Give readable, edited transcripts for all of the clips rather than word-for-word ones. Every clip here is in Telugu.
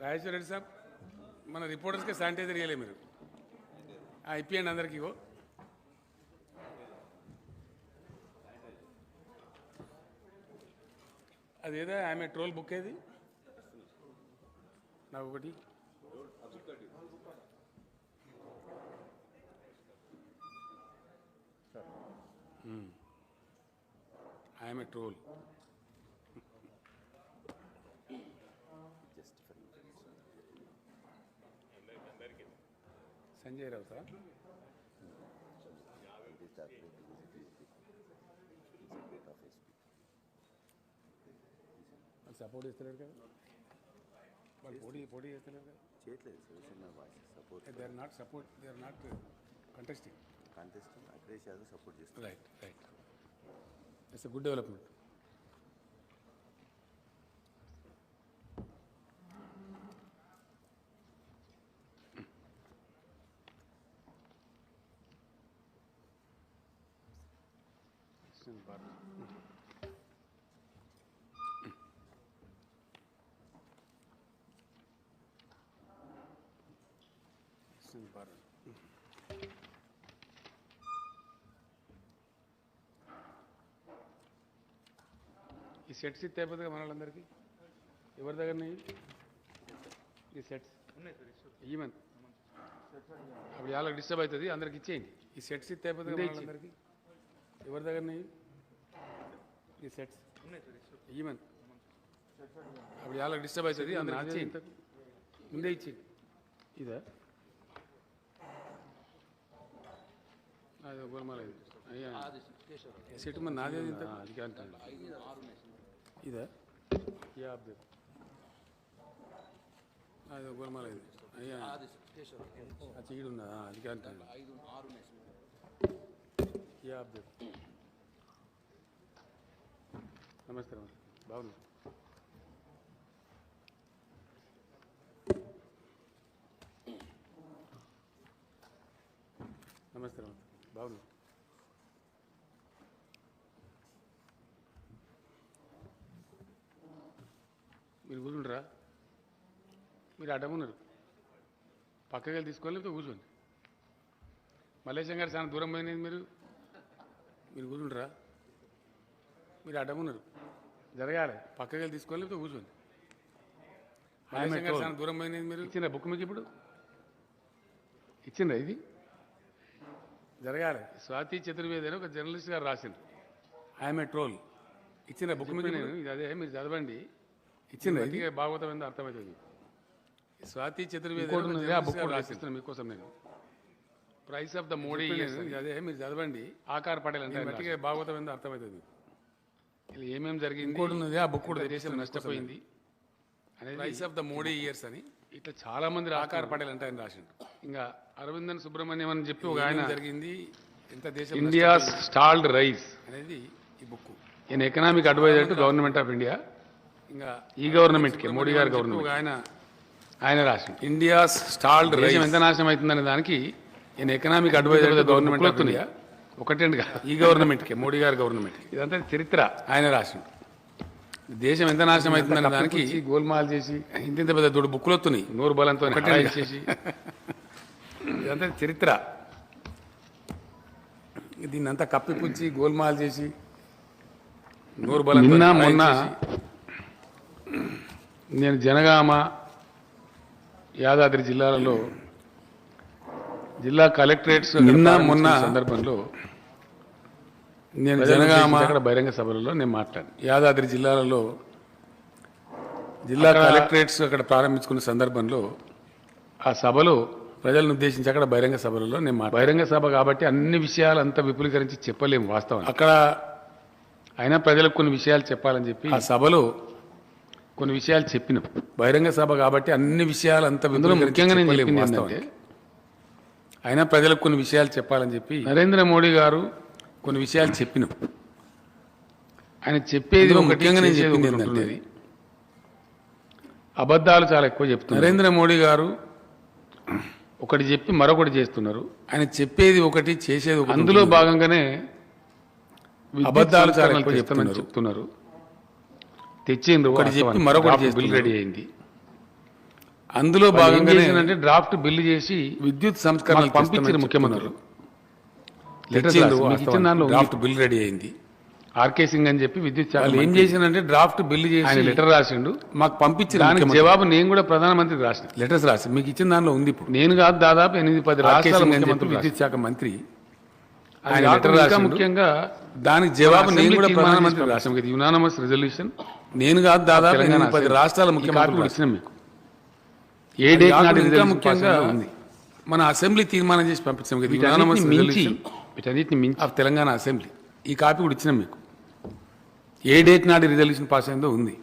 రాజేశ్వర రెడ్డి సాబ్ మన రిపోర్టర్స్కి శానిటైజర్ ఇవ్వలే మీరు ఇప్పియండి అందరికి ఇగో అదేదో ఆమె ట్రోల్ బుక్ ఏది నాకు ఒకటి I'm a troll Sanjay Rao sir support చేస్తలేరు కదా వాళ్ళు పోటీ చేస్తలేరు కదా they are not support they are not contesting Akhilesh Yadav support చేస్తారు right it's a good development ఈ సెట్స్ ఇస్తే అయిపోతుంది మన వాళ్ళందరికీ ఎవరి దగ్గర ఈ సెట్స్ ఈవెన్ అప్పుడు వాళ్ళకి డిస్టర్బ్ అవుతుంది అందరికి ఇచ్చేయండి ఈ సెట్స్ ఇస్తే అయిపోతుంది మన వాళ్ళందరికీ ఎవరి దగ్గర ఈ సెట్స్ ఈవెన్ అప్పుడు వాళ్ళకి డిస్టర్బ్ అవుతుంది అందరికి ఇచ్చేయండి ముందే ఇచ్చేయండి ఇదా అది గోల్మాల అయ్యా సెట్ మరి నాదే ఇంత అది అంటాను ఇదా యాభై అది గోల్మాల ఇది అయ్యా ఆ చీడు ఉన్నదా అది అంటాను యాభై నమస్కారం బాగున్నా నమస్కారం బాగున్నా మీరు కూర్చుంటారా మీరు అడ్డమున్నారు పక్కకి వెళ్ళి తీసుకోవాలి లేకపోతే కూర్చోండి మల్లేశం గారు చాలా దూరం పోయినది మీరు కూర్చుంటారా మీరు అడ్డమున్నారు జరగాలి పక్కకి వెళ్ళి తీసుకోవాలి లేకపోతే కూర్చోండి మల్లేశం గారు చాలా దూరం పోయినది మీరు ఇచ్చిండ్రా బుక్ మీకు ఇప్పుడు ఇచ్చిండ్రా ఇది జరగాలి స్వాతి చతుర్వేది అని ఒక జర్నలిస్ట్ గారు రాసిండ్రు ఐఎమ్ ఏ ట్రోల్ ఇచ్చిన బుక్ మీద నేను ఇది అదే మీరు చదవండి ఇచ్చిండ్రు ఇది భాగవతం ఏందో అర్థమవుతుంది స్వాతి చతుర్వేది ఆ బుక్ రాసిస్తున్నాను మీకోసం నేను ప్రైస్ ఆఫ్ ద మోడీ ఇది అదే మీరు చదవండి ఆకార్ పటేల్ అంటే భాగవతం ఏందో అర్థమవుతుంది ఇలా ఏమేమి జరిగింది ఇంకోటి ఉన్నది ఆ బుక్ కూడా దేశం నష్టపోయింది అనేది price of the Modi years అని ఇట్లా చాలా మంది ఆకార్ పటేల్ అంటే ఆయన రాసిండు ఇంకా అరవిందన్ సుబ్రహ్మణ్యం అని చెప్పి ఒక ఆయన జరిగింది ఎంత దేశం ఇండియా స్టాల్డ్ రైజ్ అనేది ఈ బుక్ ఈయన economic adviser to government of India ఇంకా ఈ గవర్నమెంట్కి మోడీ గారి గవర్నమెంట్ ఒక ఆయన రాసిండు ఇండియా స్టాల్డ్ రైజ్ ఎంత నాశనం అవుతుందనే దానికి ఈయన economic adviser to government of India ఒకటేంటిగా ఈ గవర్నమెంట్కి మోడీ గారి గవర్నమెంట్ ఇదంతా చరిత్ర ఆయన రాసిండు దేశం ఎంత నాశనం అవుతుందనే దానికి గోల్మాల్ చేసి ఇంత పెద్ద దొడ్డు బుక్కులు వస్తున్నాయి నూరు బలంతో చేసి ఇదంతా చరిత్ర దీన్ని అంతా కప్పిపుచ్చి గోల్మాల్ చేసి నూరు బలం మొన్న నేను జనగామ యాదాద్రి జిల్లాలలో జిల్లా కలెక్టరేట్స్ మొన్న సందర్భంలో నేను జనగామ అక్కడ బహిరంగ సభలలో నేను మాట్లాడాను యాదాద్రి జిల్లాలలో జిల్లా కలెక్టరేట్స్ అక్కడ ప్రారంభించుకున్న సందర్భంలో ఆ సభలో ప్రజలను ఉద్దేశించి అక్కడ బహిరంగ సభలలో నేను బహిరంగ సభ కాబట్టి అన్ని విషయాలు అంతా విపులీకరించి చెప్పలేము వాస్తవం అక్కడ అయినా ప్రజలకు కొన్ని విషయాలు చెప్పాలని చెప్పి ఆ సభలో కొన్ని విషయాలు చెప్పినాం బహిరంగ సభ కాబట్టి అన్ని విషయాలు అంతా ముఖ్యంగా నేను చెప్పింది ఏంటంటే అయినా ప్రజలకు కొన్ని విషయాలు చెప్పాలని చెప్పి నరేంద్ర మోడీ గారు కొన్ని విషయాలు చెప్పినాం ఆయన చెప్పేది ముఖ్యంగా నేను చెప్పింది ఏంటంటే అబద్ధాలు చాలా ఎక్కువ చెప్తున్నారు నరేంద్ర మోడీ గారు ఒకటి చెప్పి మరొకటి చేస్తున్నారు ఆయన చెప్పేది ఒకటి చేసేది అందులో భాగంగానే అబద్ధాలు చాలా ఎక్కువ చెప్తున్నారు తెచ్చిండ్రు ఒకటి చెప్పి మరొకటి చేస్తున్నారు. బిల్ రెడీ అయింది. అందులో వాళ్ళు ఏం భాగంగానే చేసిందంటే డ్రాఫ్ట్ బిల్లు చేసి విద్యుత్ సంస్కరణలు పంపించారు ముఖ్యమంత్రులు. లెటర్స్ తెచ్చిండ్రు, రాసి మీకు ఇచ్చిన దానిలో ఉంది. డ్రాఫ్ట్ బిల్ రెడీ అయింది. ఆర్కే సింగ్ అని చెప్పి విద్యుత్ శాఖ వాళ్ళు ఏం మంత్రి. చేసిందంటే డ్రాఫ్ట్ బిల్లు ఆయన చేసి లెటర్ రాసిండు. మాకు పంపించారు. దానికి ముఖ్యమంత్రి. జవాబు నేను కూడా ప్రధానమంత్రికి రాసిన. లెటర్స్ రాసి మీకు ఇచ్చిన దానిలో ఉంది. ఇప్పుడు నేను కాదు, దాదాపు 8-10 ఆర్కే రాష్ట్రాల సింగ్ అని చెప్పి ముఖ్యమంత్రులు విద్యుత్ శాఖ మంత్రి ఆయన ఆయన లెటర్ లెటర్ రాసి రాసిండు. ముఖ్యంగా దానికి జవాబు నేను కూడా ప్రధానమంత్రి ప్రధానమంత్రి రాష్ట్రం యునానమస్ రిజల్యూషన్ నేను కాదు, దాదాపు తెలంగాణ 10 రాష్ట్రాల కాపీ ముఖ్యమంత్రులు ఇచ్చిన మీకు ఏ అది డేట్ కాకుండా నాటి ఇంకా resolution ముఖ్యంగా పాస్ ఉంది. మన అసెంబ్లీ తీర్మానం చేసి పంపించాం కదా, వీటన్నిటిని యునానమస్ మించి రిజల్యూషన్ వీటన్నిటిని మించి ఆఫ్ తెలంగాణ అసెంబ్లీ. ఈ కాపీ కూడా ఇచ్చినాం మీకు. ఏ డేట్ నాటి రిజల్యూషన్ పాస్ అయిందో ఉంది.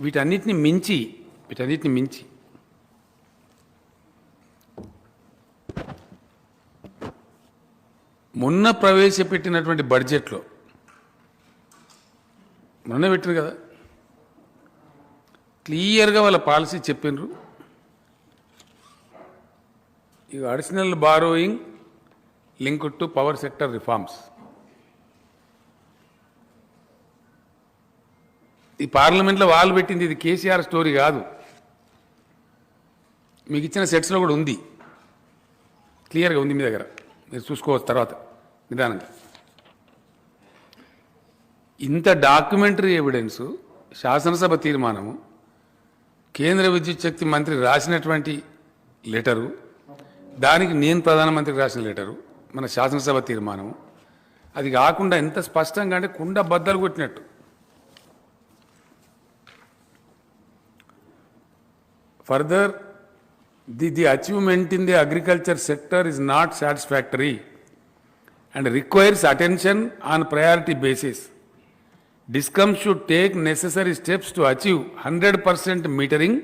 వీటన్నిటిని మించి మొన్న ప్రవేశపెట్టినటువంటి బడ్జెట్లో మొన్న పెట్టింది కదా, క్లియర్గా వాళ్ళ పాలసీ చెప్పిండ్రు. ఈ additional borrowing link to power sector reforms. ఈ పార్లమెంట్లో వాళ్ళు పెట్టింది, ఇది కేసీఆర్ స్టోరీ కాదు. మీకు ఇచ్చిన సెట్స్లో కూడా ఉంది, క్లియర్గా ఉంది మీ దగ్గర, మీరు చూసుకోవచ్చు తర్వాత నిదానంగా. ఇంత డాక్యుమెంటరీ ఎవిడెన్స్, శాసనసభ తీర్మానము, కేంద్ర విద్యుత్ శక్తి మంత్రి రాసినటువంటి లెటరు, దానికి నేను ప్రధానమంత్రికి రాసిన లెటరు, మన శాసనసభ తీర్మానము, అది కాకుండా ఎంత స్పష్టంగా అంటే కుండ బద్దలు కొట్టినట్టు. Further, the achievement in the agriculture sector is not satisfactory and requires attention on priority basis. DISCOM should take necessary steps to achieve 100% metering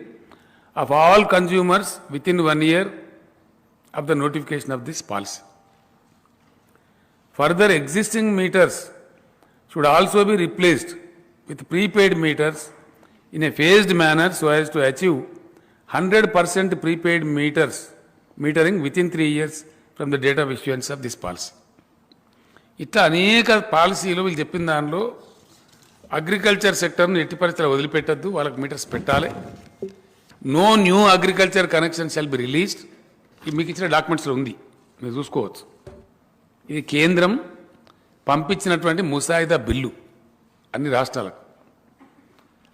of all consumers within 1 year of the notification of this policy. Further, existing meters should also be replaced with prepaid meters in a phased manner so as to achieve 100% prepaid metering within 3 years from the date of issuance of this policy. ఇట్లా అనేక పాలసీలు వీళ్ళు చెప్పిన దానిలో అగ్రికల్చర్ సెక్టర్ను ఎట్టి పరిస్థితుల్లో వదిలిపెట్టద్దు, వాళ్ళకి మీటర్స్ పెట్టాలి. No new agriculture connection shall be released. మీకు ఇచ్చిన డాక్యుమెంట్స్లో ఉంది, మీరు చూసుకోవచ్చు. ఇది కేంద్రం పంపించినటువంటి ముసాయిదా బిల్లు అన్ని రాష్ట్రాలకు.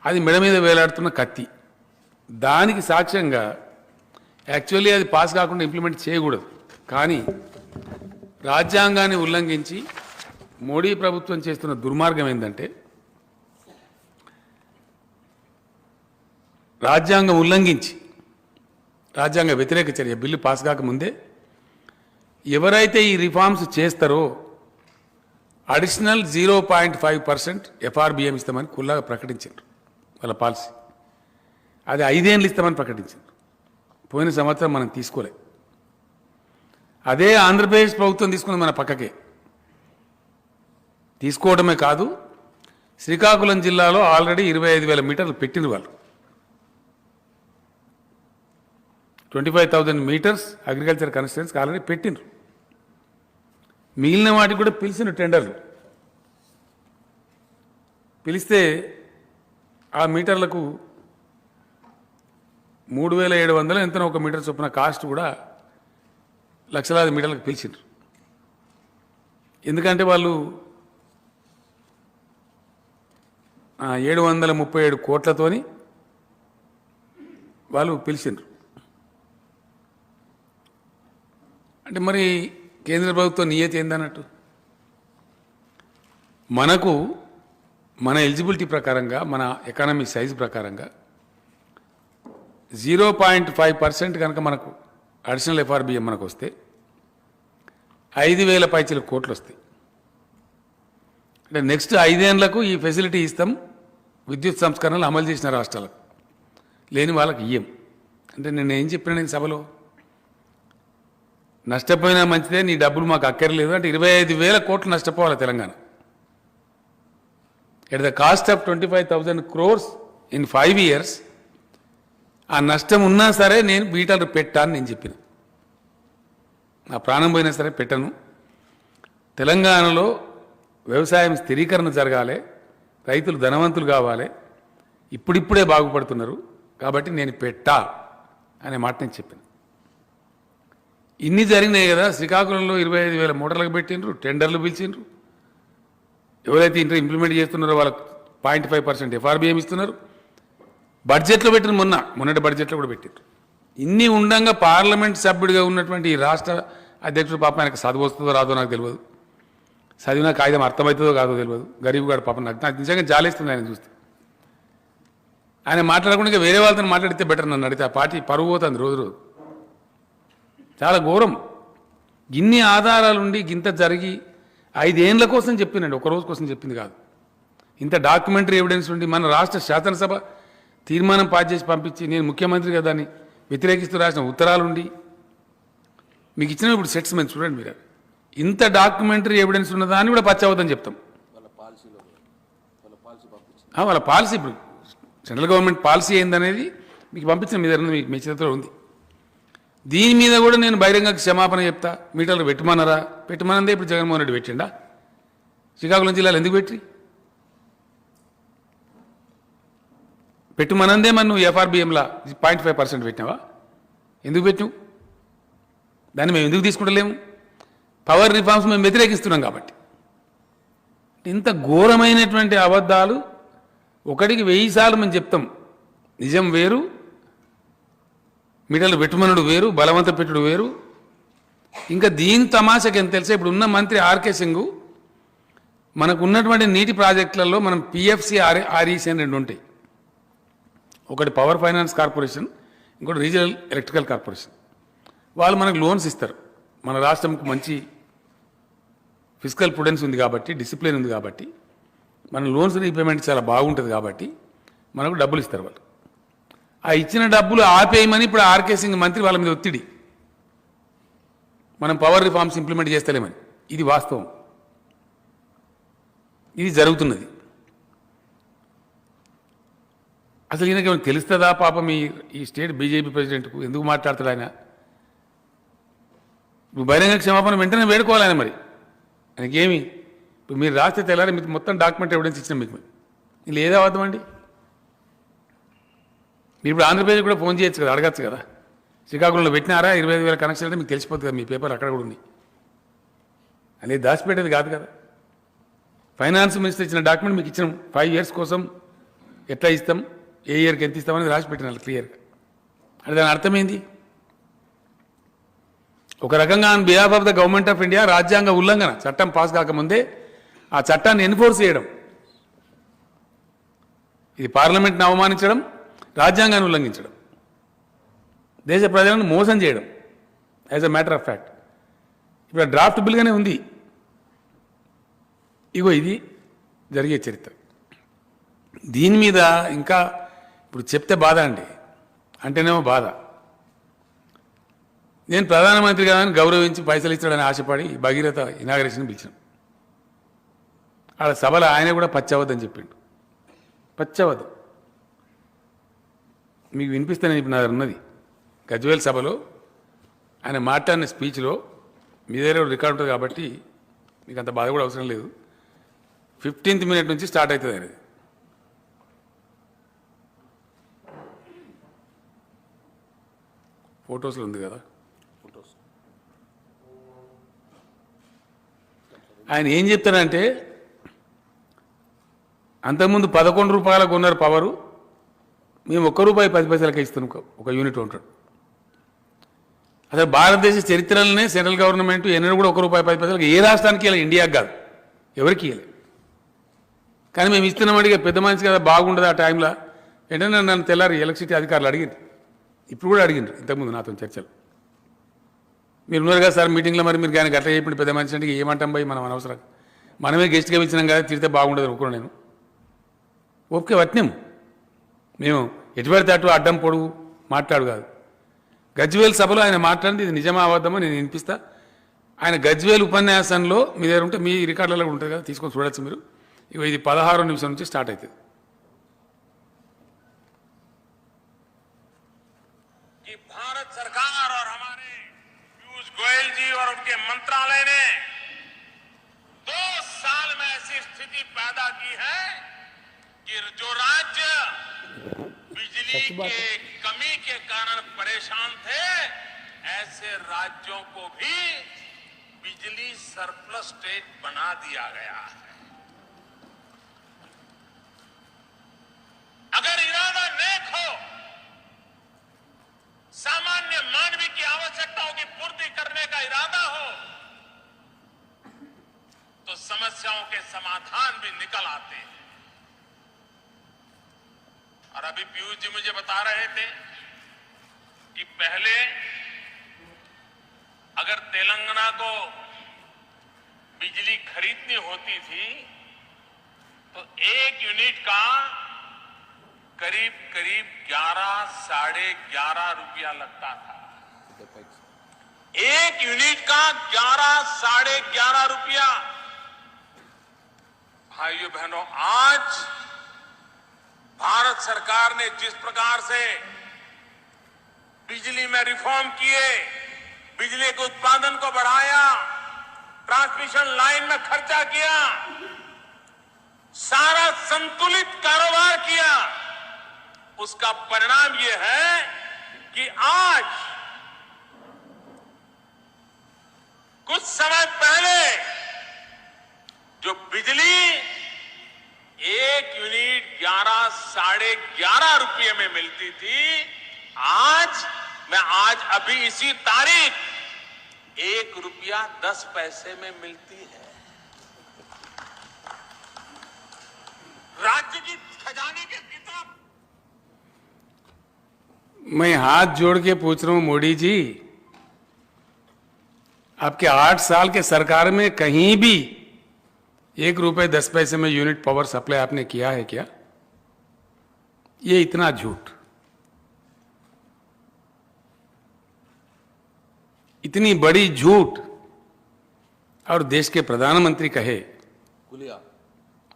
అది మెడ మీద వేలాడుతున్న కత్తి. దానికి సాక్ష్యంగా యాక్చువల్లీ అది పాస్ కాకుండా ఇంప్లిమెంట్ చేయకూడదు, కానీ రాజ్యాంగాన్ని ఉల్లంఘించి మోడీ ప్రభుత్వం చేస్తున్న దుర్మార్గం ఏంటంటే, రాజ్యాంగం ఉల్లంఘించి రాజ్యాంగ వ్యతిరేక చర్య బిల్లు పాస్ కాకముందే ఎవరైతే ఈ రిఫార్మ్స్ చేస్తారో అడిషనల్ 0.5% ఎఫ్ఆర్బిఎం ఇస్తామని కుల్లాగా ప్రకటించారు వాళ్ళ పాలసీ. అది 5 ఏళ్ళు ఇస్తామని ప్రకటించారు. పోయిన సంవత్సరం మనం తీసుకోలే. అదే ఆంధ్రప్రదేశ్ ప్రభుత్వం తీసుకున్నది మన పక్కకే. తీసుకోవడమే కాదు, శ్రీకాకుళం జిల్లాలో ఆల్రెడీ 25,000 మీటర్లు పెట్టిన వాళ్ళు. 25,000 మీటర్స్ అగ్రికల్చర్ కన్స్ట్రక్షన్స్కి ఆల్రెడీ పెట్టినరు. మిగిలిన వాటికి కూడా పిలిచిన టెండర్లు పిలిస్తే ఆ మీటర్లకు 3,700 ఎంతనో ఒక మీటర్ చొప్పున కాస్ట్ కూడా లక్షలాది మీటర్లకు పిలిచిండ్రు. ఎందుకంటే వాళ్ళు 737 కోట్లతోని వాళ్ళు పిలిచిండ్రు. అంటే మరి కేంద్ర ప్రభుత్వం నియతి ఏందన్నట్టు. మనకు మన ఎలిజిబిలిటీ ప్రకారంగా, మన ఎకానమీ సైజు ప్రకారంగా 0.5% కనుక మనకు అడిషనల్ ఎఫ్ఆర్బిఎం మనకు వస్తే 5,000 పైచీల కోట్లు వస్తాయి. అంటే నెక్స్ట్ 5 ఏళ్లకు ఈ ఫెసిలిటీ ఇస్తాం. విద్యుత్ సంస్కరణలు అమలు చేసిన రాష్ట్రాలకు, లేని వాళ్ళకి ఇయ్యం. అంటే నేను ఏం చెప్పినా నేను సభలో, నష్టపోయినా మంచిదే, నీ డబ్బులు మాకు అక్కర్లేదు అంటే 25,000 కోట్లు నష్టపోవాలి Telangana. At the cost of 25,000 crores in 5 years. ఆ నష్టం ఉన్నా సరే నేను మీటర్లు పెట్టాను నేను చెప్పిన. నా ప్రాణం పోయినా సరే పెట్టను. తెలంగాణలో వ్యవసాయం స్థిరీకరణ జరగాలి, రైతులు ధనవంతులు కావాలి, ఇప్పుడిప్పుడే బాగుపడుతున్నారు కాబట్టి నేను పెట్టా అనే మాట నేను చెప్పాను. ఇన్ని జరిగినాయి కదా. శ్రీకాకుళంలో 25,000 మోటార్లకు పెట్టిండ్రు, టెండర్లు పిలిచిండ్రు. ఎవరైతే ఇంటర్ ఇంప్లిమెంట్ చేస్తున్నారో వాళ్ళకి 0.5% FRBM ఇస్తున్నారు. బడ్జెట్లో పెట్టిన మొన్నటి బడ్జెట్లో కూడా పెట్టిండ్రు. ఇన్ని ఉండంగా పార్లమెంట్ సభ్యుడిగా ఉన్నటువంటి ఈ రాష్ట్ర అధ్యక్షుడు పాపం ఆయనకు చదువు వస్తుందో రాదో నాకు తెలియదు, చదివిన కాగితం అర్థమవుతుందో కాదో తెలియదు. గరీబ్ గారు పాపం నాకు నిజంగా జాలేస్తుంది ఆయన చూస్తే. ఆయన మాట్లాడకుండా వేరే వాళ్ళతో మాట్లాడితే బెటర్ నన్ను అడిగితే. ఆ పార్టీ పరువు పోతుంది రోజు రోజు. చాలా ఘోరం. ఇన్ని ఆధారాలుండి గింత జరిగి 5 ఏళ్ల కోసం చెప్పినండి, ఒక రోజు కోసం చెప్పింది కాదు. ఇంత డాక్యుమెంటరీ ఎవిడెన్స్ ఉండి మన రాష్ట్ర శాసనసభ తీర్మానం పాస్ చేసి పంపించి నేను ముఖ్యమంత్రిగా దాన్ని వ్యతిరేకిస్తూ రాసిన ఉత్తరాలుండి మీకు ఇచ్చిన ఇప్పుడు సెట్స్ మేము చూడండి మీరు. ఇంత డాక్యుమెంటరీ ఎవిడెన్స్ ఉన్నదాన్ని కూడా పచ్చవద్దని చెప్తాం. వాళ్ళ పాలసీ ఇప్పుడు సెంట్రల్ గవర్నమెంట్ పాలసీ ఏందనేది మీకు పంపించిన మీ దగ్గర మీకు మీ చేతిలో ఉంది. దీని మీద కూడా నేను బహిరంగ క్షమాపణ చెప్తా. మీటర్లు పెట్టమన్నారా? పెట్టమనందే ఇప్పుడు జగన్మోహన్ రెడ్డి పెట్టిండా? శ్రీకాకుళం జిల్లాలో ఎందుకు పెట్టి పెట్టమనందే మరి నువ్వు FRBMలా 0.5% పెట్టినావా? ఎందుకు పెట్టినావు? దాన్ని మేము ఎందుకు తీసుకుంటలేము? పవర్ రిఫార్మ్స్ మేము వ్యతిరేకిస్తున్నాం కాబట్టి. ఇంత ఘోరమైనటువంటి అబద్ధాలు ఒకటికి 1000 సార్లు మేము చెప్తాం. నిజం వేరు, మీటర్లు పెట్టుమనుడు వేరు, బలవంత పెట్టుడు వేరు. ఇంకా దీని తమాషకి ఎంత తెలుసా, ఇప్పుడు ఉన్న మంత్రి ఆర్కే సింగ్ మనకు ఉన్నటువంటి నీటి ప్రాజెక్టులలో మనం PFC REC అని 2 ఉంటాయి. ఒకటి పవర్ ఫైనాన్స్ కార్పొరేషన్, ఇంకోటి రీజనల్ ఎలక్ట్రికల్ కార్పొరేషన్. వాళ్ళు మనకు లోన్స్ ఇస్తారు. మన రాష్ట్రంకు మంచి ఫిజికల్ ప్రుడెన్స్ ఉంది కాబట్టి, డిసిప్లిన్ ఉంది కాబట్టి, మన లోన్స్ రీపేమెంట్ చాలా బాగుంటుంది కాబట్టి మనకు డబ్బులు ఇస్తారు వాళ్ళు. ఆ ఇచ్చిన డబ్బులు ఆపేయమని ఇప్పుడు ఆర్కే సింగ్ మంత్రి వాళ్ళ మీద ఒత్తిడి, మనం పవర్ రిఫార్మ్స్ ఇంప్లిమెంట్ చేస్తలేమని. ఇది వాస్తవం, ఇది జరుగుతున్నది. అసలు ఈయనకి ఏమైనా తెలుస్తుందా పాపం? ఈ స్టేట్ బీజేపీ ప్రెసిడెంట్కు ఎందుకు మాట్లాడతాడు ఆయన? ఇప్పుడు బహిరంగ క్షమాపణ వెంటనే వేడుకోవాలి ఆయన. మరి ఆయనకేమి ఇప్పుడు మీరు రాస్తే తెల్లారి మీకు మొత్తం డాక్యుమెంట్ ఎవిడెన్స్ ఇచ్చినాం మీకు. ఇలా ఏదో అబద్ధమండి. మీరు ఇప్పుడు ఆంధ్రప్రదేశ్ కూడా ఫోన్ చేయొచ్చు కదా, అడగచ్చు కదా. శ్రీకాకుళంలో పెట్టినారా 25,000 కనెక్షన్ అంటే మీకు తెలిసిపోతుంది కదా, మీ పేపర్ అక్కడ కూడా ఉంది. అనేది దాచిపెట్టేది కాదు కదా. ఫైనాన్స్ మినిస్టర్ ఇచ్చిన డాక్యుమెంట్ మీకు ఇచ్చినాం. 5 years కోసం ఎట్లా ఇస్తాం, ఏ ఇయర్కి ఎంత ఇస్తామని రాసి పెట్టినారు క్లియర్గా. అంటే దాని అర్థమైంది ఒక రకంగా on behalf of the government of India రాజ్యాంగ ఉల్లంఘన, చట్టం పాస్ కాకముందే ఆ చట్టాన్ని ఎన్ఫోర్స్ చేయడం. ఇది పార్లమెంట్ని అవమానించడం, రాజ్యాంగాన్ని ఉల్లంఘించడం, దేశ ప్రజలను మోసం చేయడం as a matter of fact. ఇప్పుడు డ్రాఫ్ట్ బిల్గానే ఉంది. ఇగో ఇది జరిగే చరిత్ర. దీని మీద ఇంకా ఇప్పుడు చెప్తే బాధ అండి, అంటేనేమో బాధ. నేను ప్రధానమంత్రి కాదని గౌరవించి పైసలు ఇస్తాడని ఆశపడి భగీరథ ఇనాగరేషన్ పిలిచాను. ఆడ సభలో ఆయన కూడా పచ్చవద్దని చెప్పిండు. పచ్చవద్దు మీకు వినిపిస్తే నేను ఇప్పుడు నా దగ్గర ఉన్నది. గజ్వేల్ సభలో ఆయన మాట్లాడిన స్పీచ్లో మీ దగ్గర రికార్డు ఉంటుంది కాబట్టి మీకు అంత బాధ కూడా అవసరం లేదు. 15th minute నుంచి స్టార్ట్ అవుతుంది అనేది. ఫొటోస్లో ఉంది కదా. ఆయన ఏం చెప్తాడంటే, అంతకుముందు 11 రూపాయలకు కొన్నారు పవరు, మేము ₹1.10 ఇస్తున్నాం ఒక యూనిట్ ఉంటాడు. అసలు భారతదేశ చరిత్రలోనే సెంట్రల్ గవర్నమెంట్ ఎన్నడూ కూడా ₹1.10 ఏ రాష్ట్రానికి ఇవ్వాలి, ఇండియాకి కాదు, ఎవరికి ఇవ్వలేదు. కానీ మేము ఇస్తున్నామంటే ఇక పెద్ద మనిషి కదా, బాగుండదు ఆ టైంలో. వెంటనే నన్ను తెల్లారి ఎలక్ట్రిసిటీ అధికారులు అడిగింది, ఇప్పుడు కూడా అడిగిండ్రు, ఇంతకుముందు నాతో చర్చలు. మీరు ఉన్నారు కదా సార్ మీటింగ్లో, మరి మీరు కానీ గట్లా చెప్పండి పెద్ద మనిషి అంటే ఏమంటాం పోయి మనం అనవసరం, మనమే గెస్ట్గా ఇచ్చినాం కదా, తిరిగితే బాగుండదు అనుకున్నాను నేను. ఓకే వట్నేం, మేము ఎటు పడితే అటు అడ్డం పొడుగు మాట్లాడు కాదు. గజ్వేల్ సభలో ఆయన మాట్లాడింది ఇది నిజమా అబద్ధమో నేను వినిపిస్తా. ఆయన గజ్వేల్ ఉపన్యాసంలో మీ దగ్గర ఉంటే మీ రికార్డులలో ఉంటుంది కదా, తీసుకొని చూడొచ్చు మీరు. ఇక ఇది 16వ నిమిషం నుంచి స్టార్ట్ అవుతుంది. भारत सरकार और हमारे पीयूष गोयल जी और उनके मंत्रालय ने 2 साल में ऐसी स्थिति पैदा की है बिजली के कमी के कारण परेशान थे, ऐसे राज्यों को भी बिजली सरप्लस स्टेट बना दिया गया है। अगर इरादा नेक हो, सामान्य मानवीय की आवश्यकताओं की पूर्ति करने का इरादा हो, तो समस्याओं के समाधान भी निकल आते हैं। और अभी पीयूष जी मुझे बता रहे थे कि पहले अगर तेलंगाना को बिजली खरीदनी होती थी तो 1 यूनिट का करीब करीब 11 साढ़े 11 रुपया लगता था। 1 यूनिट का 11 साढ़े 11 रुपया। भाइयों बहनों, आज भारत सरकार ने जिस प्रकार से बिजली में रिफॉर्म किए, बिजली के उत्पादन को बढ़ाया, ट्रांसमिशन लाइन में खर्चा किया, सारा संतुलित कारोबार किया, उसका परिणाम यह है कि आज कुछ समय पहले जो बिजली 1 यूनिट 11 साढ़े 11 रुपये में मिलती थी, आज अभी इसी तारीख 1 रुपया 10 पैसे में मिलती है। राज्य की खजाने के कितना। मैं हाथ जोड़ के पूछ रहा हूं मोदी जी, आपके 8 साल के सरकार में कहीं भी 1 रुपये 10 पैसे में यूनिट पावर सप्लाई आपने किया है क्या? ये इतना झूठ, इतनी बड़ी झूठ, और देश के प्रधानमंत्री कहे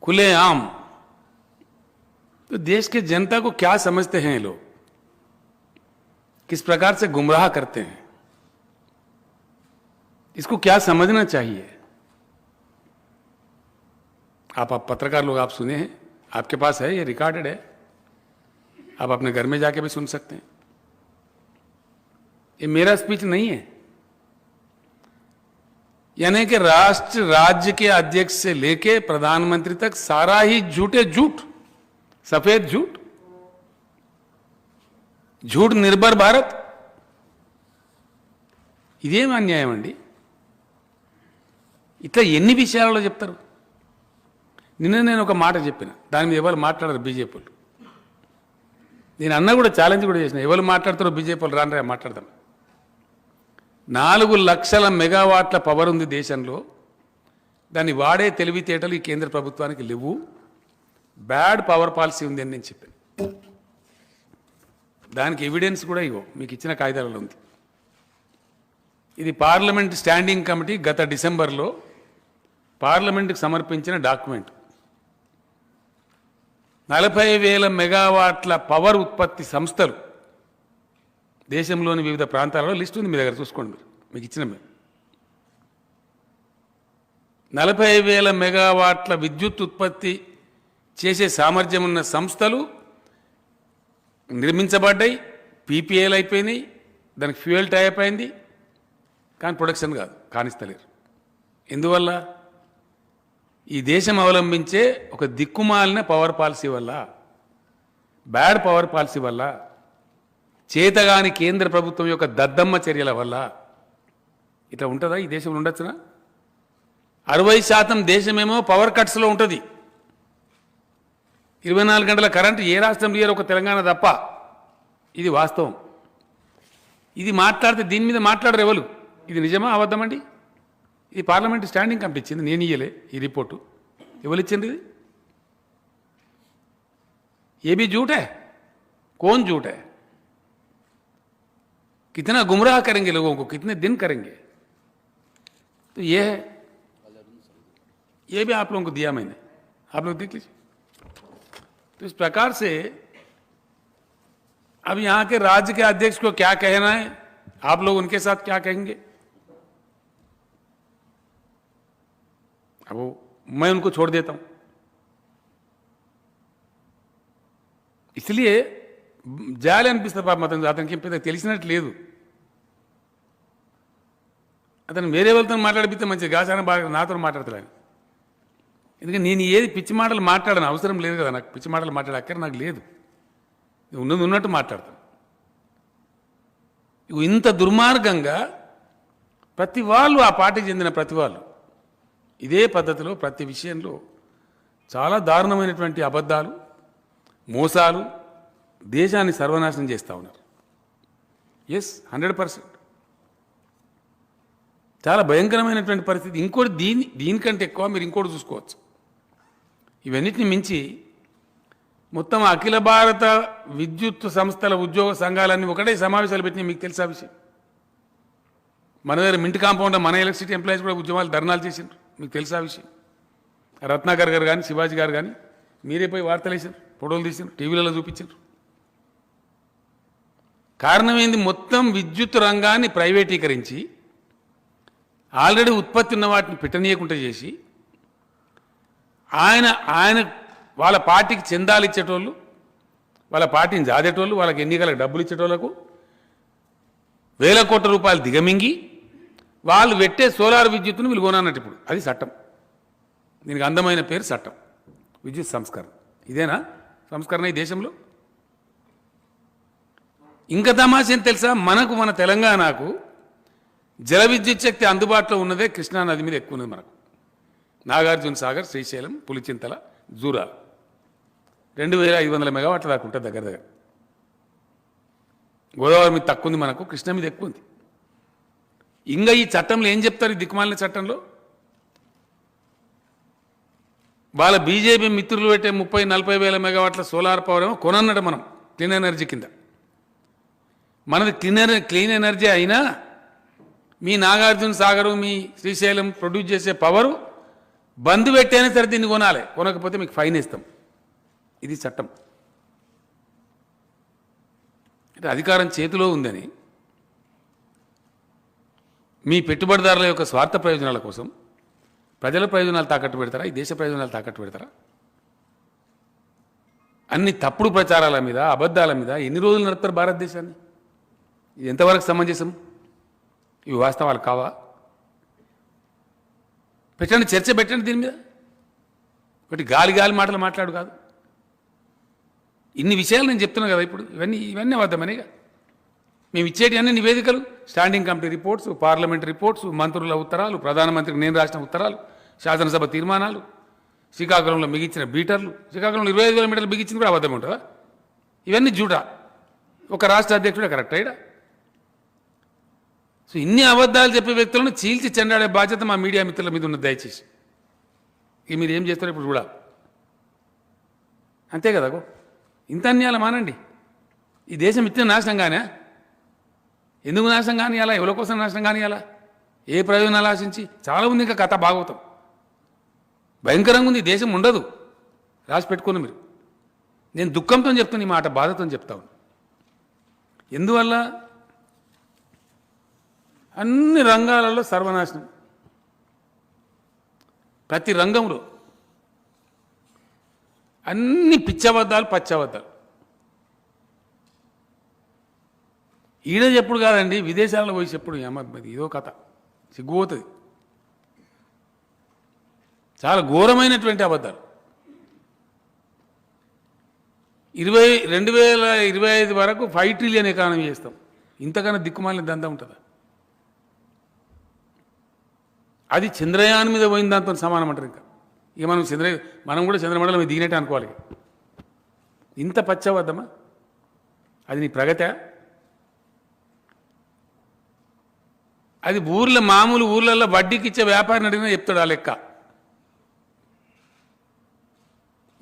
खुलेआम, तो देश के जनता को क्या समझते हैं ये लोग? किस प्रकार से गुमराह करते हैं? इसको क्या समझना चाहिए? आप पत्रकार लोग, आप सुने हैं, आपके पास है, ये रिकॉर्डेड है, आप अपने घर में जाके भी सुन सकते हैं। ये मेरा स्पीच नहीं है। यानी कि राष्ट्र राज्य के अध्यक्ष से लेके प्रधानमंत्री तक सारा ही झूठे झूठ, सफेद झूठ, झूठ निर्भर भारत, ఇదేం అన్యాయం అండి? ఇట్లా ఎన్ని విషయాలలో చెప్తారు? నిన్న నేను ఒక మాట చెప్పిన, దాని మీద ఎవరు మాట్లాడరు బీజేపీ వాళ్ళు. నేను అన్న కూడా ఛాలెంజ్ కూడా చేసిన, ఎవరు మాట్లాడతారో బీజేపీ వాళ్ళు రానరా మాట్లాడదాం. 4 లక్షల మెగావాట్ల పవర్ ఉంది దేశంలో, దాన్ని వాడే తెలివితేటలు ఈ కేంద్ర ప్రభుత్వానికి లేవు, బ్యాడ్ పవర్ పాలసీ ఉంది అని నేను చెప్పాను. దానికి ఎవిడెన్స్ కూడా ఇవ్వ, మీకు ఇచ్చిన కాగితాలలో ఉంది. ఇది పార్లమెంట్ స్టాండింగ్ కమిటీ గత డిసెంబర్లో పార్లమెంట్కి సమర్పించిన డాక్యుమెంట్. 40,000 మెగావాట్ల పవర్ ఉత్పత్తి సంస్థలు దేశంలోని వివిధ ప్రాంతాలలో లిస్ట్ ఉంది, మీ దగ్గర చూసుకోండి. మీకు ఇచ్చిన 40,000 మెగావాట్ల విద్యుత్ ఉత్పత్తి చేసే సామర్థ్యం ఉన్న సంస్థలు నిర్మించబడ్డాయి, పీపీఏలు అయిపోయినాయి, దానికి ఫ్యూయల్ టైప్ అయింది, కానీ ప్రొడక్షన్ కాదు, కానిస్తలేరు. ఎందువల్ల? ఈ దేశం అవలంబించే ఒక దిక్కుమాలిన పవర్ పాలసీ వల్ల, బ్యాడ్ పవర్ పాలసీ వల్ల, చేతగాని కేంద్ర ప్రభుత్వం యొక్క దద్దమ్మ చర్యల వల్ల ఇట్లా ఉంటుందా? ఈ దేశంలో ఉండొచ్చునా? 60% దేశమేమో పవర్ కట్స్లో ఉంటుంది. 24 గంటల కరెంటు ఏ రాష్ట్రం లేరు, ఒక తెలంగాణ తప్ప. ఇది వాస్తవం. ఇది మాట్లాడితే దీని మీద మాట్లాడరు ఎవరు. ఇది నిజమా అబద్ధమండి? ఇది పార్లమెంట్ స్టాండింగ్ కమిటీ ఇచ్చింది, నేను ఇయ్యలే ఈ రిపోర్టు. ఎవరు ఇచ్చింది ఇది? ये भी झूठ है? कौन झूठ है? कितना गुमराह करेंगे लोगों को, कितने दिन करेंगे? तो ये है, ये भी आप लोगों को दिया मैंने, आप लोग देख लीजिए. तो इस प्रकार से अब यहां के राज्य के अध्यक्ष को क्या कहना है, आप लोग उनके साथ क्या कहेंगे? अब मैं उनको छोड़ देता हूं, ఇసలియే జాలి అనిపిస్తుంది పాపం అతనికి పెద్ద తెలిసినట్టు లేదు. అతను వేరే వాళ్ళతో మాట్లాడిపిస్తే మంచిది, గాసాన బాగా నాతో మాట్లాడతాడు. ఎందుకంటే నేను ఏది పిచ్చి మాటలు మాట్లాడను, అవసరం లేదు కదా నాకు పిచ్చి మాటలు మాట్లాడే అక్కడ నాకు లేదు. ఉన్నది ఉన్నట్టు మాట్లాడతాను. ఇంత దుర్మార్గంగా ప్రతి వాళ్ళు, ఆ పార్టీకి చెందిన ప్రతి వాళ్ళు ఇదే పద్ధతిలో ప్రతి విషయంలో చాలా దారుణమైనటువంటి అబద్ధాలు, మోసాలు, దేశాన్ని సర్వనాశనం చేస్తూ ఉన్నారు. ఎస్, 100%. చాలా భయంకరమైనటువంటి పరిస్థితి. ఇంకోటి దీనికంటే ఎక్కువ మీరు ఇంకోటి చూసుకోవచ్చు. ఇవన్నిటిని మించి మొత్తం అఖిల భారత విద్యుత్ సంస్థల ఉద్యోగ సంఘాలన్నీ ఒకటే సమావేశాలు పెట్టినాయి. మీకు తెలుసా విషయం? మన దగ్గర మింట్ కాంపౌండ్ మన ఎలక్ట్రిసిటీ ఎంప్లాయీస్ కూడా ఉద్యమాలు, ధర్నాలు చేసిండ్రు. మీకు తెలుసా విషయం? రత్నాకర్ గారు కానీ శివాజీ గారు కానీ మీరే పోయి వార్తలు వేసారు, ఫోటోలు తీసారు, టీవీలలో చూపించారు. కారణం ఏంది? మొత్తం విద్యుత్ రంగాన్ని ప్రైవేటీకరించి ఆల్రెడీ ఉత్పత్తి ఉన్న వాటిని పెట్టనీయకుండా చేసి ఆయన వాళ్ళ పార్టీకి చందాలు ఇచ్చేటోళ్ళు, వాళ్ళ పార్టీని జాదేటోళ్ళు, వాళ్ళకి ఎన్నికలకు డబ్బులు ఇచ్చేటోళ్లకు వేల కోట్ల రూపాయలు దిగమింగి వాళ్ళు పెట్టే సోలార్ విద్యుత్తును వీళ్ళు కొనన్నట్టు. ఇప్పుడు అది చట్టం. దీనికి అందమైన పేరు చట్టం, విద్యుత్ సంస్కరణ. ఇదేనా సంస్కరణ ఈ దేశంలో? ఇంకా తమాషా ఏం తెలుసా? మన తెలంగాణకు జల విద్యుత్ శక్తి అందుబాటులో ఉన్నదే కృష్ణా నది మీద ఎక్కువ ఉన్నది. మనకు నాగార్జున సాగర్, శ్రీశైలం, పులిచింతల, జూరాల 2500 మెగావాట్ల దాకా ఉంటుంది దగ్గర దగ్గర. గోదావరి మీద తక్కువ ఉంది మనకు, కృష్ణ మీద ఎక్కువ ఉంది. ఇంకా ఈ చట్టంలో ఏం చెప్తారు? ఈ దిక్కుమాలిన చట్టంలో వాళ్ళ బీజేపీ మిత్రులు పెట్టే 30-40 వేల మెగావాట్ల సోలార్ పవర్ ఏమో కొనన్నట్టు మనం క్లీన్ ఎనర్జీ కింద. మనది క్లీన్ ఎనర్జీ అయినా మీ నాగార్జున సాగరు, మీ శ్రీశైలం ప్రొడ్యూస్ చేసే పవరు బంద్ పెట్టైనా సరే దీన్ని కొనాలి, కొనకపోతే మీకు ఫైన్ ఇస్తాం. ఇది చట్టం. అంటే అధికారం చేతిలో ఉందని మీ పెట్టుబడిదారుల యొక్క స్వార్థ ప్రయోజనాల కోసం ప్రజల ప్రయోజనాలు తాకట్టు పెడతారా? ఈ దేశ ప్రయోజనాలు తాకట్టు పెడతారా? అన్ని తప్పుడు ప్రచారాల మీద, అబద్ధాల మీద ఎన్ని రోజులు నడుపుతారు భారతదేశాన్ని? ఇది ఎంతవరకు సమంజసం? ఇవి వాస్తవాలు కావా? పెట్టండి, చర్చ పెట్టండి దీని మీద. ఒకటి గాలి మాటలు మాట్లాడు కాదు. ఇన్ని విషయాలు నేను చెప్తున్నాను కదా ఇప్పుడు. ఇవన్నీ అబద్ధమనేగా. మేము ఇచ్చేటి అన్ని నివేదికలు, standing committee reports, parliament reports, మంత్రుల ఉత్తరాలు, ప్రధానమంత్రికి నేను రాసిన ఉత్తరాలు, శాసనసభ తీర్మానాలు, శ్రీకాకుళంలో మిగిల్చిన బీటర్లు, శ్రీకాకుళంలో 25,000 మీటర్లు బిగించింది కూడా అబద్ధం ఉంటుందా? ఇవన్నీ జూటా. ఒక రాష్ట్ర అధ్యక్షుడే కరెక్ట్ అయ్యా? సో ఇన్ని అబద్ధాలు చెప్పే వ్యక్తులను చీల్చి చెండాడే బాధ్యత మా మీడియా మిత్రుల మీద ఉన్నది. దయచేసి ఇక మీరు ఏం చేస్తారో ఇప్పుడు కూడా అంతే కదా. ఇంత అన్యాయాలు మానండి. ఈ దేశం ఇచ్చిన నాశనం కానే? ఎందుకు నాశనం కానీ అలా? ఎవరి కోసం నాశనం కానీ అలా? ఏ ప్రయోజనాలు ఆశించి? చాలా ఉంది ఇంకా కథ. భాగవతం భయంకరంగా ఉంది. దేశం ఉండదు. రాసి పెట్టుకుని మీరు. నేను దుఃఖంతో చెప్తాను ఈ మాట, బాధతో చెప్తాను. ఎందువల్ల? అన్ని రంగాలలో సర్వనాశనం. ప్రతి రంగంలో అన్ని పిచ్చబద్దాలు, పచ్చబద్దాలు. ఈడ చెప్పుడు కాదండి, విదేశాలలో పోయి చెప్పుడు. ఇదో కథ, సిగ్గుపోతుంది. చాలా ఘోరమైనటువంటి అబద్ధాలు. 2025 వరకు 5 ట్రిలియన్ ఎకానమీ చేస్తాం. ఇంతకన్నా దిక్కుమాలిన దందా ఉంటుందా? అది చంద్రయాన్ మీద పోయిన దాంతో సమానం అంటారు. ఇక మనం కూడా చంద్రమండలం మీద దిగినట్టే అనుకోవాలి. ఇంత పచ్చబద్దమా? అది నీ ప్రగతి? అది మామూలు ఊర్లలో వడ్డీకి ఇచ్చే వ్యాపారిని అడిగినా చెప్తాడు ఆ లెక్క.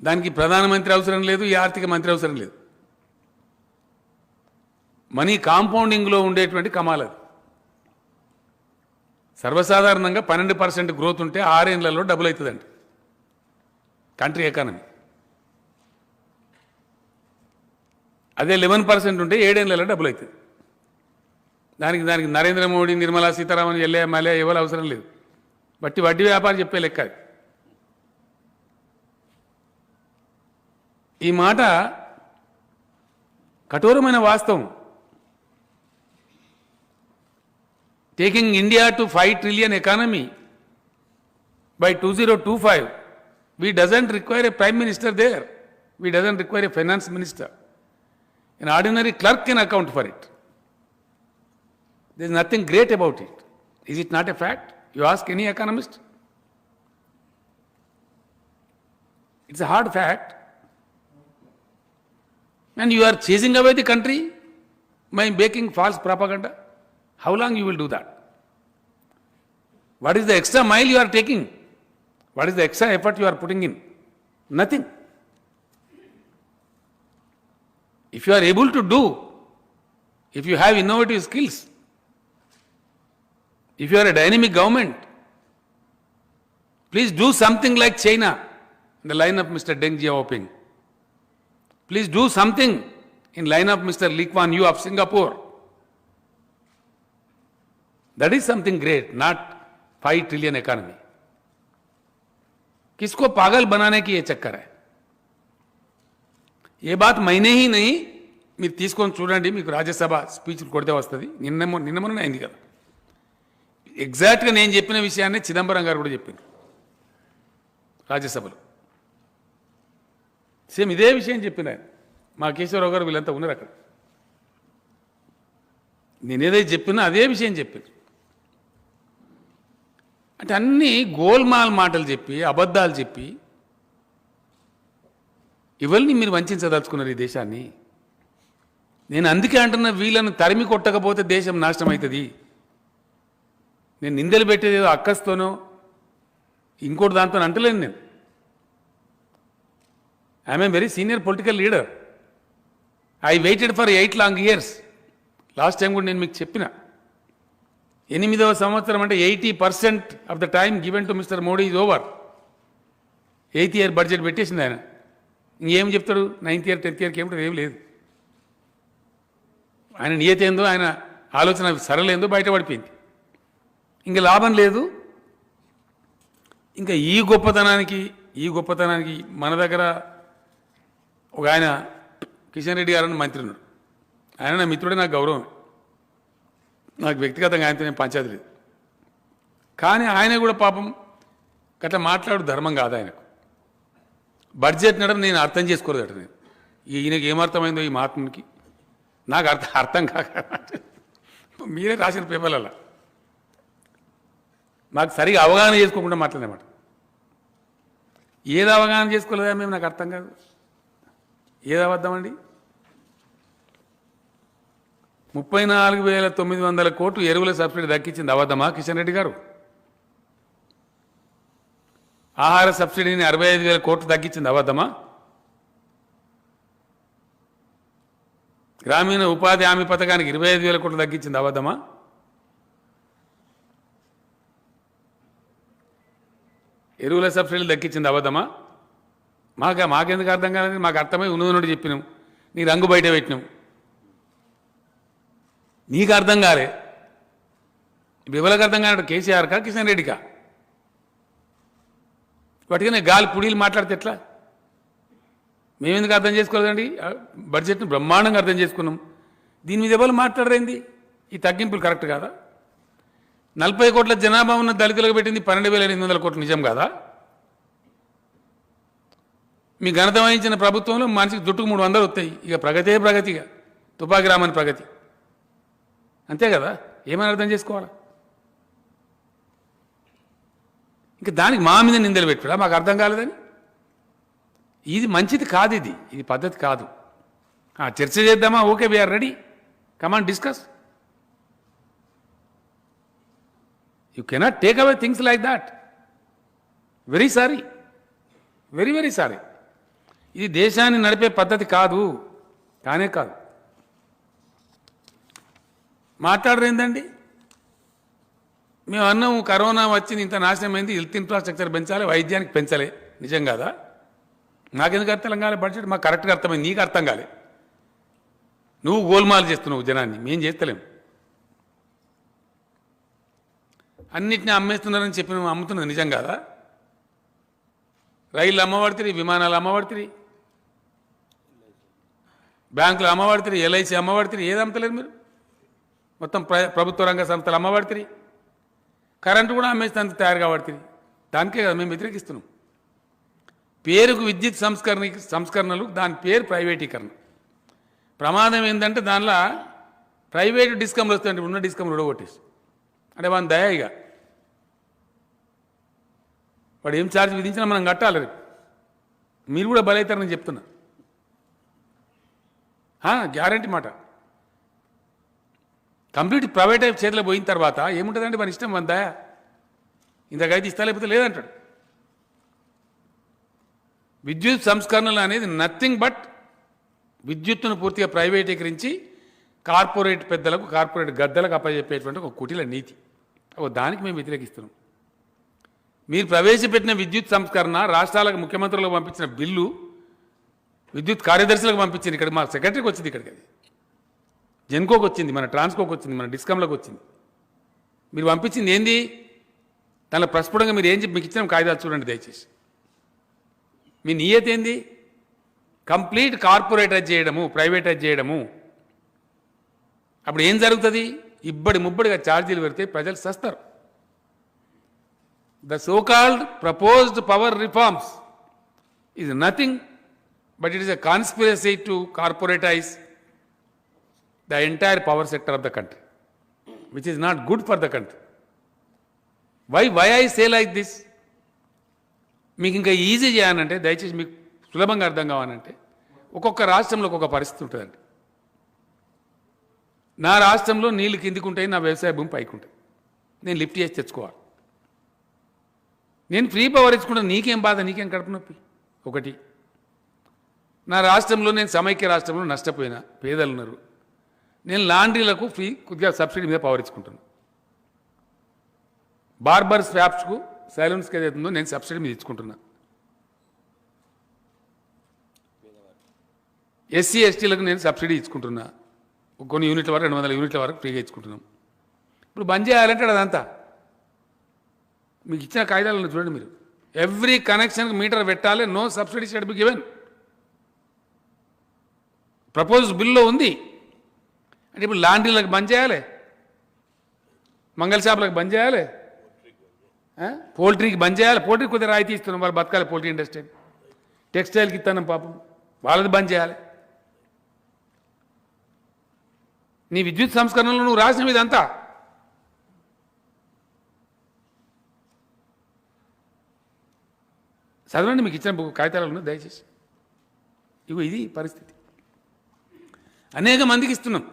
దానికి ప్రధానమంత్రి అవసరం లేదు, ఈ ఆర్థిక మంత్రి అవసరం లేదు. మనీ కాంపౌండింగ్లో ఉండేటువంటి కమాల్ అది. సర్వసాధారణంగా 12% గ్రోత్ ఉంటే 6 ఏళ్లలో డబుల్ అవుతుందండి కంట్రీ ఎకానమీ. అదే 11% ఉంటే 7 ఏళ్లలో డబుల్ అవుతుంది. దానికి నరేంద్ర మోడీ, నిర్మలా సీతారామన్, మలే ఎవరు అవసరం లేదు. వడ్డీ వ్యాపారం చెప్పే లెక్క అది. ఈ మాట కఠోరమైన వాస్తవం. Taking India to 5 trillion economy by 2025, we doesn't require a prime minister there. We doesn't require a finance minister. An ordinary clerk can account for it. There is nothing great about it. Is it not a fact? You ask any economist. It's a hard fact. And you are chasing away the country by making false propaganda. How long you will do that? What is the extra mile you are taking? What is the extra effort you are putting in? Nothing. If you are able to do, if you have innovative skills, if you are a dynamic government, please do something like China, in the line of Mr. Deng Xiaoping. Please do something in line of Mr. Lee Kuan Yew of Singapore. That is something great, not 5 trillion economy. किसको पागल बनाने की ये चक्कर है? ये बात मैंने ही नहीं, మీరు తీసుకొని చూడండి, మీకు రాజ్యసభ స్పీచ్లు కొడితే వస్తుంది. నిన్న అయింది కదా. ఎగ్జాక్ట్గా నేను చెప్పిన విషయాన్ని చిదంబరం గారు కూడా చెప్పింది రాజ్యసభలో. సేమ్ ఇదే విషయం చెప్పిన ఆయన. మా కేశవరావు గారు వీళ్ళంతా ఉన్నారు అక్కడ. నేనేదైతే చెప్పినా అదే విషయం చెప్పాను. అంటే అన్నీ గోల్మాల్ మాటలు చెప్పి, అబద్ధాలు చెప్పి, ఇవన్నీ మీరు వంచదలుచుకున్నారు ఈ దేశాన్ని. నేను అందుకే అంటున్నా, వీళ్ళను తరిమి కొట్టకపోతే దేశం నాశనం అవుతుంది. నేను నిందలు పెట్టేది ఏదో అక్కస్తోనో ఇంకోటి దాంతో అంటలేను. నేను I'm a very senior political leader. I waited for 8 long years. Last time కూడా నేను మీకు చెప్పిన, 8వ సంవత్సరం అంటే 80% of the time given to mister Modi is over. 8th year budget పెట్టేసింది ఆయన. ఇంకేం చెప్తాడు? 9th year 10th yearకి ఏమిటో ఏం లేదు. ఆయన నియత ఏందో, ఆయన ఆలోచన సరళేందో బయటపడిపోయింది. ఇంకా లాభం లేదు. ఇంకా ఈ గొప్పతనానికి మన దగ్గర ఒక ఆయన కిషన్ రెడ్డి గారు అని మంత్రి ఉన్నాడు. ఆయన నా మిత్రుడే, నాకు గౌరవం. నాకు వ్యక్తిగతంగా ఆయనతో నేను పంచాయతీ లేదు. కానీ ఆయన కూడా పాపం అట్లా మాట్లాడు ధర్మం కాదు ఆయనకు. బడ్జెట్ నడడం నేను అర్థం చేసుకోలేదట. నేను ఈయనకి ఏమర్థమైందో ఈ మహాత్మునికి నాకు అర్థం కాక, మీరే రాసిన పేపర్లలో మాకు సరిగా అవగాహన చేసుకోకుండా మాట్లాడేమాట. ఏది అవగాహన చేసుకోలేదా మేము? నాకు అర్థం కాదు. ఏది అబద్ధమండి? 34,900 కోట్లు ఎరువుల సబ్సిడీ దక్కించింది అబద్ధమా కిషన్ రెడ్డి గారు? ఆహార సబ్సిడీని 65,000 కోట్లు తగ్గించింది అబద్ధమా? గ్రామీణ ఉపాధి హామీ పథకానికి 25,000 కోట్లు తగ్గించింది అబద్ధమా? ఎరువుల సబ్సిడీలు దక్కించింది అబద్ధమా? మాకెందుకు అర్థం కాలేదు? మాకు అర్థమై ఉన్నది చెప్పినాం, నీ రంగు బయట పెట్టినాం. నీకు అర్థం కాలే. ఎవరికి అర్థం కానట్టు? కేసీఆర్కా కిషన్ రెడ్డికా? వాటికనే గాలి పుడీలు మాట్లాడితే ఎట్లా? మేమెందుకు అర్థం చేసుకోలేదండి? బడ్జెట్ను బ్రహ్మాండంగా అర్థం చేసుకున్నాం. దీని మీద ఎవరు మాట్లాడరేంది? ఈ తగ్గింపులు కరెక్ట్ కాదా? 40 కోట్ల జనాభా ఉన్న దళితులకు పెట్టింది 12,800 కోట్లు నిజం కాదా? మీ ఘనత వహించిన ప్రభుత్వంలో మనిషికి జుట్టుకు 300 వస్తాయి. ఇక ప్రగతిగా తుపాకి రామని ప్రగతి, అంతే కదా? ఏమని అర్థం చేసుకోవాలా? ఇంకా దానికి మా మీద నిందలు పెట్టుడా? మాకు అర్థం కాలేదని. ఇది మంచిది కాదు, ఇది పద్ధతి కాదు. చర్చ చేద్దామా? Okay, we are ready, come on discuss. You cannot take away things like that. Very sorry, very sorry. ఇది దేశాన్ని నడిపే పద్ధతి కాదు, కానే కాదు. మాట్లాడరేందండి? మేము అన్నాము కరోనా వచ్చింది, ఇంత నాశనం అయింది, హెల్త్ ఇన్ఫ్రాస్ట్రక్చర్ పెంచాలి, వైద్యానికి పెంచాలి. నిజం కాదా? నాకెందుకు అర్థం కాలే? బడ్జెట్ మాకు కరెక్ట్గా అర్థమైంది, నీకు అర్థం కాలే. నువ్వు గోల్మాల్ చేస్తున్నావు జనాన్ని, మేము చేస్తలేము. అన్నిటినీ అమ్మేస్తున్నారని చెప్పి మేము అమ్ముతున్నది నిజం కాదా? రైళ్ళు అమ్మబడితే, విమానాలు అమ్మబడితే, బ్యాంకులు అమ్మబడితే, ఎల్ఐసి అమ్మబడితే, ఏది అమ్మతలేరు మీరు? మొత్తం ప్రభుత్వ రంగ సంస్థలు అమ్మబడితే, కరెంటు కూడా అమ్మేస్తానికి తయారు కాబడుతుంది. దానికే కదా మేము వ్యతిరేకిస్తున్నాం. పేరుకు విద్యుత్ సంస్కరణలు, దాని పేరు ప్రైవేటీకరణ. ప్రమాదం ఏంటంటే దానిలో ప్రైవేటు డిస్కమ్లు వస్తాయంటే ఉన్న డిస్కమ్లు ఉడగొట్టేసి, అంటే వాని దయగా వాడు ఏం ఛార్జ్ విధించినా మనం కట్టాలి. రేపు మీరు కూడా బలవుతారని చెప్తున్నా, గ్యారంటీ మాట. కంప్లీట్ ప్రైవేట్ చేతిలో పోయిన తర్వాత ఏముంటుందంటే మన ఇష్టం, మన దయ. ఇంతకైతే ఇస్తా లేకపోతే లేదంటాడు. విద్యుత్ సంస్కరణలు అనేది నథింగ్ బట్ విద్యుత్తును పూర్తిగా ప్రైవేటీకరించి కార్పొరేట్ పెద్దలకు, కార్పొరేట్ గద్దలకు అప్పచెప్పేటువంటి ఒక కుటిల నీతి. దానికి మేము వ్యతిరేకిస్తున్నాం. మీరు ప్రవేశపెట్టిన విద్యుత్ సంస్కరణ రాష్ట్రాలకు, ముఖ్యమంత్రులకు పంపించిన బిల్లు విద్యుత్ కార్యదర్శులకు పంపించింది. ఇక్కడ మా సెక్రటరీకి వచ్చింది, ఇక్కడికి అది జెన్కోకి వచ్చింది, మన ట్రాన్స్కోకి వచ్చింది, మన డిస్కమ్లకు వచ్చింది. మీరు పంపించింది ఏంది? దానిలో ప్రస్ఫుటంగా మీరు ఏం చెప్పి మీకు ఇచ్చిన కాగితాలు చూడండి దయచేసి. మీ నియత ఏంది? కంప్లీట్ కార్పొరేటైజ్ చేయడము, ప్రైవేటైజ్ చేయడము. అప్పుడు ఏం జరుగుతుంది? ఇబ్బడి ముబ్బడిగా ఛార్జీలు పెడితే ప్రజలు సస్తారు. The so called proposed power reforms is nothing but it is a conspiracy to corporatize the entire power sector of the country, which is not good for the country. Why I say like this? మీకు ఇంకా ఈజీ చేయాలంటే, దయచేసి మీకు సులభంగా అర్థం కావాలంటే, ఒక్కొక్క రాష్ట్రంలో ఒక్కొక్క పరిస్థితి ఉంటుందండి. నా రాష్ట్రంలో నీళ్ళు కిందికి ఉంటాయి, నా వ్యవసాయ భూమి పైకి ఉంటుంది. నేను లిఫ్ట్ చేసి తెచ్చుకోవాలి. నేను ఫ్రీ పవర్ ఇచ్చుకుంటా, నీకేం బాధ, నీకేం కడుపు నొప్పి? ఒకటి. నా రాష్ట్రంలో నేను సమైక్య రాష్ట్రంలో నష్టపోయినా, పేదలు ఉన్నారు, నేను లాండ్రీలకు ఫ్రీ కొద్దిగా సబ్సిడీ మీద పవర్ ఇచ్చుకుంటాను. బార్బర్ స్వాప్స్కు, సైలూన్స్కి ఏదైతుందో నేను సబ్సిడీ మీద ఇచ్చుకుంటున్నా. ఎస్సీ ఎస్టీలకు నేను సబ్సిడీ ఇచ్చుకుంటున్నా. కొన్ని యూనిట్ల వరకు 200 యూనిట్ల వరకు ఫ్రీగా ఇచ్చుకుంటున్నాం. ఇప్పుడు బంద్ చేయాలంటే అదంతా మీకు ఇచ్చిన కాగితాలను చూడండి మీరు. ఎవ్రీ కనెక్షన్కి మీటర్ పెట్టాలి, no subsidy should be given. Propose బిల్లో ఉంది. అంటే ఇప్పుడు లాండ్రీలకు బంద్ చేయాలి, మంగళ షాపులకు బంద్ చేయాలి, పోల్ట్రీకి బంద్ చేయాలి. పోల్ట్రీకి కొద్దిగా రాయితీ ఇస్తున్నాం, వాళ్ళు బతకాలి. పోల్ట్రీ ఇండస్ట్రీ, టెక్స్టైల్కి ఇస్తున్నాం పాపం, వాళ్ళది బంద్ చేయాలి. నీ విద్యుత్ సంస్కరణలు నువ్వు రాసిన ఇదంతా చదవండి. మీకు ఇచ్చిన కాగితాలను దయచేసి. ఇగో ఇది పరిస్థితి. అనేక మందికి ఇస్తున్నాం,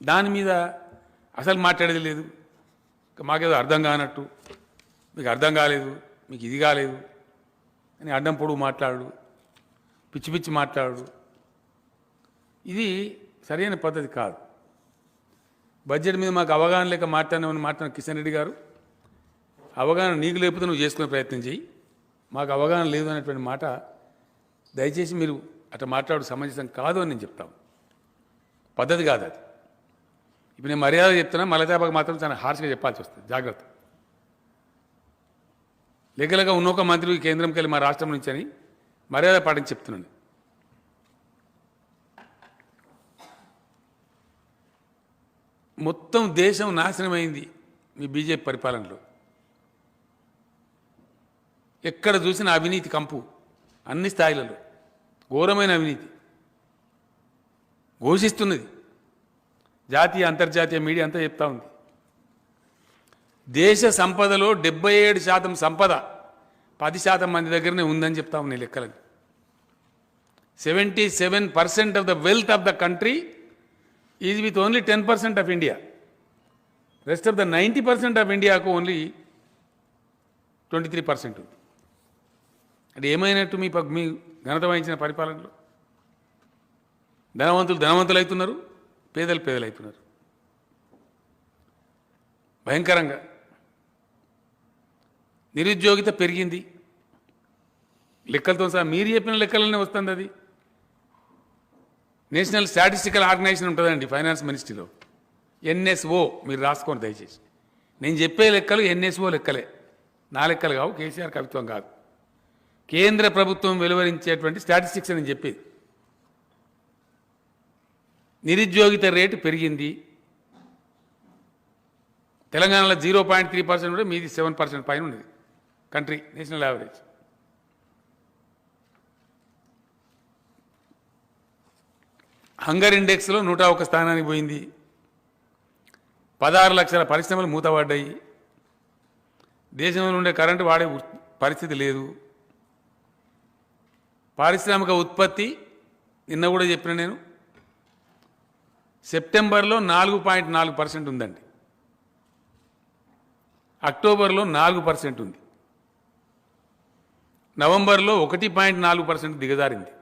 దాని మీద అసలు మాట్లాడేది లేదు. మాకేదో అర్థం కానట్టు, మీకు అర్థం కాలేదు, మీకు ఇది కాలేదు అని అడ్డం పొడుగు మాట్లాడు, పిచ్చి పిచ్చి మాట్లాడు. ఇది సరైన పద్ధతి కాదు. బడ్జెట్ మీద మాకు అవగాహన లేక మాట్లాడినామని మాట్లాడిన కిషన్ రెడ్డి గారు, అవగాహన నీకు లేకపోతే నువ్వు చేసుకునే ప్రయత్నం చేయి, మాకు అవగాహన లేదు అనేటువంటి మాట దయచేసి మీరు అట్లా మాట్లాడు సమంజసం కాదు అని నేను చెప్తాను. పద్ధతి కాదు అది. ఇప్పుడు నేను మర్యాద చెప్తున్నా, మలతాబాకు మాత్రం చాలా హార్ష్గా చెప్పాల్సి వస్తుంది. జాగ్రత్త. లెక్కలుగా ఉన్నొక మంత్రి కేంద్రంకి వెళ్ళి మా రాష్ట్రం నుంచి అని మర్యాద పాటించి చెప్తున్నాను. మొత్తం దేశం నాశనమైంది మీ బీజేపీ పరిపాలనలో. ఎక్కడ చూసినా అవినీతి కంపు, అన్ని స్థాయిలలో ఘోరమైన అవినీతి ఘోషిస్తున్నది. జాతీయ అంతర్జాతీయ మీడియా అంతా చెప్తా ఉంది. దేశ సంపదలో 77% సంపద 10% మంది దగ్గరనే ఉందని చెప్తా ఉన్నాయి లెక్కలని. 77% of the wealth of the country is with only 10% of India. Rest of the 90% of ఇండియాకు ఓన్లీ 23% ఉంది. అంటే ఏమైనట్టు మీ ఘనత వహించిన పరిపాలనలో? ధనవంతులు ధనవంతులు అవుతున్నారు, పేదలు పేదలు అవుతున్నారు. భయంకరంగా నిరుద్యోగిత పెరిగింది. లెక్కలతో సహా మీరు చెప్పిన లెక్కలనే వస్తుంది. అది నేషనల్ స్టాటిస్టికల్ ఆర్గనైజేషన్ ఉంటుందండి ఫైనాన్స్ మినిస్ట్రీలో, ఎన్ఎస్ఓ. మీరు రాసుకోండి దయచేసి. నేను చెప్పే లెక్కలు ఎన్ఎస్ఓ లెక్కలే, నా లెక్కలు కావు, కేసీఆర్ కవిత్వం కాదు. కేంద్ర ప్రభుత్వం వెలువరించేటువంటి స్టాటిస్టిక్స్ అని చెప్పేది. నిరుద్యోగిత రేటు పెరిగింది. తెలంగాణలో 0.3% ఉంటే మీది 7% పైన ఉన్నది కంట్రీ నేషనల్ యావరేజ్. హంగర్ ఇండెక్స్లో 101 స్థానానికి పోయింది. 16 లక్షల పరిశ్రమలు మూతపడ్డాయి. దేశంలో ఉండే కరెంటు వాడే పరిస్థితి లేదు. పారిశ్రామిక ఉత్పత్తి నిన్న కూడా చెప్పిన నేను సెప్టెంబర్లో 4.4% ఉందండి. అక్టోబర్లో 4% ఉంది. నవంబర్లో 1.4% దిగజారింది.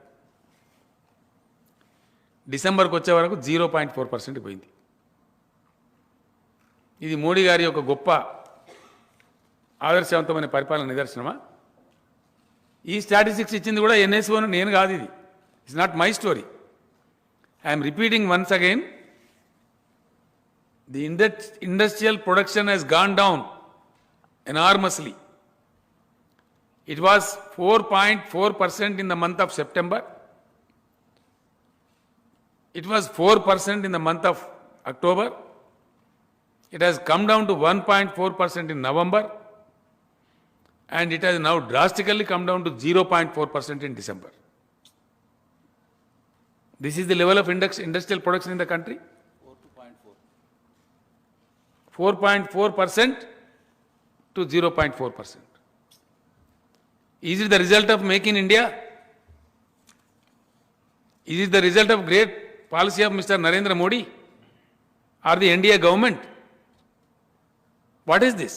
డిసెంబర్కి వచ్చే వరకు 0.4% పోయింది. ఇది మోడీ గారి యొక్క గొప్ప ఆదర్శవంతమైన పరిపాలన నిదర్శనమా? ఈ స్టాటిస్టిక్స్ ఇచ్చింది కూడా ఎన్ఎస్ఓ, నేను కాదు. ఇది it's not my story. I'm repeating once again. The industrial production has gone down enormously. It was 4.4% in the month of September. It was 4% in the month of October. It has come down to 1.4% in November. And it has now drastically come down to 0.4% in December. This is the level of industrial production in the country. 4.4% to 0.4%. Is it the result of Make in India? Is it the result of great policy of Mr. Narendra Modi or the NDA government? What is this?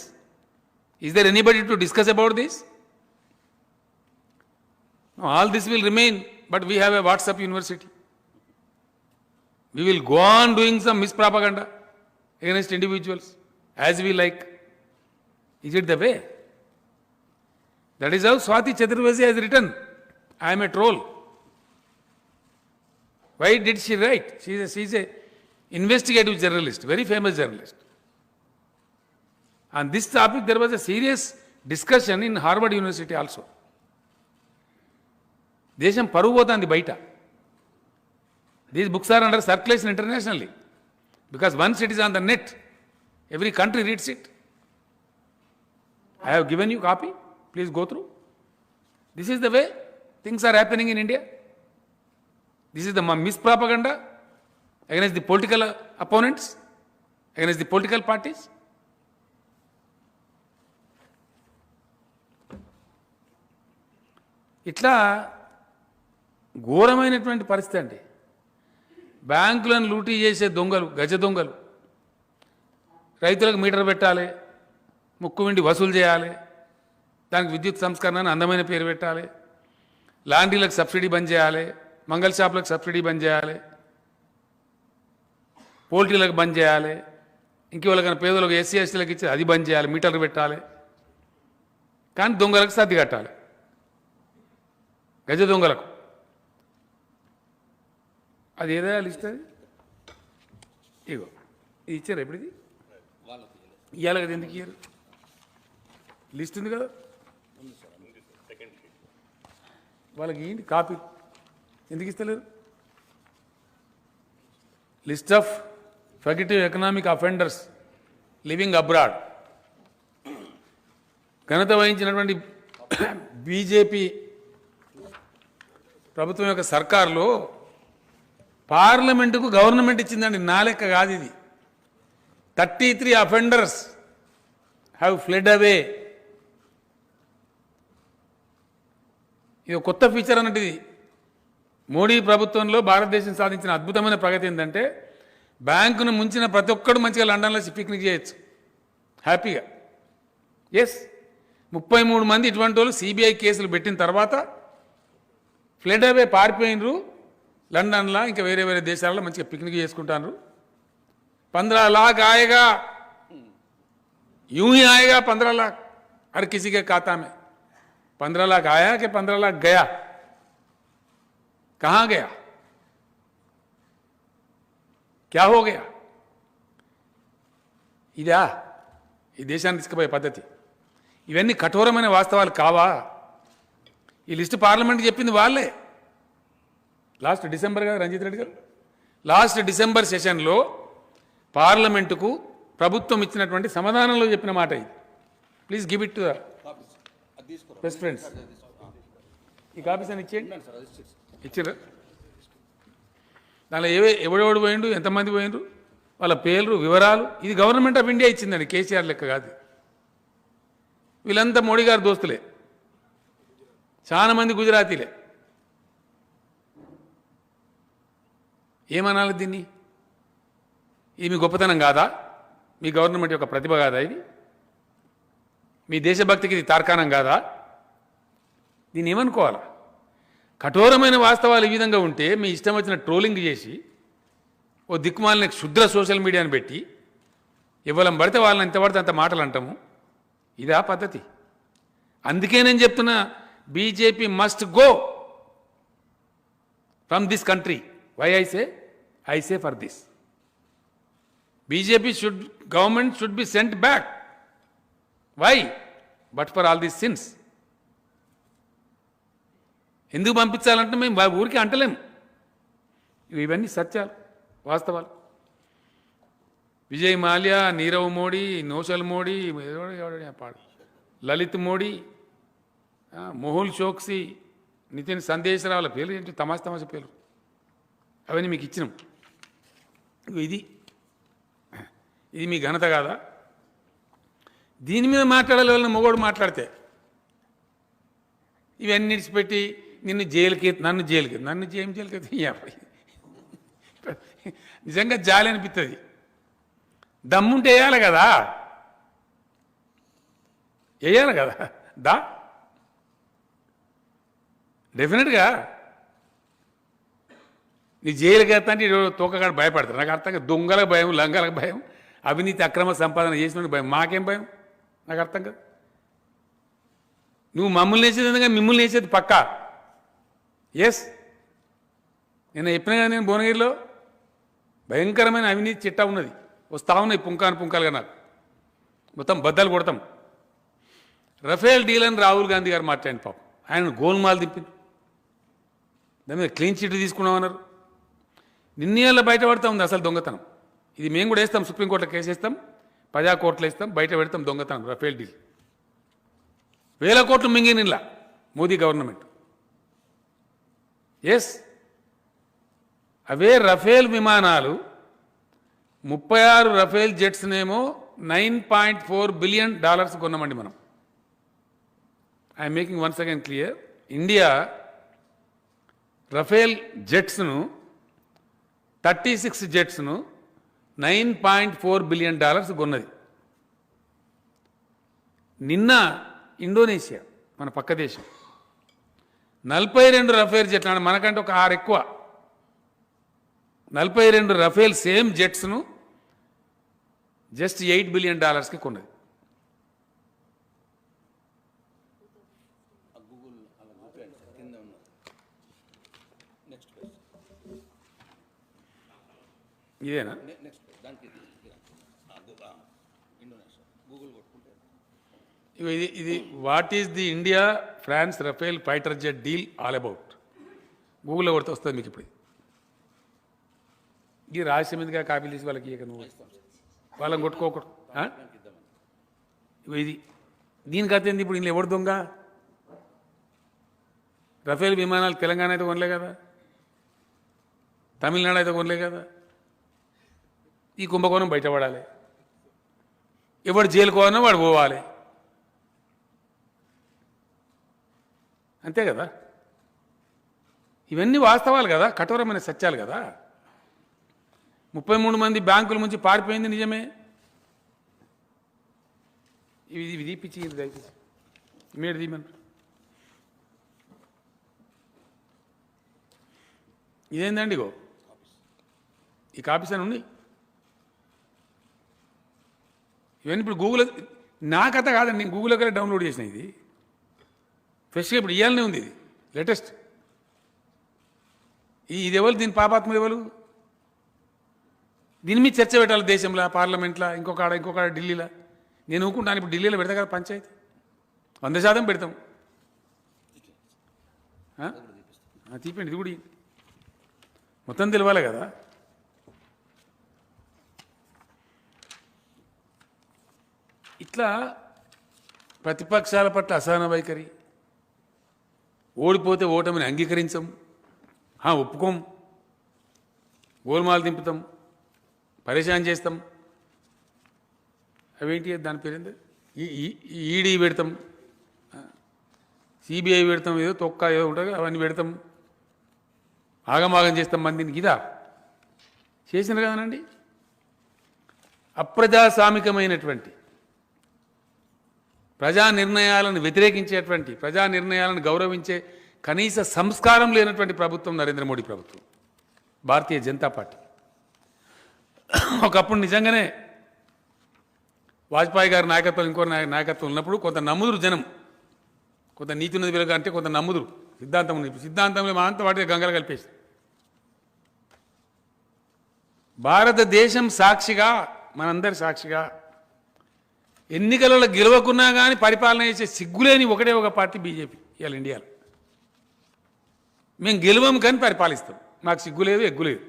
Is there anybody to discuss about this? No, all this will remain, but we have a WhatsApp university. We will go on doing some mispropaganda against individuals as we like. Is it the way? That is how Swati Chaturvedi has written, I am a troll. Why did she write? She is a investigative journalist, very famous journalist. On this topic, there was a serious discussion in Harvard University also. Desham paruvu potandi baita. These books are under circulation internationally. Because once it is on the net, every country reads it. I have given you copy. Please go through. This is the way things are happening in India. This is the mispropaganda against the political opponents, against the political parties. ఇట్లా ఘోరమైనటువంటి పరిస్థితి అండి. బ్యాంకులను లూటీ చేసే దొంగలు, గజ దొంగలు, రైతులకు మీటర్ పెట్టాలి, ముక్కు విండి వసూలు చేయాలి, దానికి విద్యుత్ సంస్కరణ అందమైన పేరు పెట్టాలి, లాండ్రీలకు సబ్సిడీ బంద్ చేయాలి, మంగళ షాపులకు సబ్సిడీ బంద్ చేయాలి, పోల్ట్రీలకు బంద్ చేయాలి, ఇంకెవరికైనా పేదలకు ఎస్సీ ఎస్టీలకు ఇచ్చి అది బంద్ చేయాలి, మీటర్లు పెట్టాలి. కానీ దొంగలకు సర్ది కట్టాలి, గజ దొంగలకు. అది ఏదైనా లిస్ట్ అది ఇగో ఇది ఇచ్చారు. ఎప్పుడు ఇది ఇవ్వాలి కదా, ఎందుకు ఇయ్యారు? లిస్ట్ ఉంది కదా వాళ్ళకి, ఏంటి కాపీ ఎందుకు ఇస్తలేరు? List of fugitive economic offenders living abroad. ఘనత వహించినటువంటి బీజేపీ ప్రభుత్వం యొక్క సర్కారులో పార్లమెంటుకు గవర్నమెంట్ ఇచ్చిందండి, నా లెక్క కాదు ఇది. 33 అఫెండర్స్ హ్యావ్ ఫ్లెడ్ అవే. ఇది కొత్త ఫీచర్ అన్నట్టు. మోడీ ప్రభుత్వంలో భారతదేశం సాధించిన అద్భుతమైన ప్రగతి ఏంటంటే, బ్యాంకును ముంచిన ప్రతి ఒక్కడు మంచిగా లండన్లో పిక్నిక్ చేయొచ్చు హ్యాపీగా. ఎస్, 33 మంది ఇటువంటి వాళ్ళు సిబిఐ కేసులు పెట్టిన తర్వాత ఫ్లడ్ అవే పారిపోయినరు లండన్లో, ఇంకా వేరే వేరే దేశాలలో మంచిగా పిక్నిక్ చేసుకుంటారు. 15 लाख आएगा, यूं ही आएगा 15 लाख हर किसी के खाता में. 15 लाख आया कि 15 लाख गया? कहां गया? क्या हो गया? ఇదా ఈ దేశాన్ని తీసుకుపోయే పద్ధతి? ఇవన్నీ కఠోరమైన వాస్తవాలు కావా? ఈ లిస్టు పార్లమెంట్కి చెప్పింది వాళ్ళే. లాస్ట్ డిసెంబర్ కదా రంజిత్ రెడ్డి గారు లాస్ట్ డిసెంబర్ సెషన్లో పార్లమెంటుకు ప్రభుత్వం ఇచ్చినటువంటి సమాధానంలో చెప్పిన మాట ఇది. Please give it to the best friends. ఈ కాపీస్ అని ఇచ్చేయండి. ఇచ్చారా? దానిలో ఎవడెవడు పోయిండు, ఎంతమంది పోయిండ్రు, వాళ్ళ పేర్లు, వివరాలు. ఇది గవర్నమెంట్ ఆఫ్ ఇండియా ఇచ్చిందండి, కేసీఆర్ లెక్క కాదు. వీళ్ళంతా మోడీ గారి దోస్తులే, చాలా మంది గుజరాతీలే. ఏమనాలి దీన్ని? ఇది మీ గొప్పతనం కాదా? మీ గవర్నమెంట్ యొక్క ప్రతిభ కాదా? ఇది మీ దేశభక్తికి ఇది తార్కాణం కాదా? దీన్ని ఏమనుకోవాలా? కఠోరమైన వాస్తవాలు ఈ విధంగా ఉంటే మీ ఇష్టం వచ్చిన ట్రోలింగ్ చేసి ఓ దిక్కుమాలిన క్షుద్ర సోషల్ మీడియాని పెట్టి ఇవ్వలం పడితే వాళ్ళని ఎంత పడితే అంత మాటలు అంటాము. ఇదా పద్ధతి? అందుకే నేను చెప్తున్నా, BJP must go from this country. Why I say for this. BJP government should be sent back. Why? But for all these sins. ఎందుకు పంపించాలంటే మేము ఊరికి అంటలేము. ఇవన్నీ సత్యాలు, వాస్తవాలు. విజయ్ మాల్యా, నీరవ్ మోడీ, నోషల్ మోడీ, లలిత్ మోడీ, మొహుల్ చోక్సీ, నితిన్ సందేశరావుల పేర్లు ఏంటి? తమాషా పేర్లు. అవన్నీ మీకు ఇచ్చినాం. ఇది మీ ఘనత కాదా? దీని మీద మాట్లాడాలి. వాళ్ళని మొగోడు మాట్లాడితే ఇవన్నీ విడిచిపెట్టి నన్ను జైలుకి నిజంగా జాలి అనిపిస్తుంది. దమ్ముంటే వేయాలి కదా, దా డెఫినెట్గా. నీ జైలుకి వెళ్తా అంటే తోకగాడు భయపడతారు. నాకు అర్థం కాదు. దొంగలకు భయం, లంగాలకు భయం, అవినీతి అక్రమ సంపాదన చేసిన భయం. మాకేం భయం? నాకు అర్థం కాదు. నువ్వు మమ్మల్ని వేసేది ఎందుకంటే మిమ్మల్ని వేసేది పక్కా. ఎస్, నేను చెప్పిన కదా, నేను భువనగిరిలో భయంకరమైన అవినీతి చిట్టా ఉన్నది. వస్తా ఉన్నాయి పుంకాలుగా. నాకు మొత్తం బద్దలు కొడతాం. రఫేల్ డీల్ అని రాహుల్ గాంధీ గారు మాట్లాడిన పాపం. ఆయన గోల్మాల్ తిప్పింది. దాని మీద క్లీన్ చిట్ తీసుకున్నామన్నారు. నిన్నేళ్ళ బయటపడతా ఉంది అసలు దొంగతనం. ఇది మేము కూడా వేస్తాం, సుప్రీంకోర్టులో కేసు వేస్తాం, ప్రజా కోర్టులో వేస్తాం, బయట పెడతాం దొంగతనం. రఫేల్ డీల్ 1000 కోట్లు మింగినిలా మోదీ గవర్నమెంట్. ఎస్, అవే రఫేల్ విమానాలు 36 రఫేల్ జెట్స్నేమో $9.4 బిలియన్ కొన్నామండి మనం. I'm making once again clear. India Rafale జెట్స్ను 36 జెట్స్ను $9.4 బిలియన్ కొన్నది. నిన్న ఇండోనేషియా, మన పక్క దేశం, 42 రఫేల్ జెట్లు, మనకంటే ఒక 6 ఎక్కువ, 42 రఫేల్ సేమ్ జెట్స్ను జస్ట్ $8 బిలియన్ కొన్నది. ఇదేనా? ఇది what is the India France Rafale fighter jet deal all about? గూగుల్లో కొడితే వస్తుంది మీకు. ఇప్పుడు ఈ రహస్యం ఎందుకు కాపీలు తీసి వాళ్ళకి ఇక నువ్వు వాళ్ళని కొట్టుకోకూడదు. ఇది దీనికి అర్థం ఇప్పుడు ఇంట్లో ఎవరు దొంగ? రఫేల్ విమానాలు తెలంగాణ అయితే కొనలే కదా, తమిళనాడు అయితే కొనలే కదా. ఈ కుంభకోణం బయటపడాలి. ఎవడు జైలుకోవాలన్నా వాడు పోవాలి. అంతే కదా. ఇవన్నీ వాస్తవాలు కదా, కఠోరమైన సత్యాలు కదా. 33 మంది బ్యాంకుల నుంచి పారిపోయింది నిజమే. ఇవి తీపిచ్చి దయచేసి మీరు తీయమని. ఇదేందండి? గో ఈ కాపీస్ అని ఉన్నాయి. ఇవన్నీ ఇప్పుడు గూగుల్, నా కథ కాదండి, నేను గూగుల్లో కూడా డౌన్లోడ్ చేసిన. ఇది ఫ్రెష్గా ఇప్పుడు ఇవ్వాలనే ఉంది. ఇది లేటెస్ట్. ఇది ఎవరు? దీని పాపాత్మ ఎవరు? దీని మీద చర్చ పెట్టాలి దేశంలో, పార్లమెంట్లో, ఇంకొక ఢిల్లీలో. నేను ఊరుకుంటాను. ఇప్పుడు ఢిల్లీలో పెడతా కదా పంచాయతీ, 100% పెడతాం. తీపండి, ఇది కూడా మొత్తం తెలవాలి కదా. ఇట్లా ప్రతిపక్షాల పట్ల అసహన వైఖరి, ఓడిపోతే ఓటమిని అంగీకరించం, ఒప్పుకోం, గోల్మాలు దింపుతాం, పరేషాన్ చేస్తాం. అవేంటి దాని పేరేంది, ఈడీ పెడతాం, సిబిఐ పెడతాం, ఏదో తొక్క ఏదో ఉంటుంది అవన్నీ పెడతాం, ఆగమాగం చేస్తాం మందిని. ఇదా చేసినారు కదనండి. అప్రజాస్వామికమైనటువంటి ప్రజా నిర్ణయాలను వ్యతిరేకించేటువంటి, ప్రజా నిర్ణయాలను గౌరవించే కనీస సంస్కారం లేనటువంటి ప్రభుత్వం నరేంద్ర మోడీ ప్రభుత్వం, భారతీయ జనతా పార్టీ. ఒకప్పుడు నిజంగానే వాజ్పేయి గారి నాయకత్వం, ఇంకో నాయకత్వం ఉన్నప్పుడు కొంత నమ్ముదురు జనం, కొంత నీతి ఉన్నది వెలుగు అంటే కొంత నమ్ముదురు, సిద్ధాంతం ఉంది. సిద్ధాంతంలో మా అంతా వాటికి గంగలు కలిపేసి భారతదేశం సాక్షిగా, మనందరి సాక్షిగా ఎన్నికలలో గెలవకున్నా కానీ పరిపాలన చేసే సిగ్గులేని ఒకటే ఒక పార్టీ బీజేపీ ఇవాళ ఇండియాలో. మేము గెలవం కానీ పరిపాలిస్తాం, మాకు సిగ్గు లేదు ఎగ్గు లేదు,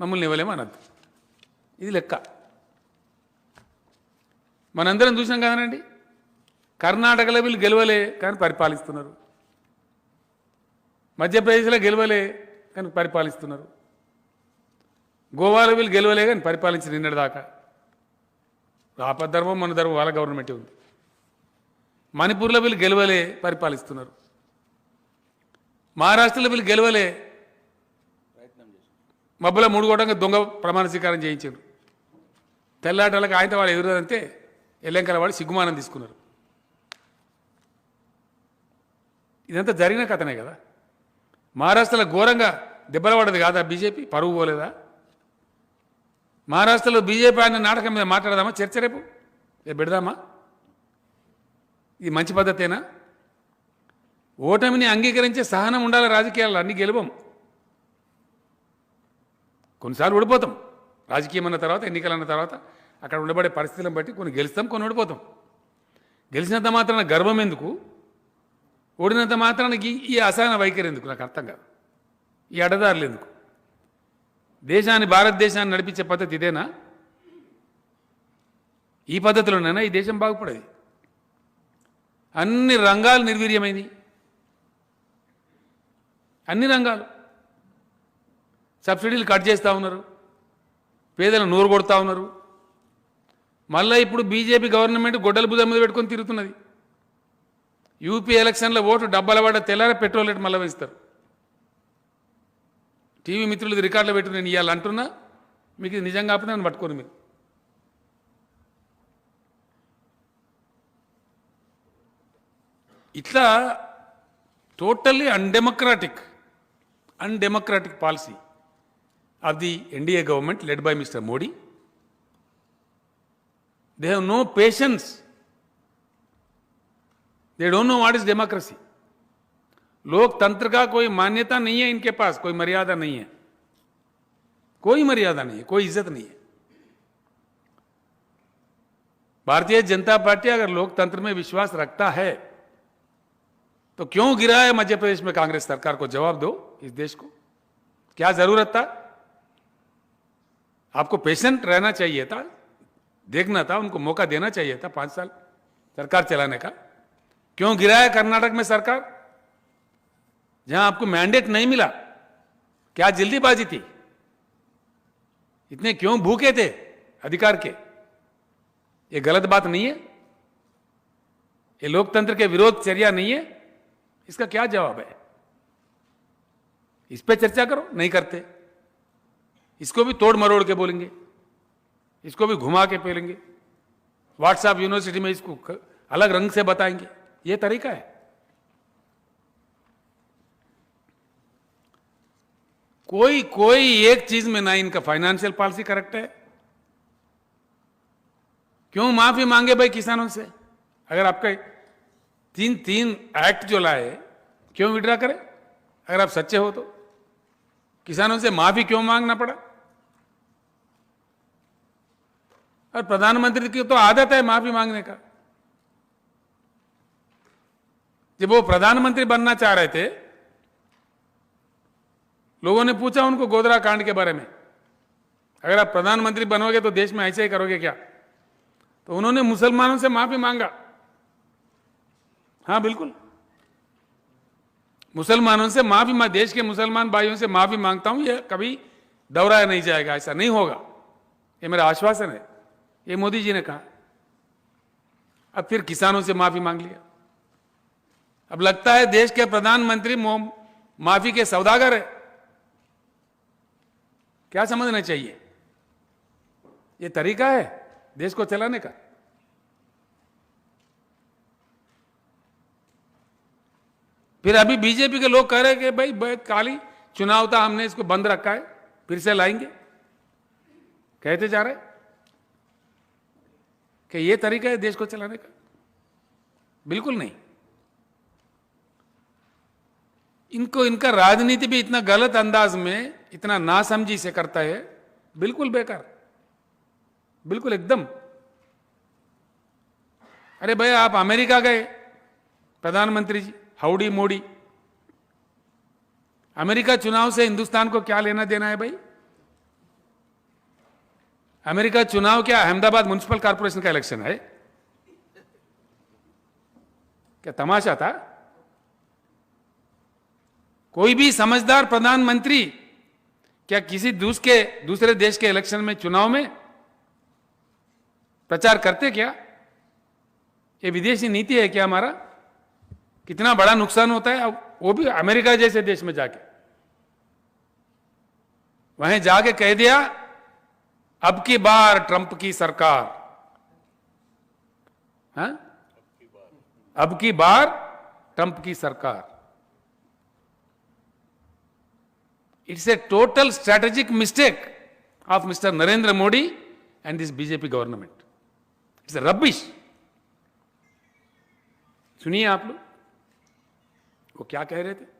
మమ్మల్ని ఇవ్వలేము అనద్దు. ఇది లెక్క. మనందరం చూసాం కదనండి, కర్ణాటకలో వీళ్ళు గెలవలే కానీ పరిపాలిస్తున్నారు, మధ్యప్రదేశ్లో గెలవలే కానీ పరిపాలిస్తున్నారు, గోవాలో వీళ్ళు గెలవలే కానీ పరిపాలించి నిన్నటి దాకా. ఆపద్ధర్మం మన ధర్మం వాళ్ళ గవర్నమెంటే ఉంది. మణిపూర్లో వీళ్ళు గెలవలే పరిపాలిస్తున్నారు, మహారాష్ట్రలో వీళ్ళు గెలవలే మబ్బుల 3 కోటంగా దొంగ ప్రమాణ స్వీకారం చేయించారు. తెల్లాటలకు ఆయన వాళ్ళు ఎదురంతే ఎల్లెంకల వాళ్ళు సిగ్గుమానం తీసుకున్నారు. ఇదంతా జరిగిన కథనే కదా. మహారాష్ట్రలో ఘోరంగా దెబ్బల పడదు కాదా బీజేపీ, పరువు పోలేదా? మహారాష్ట్రలో బీజేపీ ఆయన నాటకం మీద మాట్లాడదామా, చర్చ రేపు పెడదామా? ఇది మంచి పద్ధతేనా? ఓటమిని అంగీకరించే సహనం ఉండాలి రాజకీయాల్లో. అన్ని గెలవం, కొన్నిసార్లు ఓడిపోతాం. రాజకీయం అన్న తర్వాత, ఎన్నికలు అన్న తర్వాత అక్కడ ఉండబడే పరిస్థితులను బట్టి కొన్ని గెలుస్తాం, కొన్ని ఓడిపోతాం. గెలిచినంత మాత్రాన గర్వం ఎందుకు, ఓడినంత మాత్రానికి ఈ అసహన వైఖరి ఎందుకు నాకు అర్థం కాదు. ఈ అడ్డదారులు ఎందుకు? దేశాన్ని, భారతదేశాన్ని నడిపించే పద్ధతి ఇదేనా? ఈ పద్ధతిలోనైనా ఈ దేశం బాగుపడేది? అన్ని రంగాలు నిర్వీర్యమైనవి, అన్ని రంగాలు. సబ్సిడీలు కట్ చేస్తూ ఉన్నారు, పేదలను నోరు కొడతా ఉన్నారు. మళ్ళీ ఇప్పుడు బీజేపీ గవర్నమెంట్ గొడ్డల భుజం మీద పెట్టుకొని తిరుగుతున్నది. యూపీ ఎలక్షన్లో ఓటు డబ్బాల పడ్డ తెల్లారే పెట్రోల్ రేటు మళ్ళీ వేస్తారు. టీవీ మిత్రులు రికార్డులో పెట్టి నేను ఇవాళ అంటున్నా, మీకు ఇది నిజంగా కాకపోతే నన్ను పట్టుకోరు మీరు. ఇట్లా totally undemocratic policy of the NDA government led by Mr. Modi. They have no patience. They don't know what is democracy. लोकतंत्र का कोई मान्यता नहीं है इनके पास, कोई मर्यादा नहीं है, कोई मर्यादा नहीं है, कोई इज्जत नहीं है. भारतीय जनता पार्टी अगर लोकतंत्र में विश्वास रखता है तो क्यों गिरा है मध्य प्रदेश में कांग्रेस सरकार को? जवाब दो इस देश को. क्या जरूरत था? आपको पेशेंट रहना चाहिए था, देखना था, उनको मौका देना चाहिए था 5 साल सरकार चलाने का. क्यों गिरा है कर्नाटक में सरकार, जहां आपको मैंडेट नहीं मिला? क्या जल्दीबाजी थी? इतने क्यों भूखे थे अधिकार के? ये गलत बात नहीं है? ये लोकतंत्र के विरोध चर्या नहीं है? इसका क्या जवाब है? इस पे चर्चा करो. नहीं करते. इसको भी तोड़ मरोड़ के बोलेंगे, इसको भी घुमा के बोलेंगे, व्हाट्सएप यूनिवर्सिटी में इसको अलग रंग से बताएंगे. ये तरीका है? कोई एक चीज में ना इनका फाइनेंशियल पॉलिसी करेक्ट है. क्यों माफी मांगे भाई किसानों से? अगर आपका तीन एक्ट जो लाए क्यों विड्रा करें? अगर आप सच्चे हो तो किसानों से माफी क्यों मांगना पड़ा? और प्रधानमंत्री की तो आदत है माफी मांगने का. जब वो प्रधानमंत्री बनना चाह रहे थे, लोगों ने पूछा उनको गोधरा कांड के बारे में, अगर आप प्रधानमंत्री बनोगे तो देश में ऐसे ही करोगे क्या? तो उन्होंने मुसलमानों से माफी मांगा। हाँ बिल्कुल, मुसलमानों से माफी, मैं देश के मुसलमान भाइयों से माफी मांगता हूं, ये कभी दोहराया नहीं जाएगा, ऐसा नहीं होगा, ये मेरा आश्वासन है, ये मोदी जी ने कहा। अब फिर किसानों से माफी मांग लिया। अब लगता है देश के प्रधानमंत्री माफी के सौदागर है। क्या समझना चाहिए, ये तरीका है देश को चलाने का? फिर अभी बीजेपी के लोग कह रहे हैं कि भाई काली चुनाव था, हमने इसको बंद रखा है, फिर से लाएंगे, कहते जा रहे कि ये तरीका है देश को चलाने का। बिल्कुल नहीं। इनको, इनका राजनीति भी इतना गलत अंदाज में, इतना नासमझी से करता है, बिल्कुल बेकार, बिल्कुल एकदम। अरे भाई आप अमेरिका गए प्रधानमंत्री जी, हाउडी मोदी, अमेरिका चुनाव से हिंदुस्तान को क्या लेना देना है भाई? अमेरिका चुनाव क्या अहमदाबाद म्युनिसिपल कॉर्पोरेशन का इलेक्शन है? क्या तमाशा था? कोई भी समझदार प्रधानमंत्री क्या किसी दूसरे देश के इलेक्शन में, चुनाव में प्रचार करते क्या? ये विदेशी नीति है क्या हमारा? कितना बड़ा नुकसान होता है, वो भी अमेरिका जैसे देश में जाके, वहीं जाके कह दिया अब की बार ट्रंप की सरकार, हाँ? अब की बार ट्रंप की सरकार। It's a total strategic mistake of mister Narendra Modi and this BJP government. It's a rubbish. सुनिए आप लोग वो क्या कह रहे थे।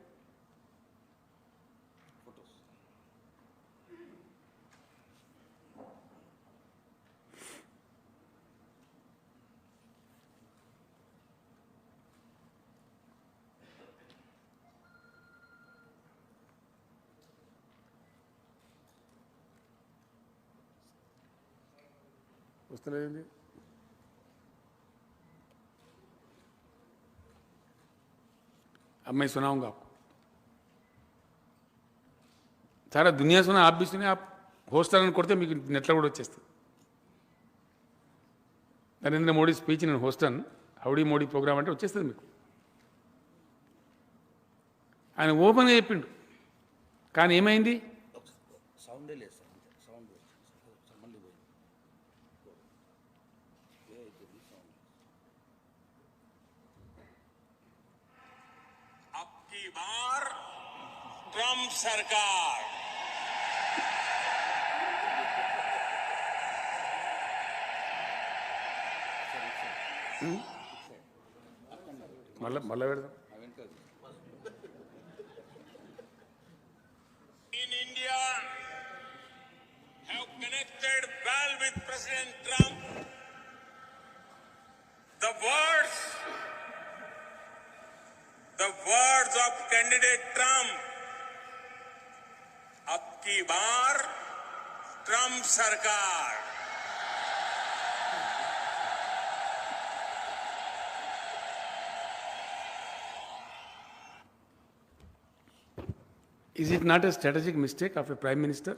अब मैं सुनाऊंगा आपको, सारा दुनिया सुना, आप भी सुने। आप होस्टर అని కొడితే మీకు నెట్లో కూడా వచ్చేస్తుంది। నరేంద్ర మోడీ స్పీచ్ నేను హోస్టన్, హౌడీ మోడీ ప్రోగ్రామ్ అంటే వచ్చేస్తుంది మీకు। ఆయన ఓపెన్గా చెప్పిండు, కానీ ఏమైంది? సౌండే లేదు సార్, సౌండ్ మళ్ళీ పోయింది। अब की बार ट्रंप सरकार, మళ్ళా పెడదాం। in India have connected well with President Trump. The words of candidate Trump, अब की बार ट्रंप सरकार। Is it not a strategic mistake of a prime minister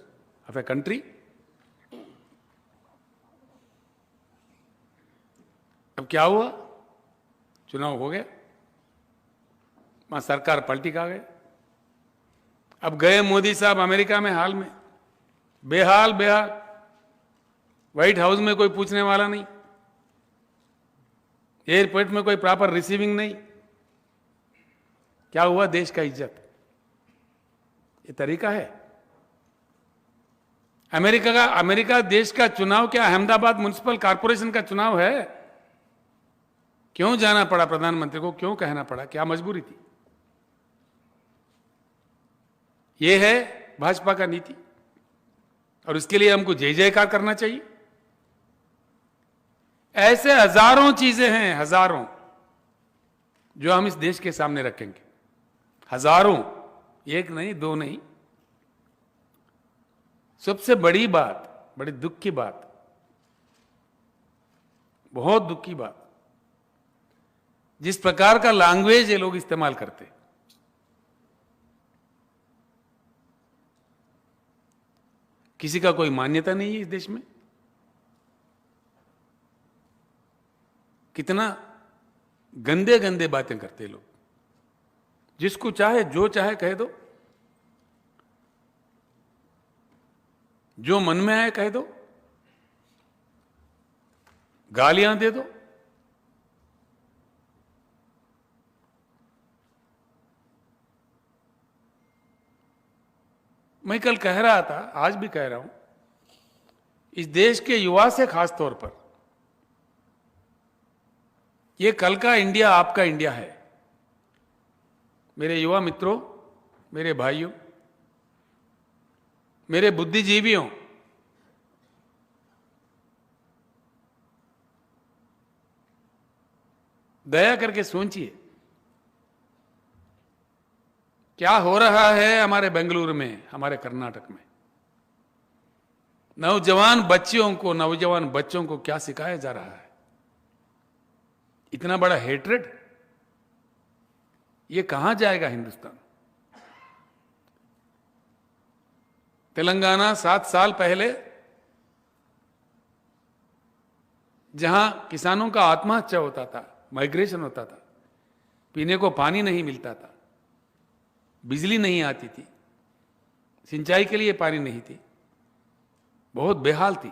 of a country? अब क्या हुआ? चुनाव हो गया, वहां सरकार पलटी खा गए। अब गए मोदी साहब अमेरिका में, हाल में बेहाल, व्हाइट हाउस में कोई पूछने वाला नहीं, एयरपोर्ट में कोई प्रॉपर रिसीविंग नहीं। क्या हुआ? देश का इज्जत। ये तरीका है अमेरिका देश का चुनाव क्या अहमदाबाद म्युनिसिपल कॉर्पोरेशन का चुनाव है? क्यों जाना पड़ा प्रधानमंत्री को? क्यों कहना पड़ा? क्या मजबूरी थी? ये है भाजपा का नीति, और इसके लिए हमको जय जयकार करना चाहिए। ऐसे हजारों चीजें हैं, हजारों, जो हम इस देश के सामने रखेंगे। हजारों, एक नहीं, दो नहीं। सबसे बड़ी बात, बड़ी दुख की बात, बहुत दुख की बात, जिस प्रकार का लैंग्वेज ये लोग इस्तेमाल करते, किसी का कोई मान्यता नहीं है इस देश में। कितना गंदे गंदे बातें करते लोग, जिसको चाहे जो चाहे कह दो, जो मन में आए कह दो, गालियां दे दो। मैं कल कह रहा था, आज भी कह रहा हूं, इस देश के युवा से खास तौर पर, ये कल का इंडिया आपका इंडिया है। मेरे युवा मित्रों, मेरे भाइयों, मेरे बुद्धिजीवियों, दया करके सोचिए क्या हो रहा है हमारे बेंगलुरु में, हमारे कर्नाटक में। नौजवान बच्चों को क्या सिखाया जा रहा है। इतना बड़ा हेट्रेड, ये कहां जाएगा हिंदुस्तान। तेलंगाना 7 साल पहले जहां किसानों का आत्महत्या होता था, माइग्रेशन होता था, पीने को पानी नहीं मिलता था, बिजली नहीं आती थी, सिंचाई के लिए पानी नहीं थी, बहुत बेहाल थी।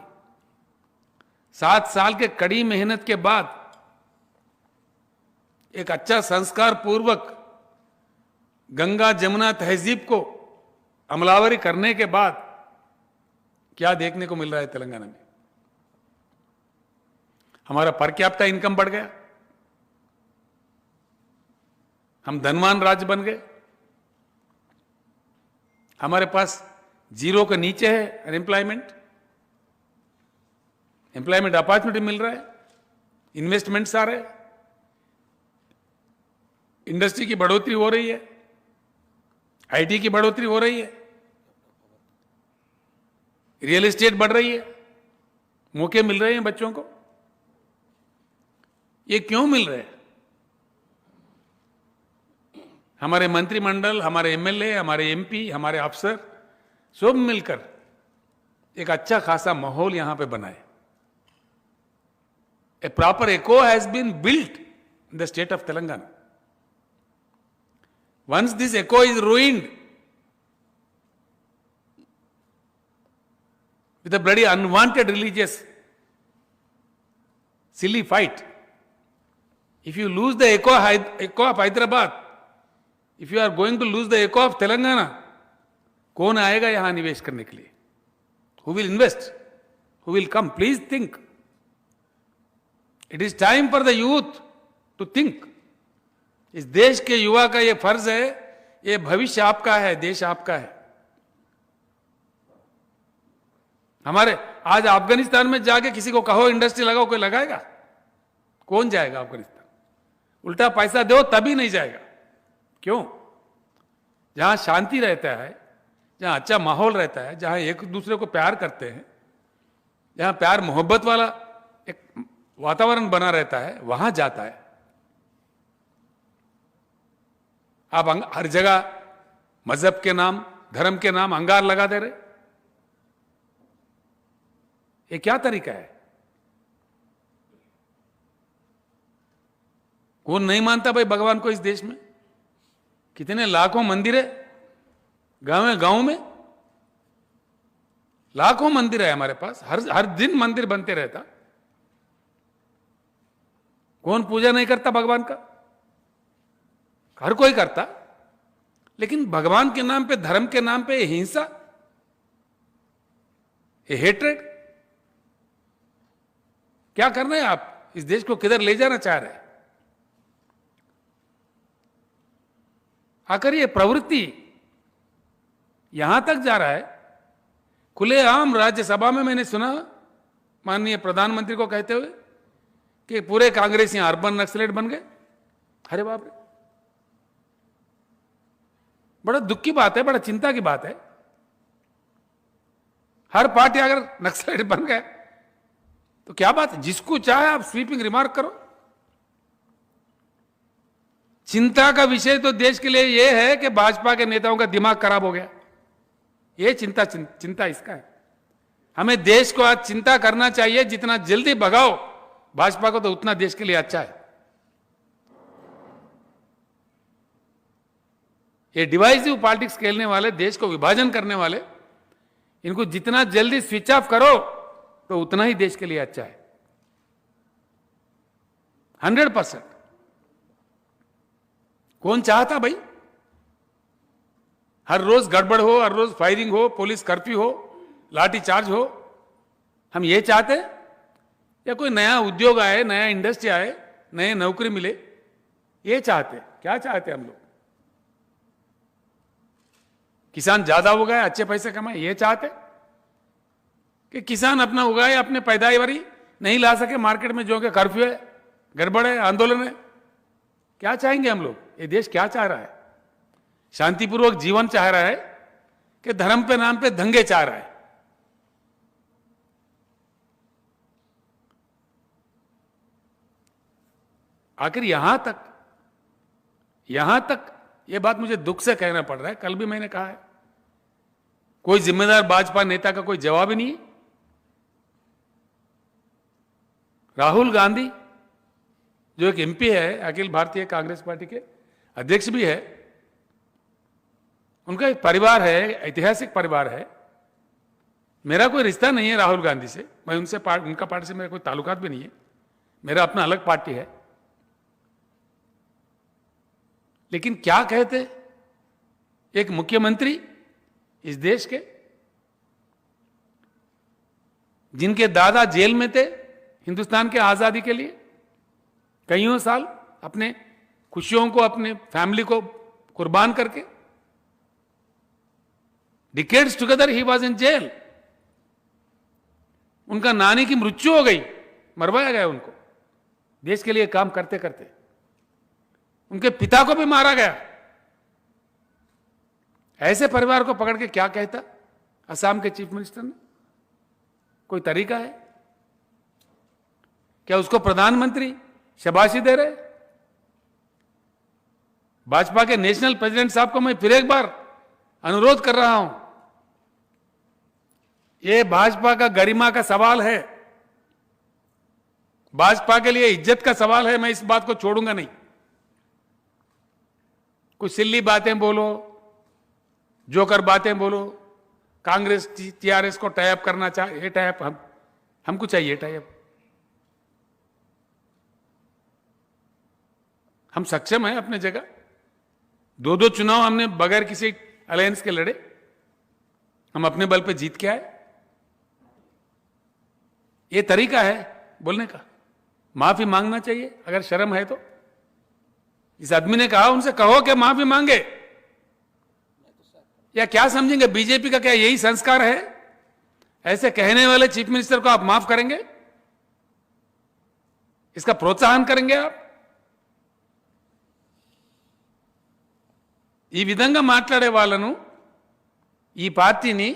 7 साल के कड़ी मेहनत के बाद एक अच्छा संस्कार पूर्वक गंगा जमुना तहजीब को अमलावरी करने के बाद क्या देखने को मिल रहा है तेलंगाना में। हमारा पर कैपिटा इनकम बढ़ गया, हम धनवान राज्य बन गए, हमारे पास 0 के नीचे है अनएम्प्लॉयमेंट, एम्प्लॉयमेंट अपॉर्चुनिटी मिल रहा है, इन्वेस्टमेंट्स आ रहे हैं, इंडस्ट्री की बढ़ोतरी हो रही है, आईटी की बढ़ोतरी हो रही है, रियल एस्टेट बढ़ रही है, मौके मिल रहे हैं बच्चों को। ये क्यों मिल रहे हैं? हमारे मंत्रिमंडल, हमारे एमएलए, हमारे एमपी, हमारे अफसर सब मिलकर एक अच्छा खासा माहौल यहां पे बनाए। ए proper echo has been built in the state of Telangana. Once this echo is ruined with a bloody unwanted religious silly fight, if you lose the echo of Hyderabad, if you are going to lose the echo of Telangana, कौन आएगा यहां निवेश करने के लिए? Who will invest? Who will come? Please think. It is time for the youth to think. इस देश के युवा का ये फर्ज है, ये भविष्य आपका है, देश आपका है। हमारे आज अफगानिस्तान में जाके किसी को कहो इंडस्ट्री लगाओ, कोई लगाएगा? कौन जाएगा अफगानिस्तान? उल्टा पैसा दो तभी नहीं जाएगा। क्यों? जहां शांति रहता है, जहां अच्छा माहौल रहता है, जहां एक दूसरे को प्यार करते हैं, जहां प्यार मोहब्बत वाला एक वातावरण बना रहता है, वहां जाता है। आप हर जगह मजहब के नाम, धर्म के नाम अंगार लगा दे रहे, ये क्या तरीका है? कौन नहीं मानता भाई भगवान को इस देश में? कितने लाखों मंदिर है गांव में, लाखों मंदिर है हमारे पास, हर दिन मंदिर बनते रहता। कौन पूजा नहीं करता भगवान का? हर कोई करता, लेकिन भगवान के नाम पे, धर्म के नाम पे हिंसा, ये हेट्रेड, क्या करना है आप? इस देश को किधर ले जाना चाह रहे हैं? आखिर ये प्रवृत्ति यहां तक जा रहा है। खुलेआम राज्यसभा में मैंने सुना माननीय प्रधानमंत्री को कहते हुए कि पूरे कांग्रेस यहां अर्बन नक्सलेट बन गए। अरे बाप रे, बड़ा दुख की बात है, बड़ा चिंता की बात है। हर पार्टी अगर नक्सलेट बन गए तो क्या बात है, जिसको चाहे आप स्वीपिंग रिमार्क करो। चिंता का विषय तो देश के लिए यह है कि भाजपा के नेताओं का दिमाग खराब हो गया। यह चिंता इसका है। हमें देश को आज चिंता करना चाहिए, जितना जल्दी भगाओ भाजपा को तो उतना देश के लिए अच्छा है। ये डिवाइसिव पॉलिटिक्स खेलने वाले, देश को विभाजन करने वाले, इनको जितना जल्दी स्विच ऑफ करो तो उतना ही देश के लिए अच्छा है। 100%। कौन चाहता भाई हर रोज गड़बड़ हो, हर रोज फायरिंग हो, पुलिस कर्फ्यू हो, लाठी चार्ज हो? हम ये चाहते हैं या कोई नया उद्योग आए, नया इंडस्ट्री आए, नए नौकरी मिले? ये चाहते हैं। क्या चाहते हैं हम लोग? किसान ज्यादा उगाए, अच्छे पैसे कमाए, ये चाहते हैं कि किसान अपना उगाए, अपने पैदावारी नहीं ला सके मार्केट में, जो कि कर्फ्यू है, गड़बड़ है, आंदोलन है? क्या चाहेंगे हम लोग? ये देश क्या चाह रहा है? शांतिपूर्वक जीवन चाह रहा है कि धर्म पे नाम पे दंगे चाह रहा है? आखिर यहां तक यह बात मुझे दुख से कहना पड़ रहा है। कल भी मैंने कहा है, कोई जिम्मेदार भाजपा नेता का कोई जवाब ही नहीं है। राहुल गांधी जो एक एमपी है, अखिल भारतीय कांग्रेस पार्टी के अध्यक्ष भी है, उनका एक परिवार है, ऐतिहासिक परिवार है। मेरा कोई रिश्ता नहीं है राहुल गांधी से, मैं उनका पार्टी से मेरा कोई ताल्लुकात भी नहीं है, मेरा अपना अलग पार्टी है। लेकिन क्या कहते एक मुख्यमंत्री इस देश के, जिनके दादा जेल में थे हिंदुस्तान के आजादी के लिए, कईयों साल अपने खुशियों को, अपने फैमिली को कुर्बान करके, decades together he was in jail. उनका नानी की मृत्यु हो गई, मरवाया गया उनको देश के लिए काम करते करते। उनके पिता को भी मारा गया। ऐसे परिवार को पकड़ के क्या कहता असम के चीफ मिनिस्टर ने? कोई तरीका है क्या? उसको प्रधानमंत्री शाबाशी दे रहे? भाजपा के नेशनल प्रेसिडेंट साहब को मैं फिर एक बार अनुरोध कर रहा हूं, यह भाजपा का गरिमा का सवाल है, भाजपा के लिए इज्जत का सवाल है। मैं इस बात को छोड़ूंगा नहीं। कुछ सिल्ली बातें बोलो, जोकर बातें बोलो, कांग्रेस टीआरएस को टाइप करना चाहे, ये टाइप हमको चाहिए टाइप। हम सक्षम हैं अपने जगह। दो चुनाव हमने बगैर किसी अलायंस के लड़े, हम अपने बल पे जीत के आए। ये तरीका है बोलने का? माफी मांगना चाहिए अगर शर्म है तो। इस आदमी ने कहा, उनसे कहो कि माफी मांगे। या क्या समझेंगे बीजेपी का क्या यही संस्कार है? ऐसे कहने वाले चीफ मिनिस्टर को आप माफ करेंगे? इसका प्रोत्साहन करेंगे आप? ఈ విధంగా మాట్లాడే వాళ్ళను, ఈ పార్టీని